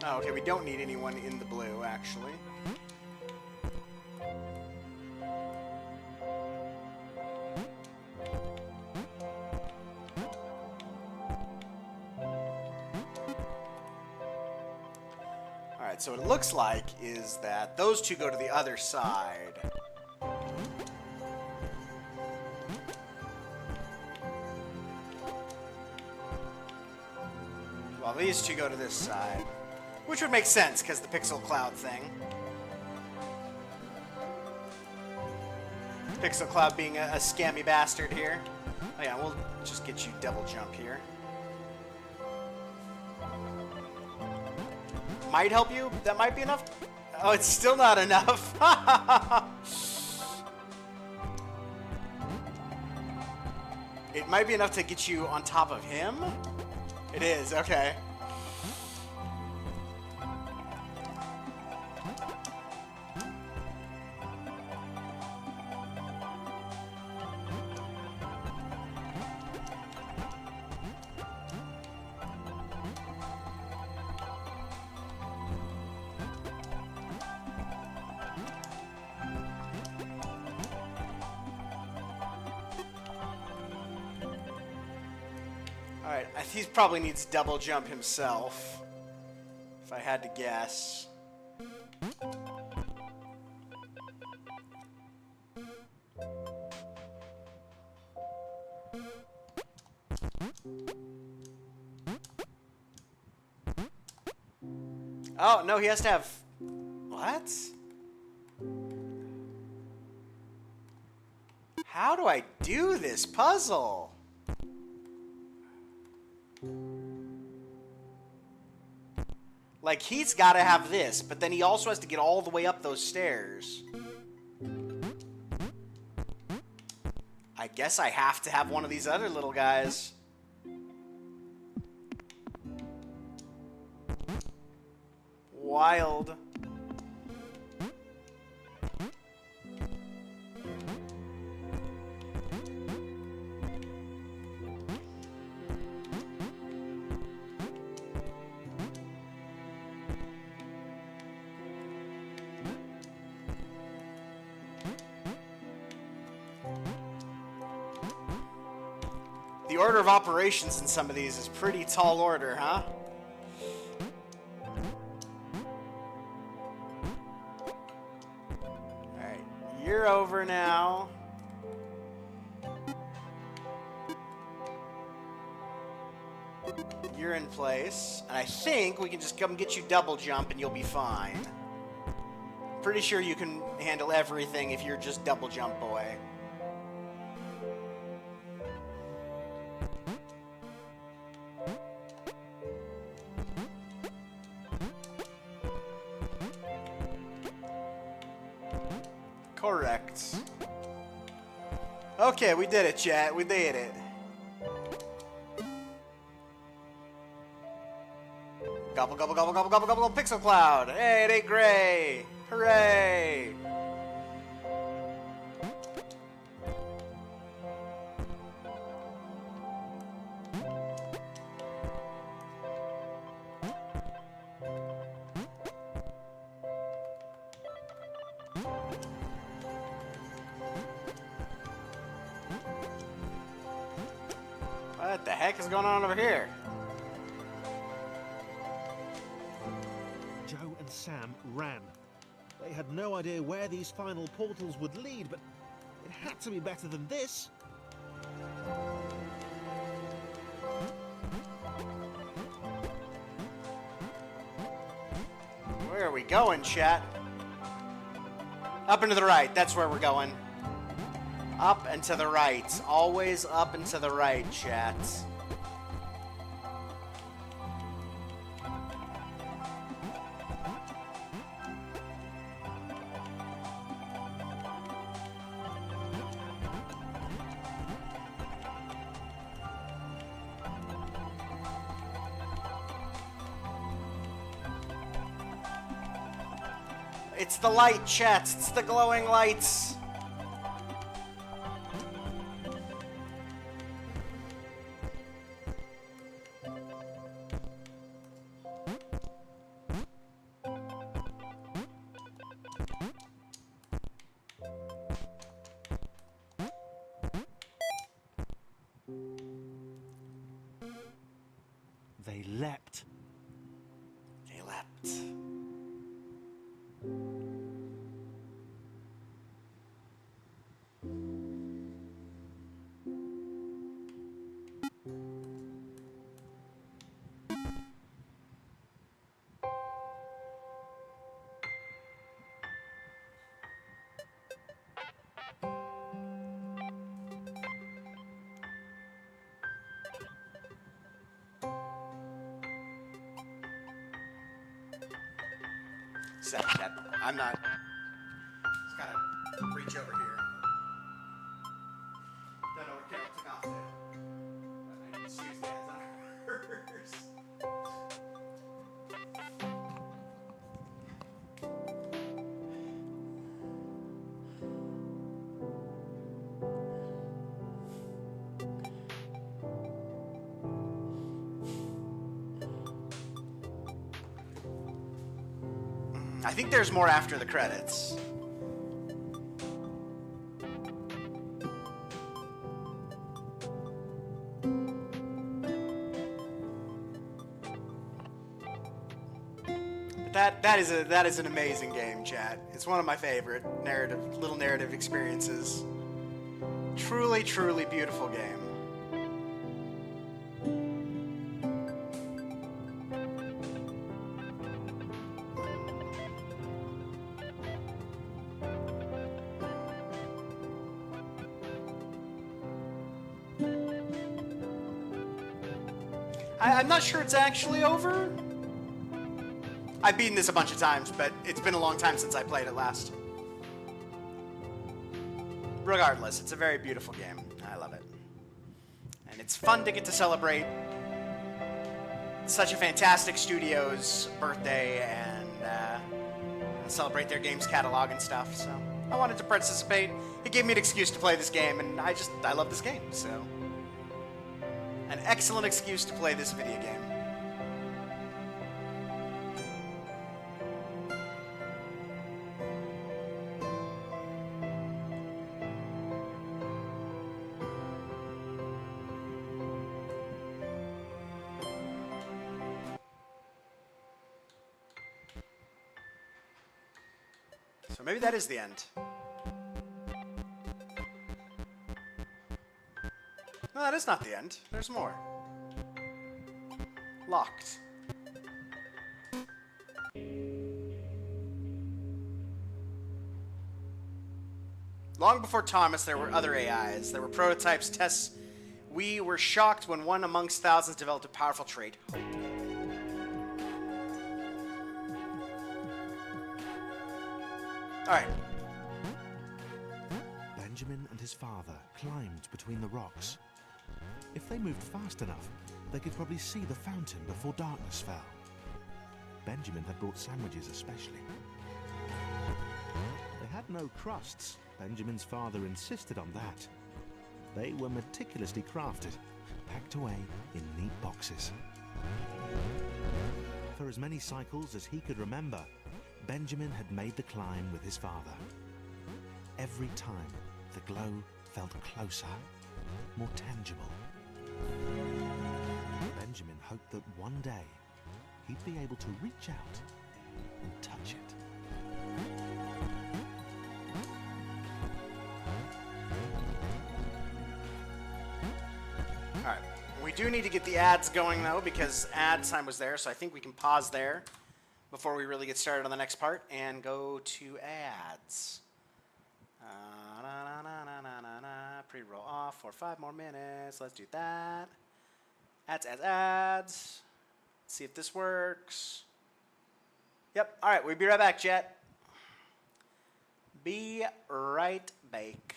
Oh, okay, we don't need anyone in the blue, actually. Alright, so what it looks like is that those two go to the other side. While these two go to this side. Which would make sense, because the pixel cloud thing. Pixel cloud being a scammy bastard here. Oh yeah, we'll just get you double jump here. Might help you? That might be enough? Oh, it's still not enough. It might be enough to get you on top of him? It is, okay. Alright, he probably needs double jump himself, if I had to guess. Oh, no, he has to have... What? How do I do this puzzle? Like, he's got to have this, but then he also has to get all the way up those stairs. I guess I have to have one of these other little guys. Wild. The order of operations in some of these is pretty tall order, huh? Alright, you're over now. You're in place. And I think we can just come get you double jump and you'll be fine. Pretty sure you can handle everything if you're just double jump boy. locked. Okay, we did it, chat. We did it. Gobble, gobble, gobble, gobble, gobble, gobble, pixel cloud. Hey, it ain't gray. Hooray. What the heck is going on over here? Joe and Sam ran. They had no idea where these final portals would lead, but it had to be better than this. Where are we going, chat? Up and to the right. That's where we're going. Up and to the right. Always up and to the right, chat. It's the light, chat. It's the glowing lights. They leapt. They leapt. Second, chat. I'm not. Just gotta reach over here. Don't know what Carol took off there. I just used the hands on hers. I think there's more after the credits. But that is an amazing game, chat. It's one of my favorite little narrative experiences. Truly, truly beautiful game. I'm not sure it's actually over. I've beaten this a bunch of times, but it's been a long time since I played it last. Regardless, it's a very beautiful game. I love it. And it's fun to get to celebrate such a fantastic studio's birthday and celebrate their games catalog and stuff. So I wanted to participate. It gave me an excuse to play this game, and I love this game, so. An excellent excuse to play this video game. So maybe that is the end. No, that is not the end. There's more. Locked. Long before Thomas, there were other AIs. There were prototypes, tests. We were shocked when one amongst thousands developed a powerful trait, hope. All right. Benjamin and his father climbed between the rocks. If they moved fast enough, they could probably see the fountain before darkness fell. Benjamin had brought sandwiches especially. They had no crusts. Benjamin's father insisted on that. They were meticulously crafted, packed away in neat boxes. For as many cycles as he could remember, Benjamin had made the climb with his father. Every time, the glow felt closer, more tangible. Benjamin hoped that one day he'd be able to reach out and touch it. All right. We do need to get the ads going, though, because ad time was there, so I think we can pause there before we really get started on the next part and go to ads. Pre-roll off for 5 more minutes. Let's do that. Ads, ads, ads. Let's see if this works. Yep. All right. We'll be right back, Jet. Be right back.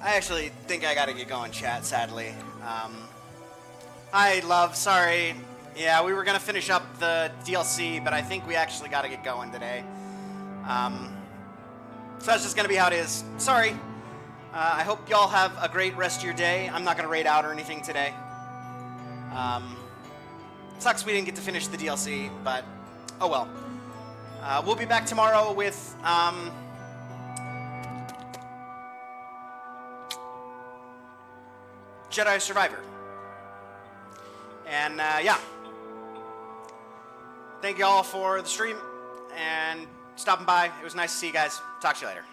I actually think I gotta get going, chat, sadly. Sorry. Yeah, we were gonna finish up the DLC, but I think we actually gotta get going today. So that's just gonna be how it is. Sorry. I hope y'all have a great rest of your day. I'm not gonna raid out or anything today. Sucks we didn't get to finish the DLC, but oh well. We'll be back tomorrow with Jedi Survivor. And yeah. Thank you all for the stream and stopping by. It was nice to see you guys. Talk to you later.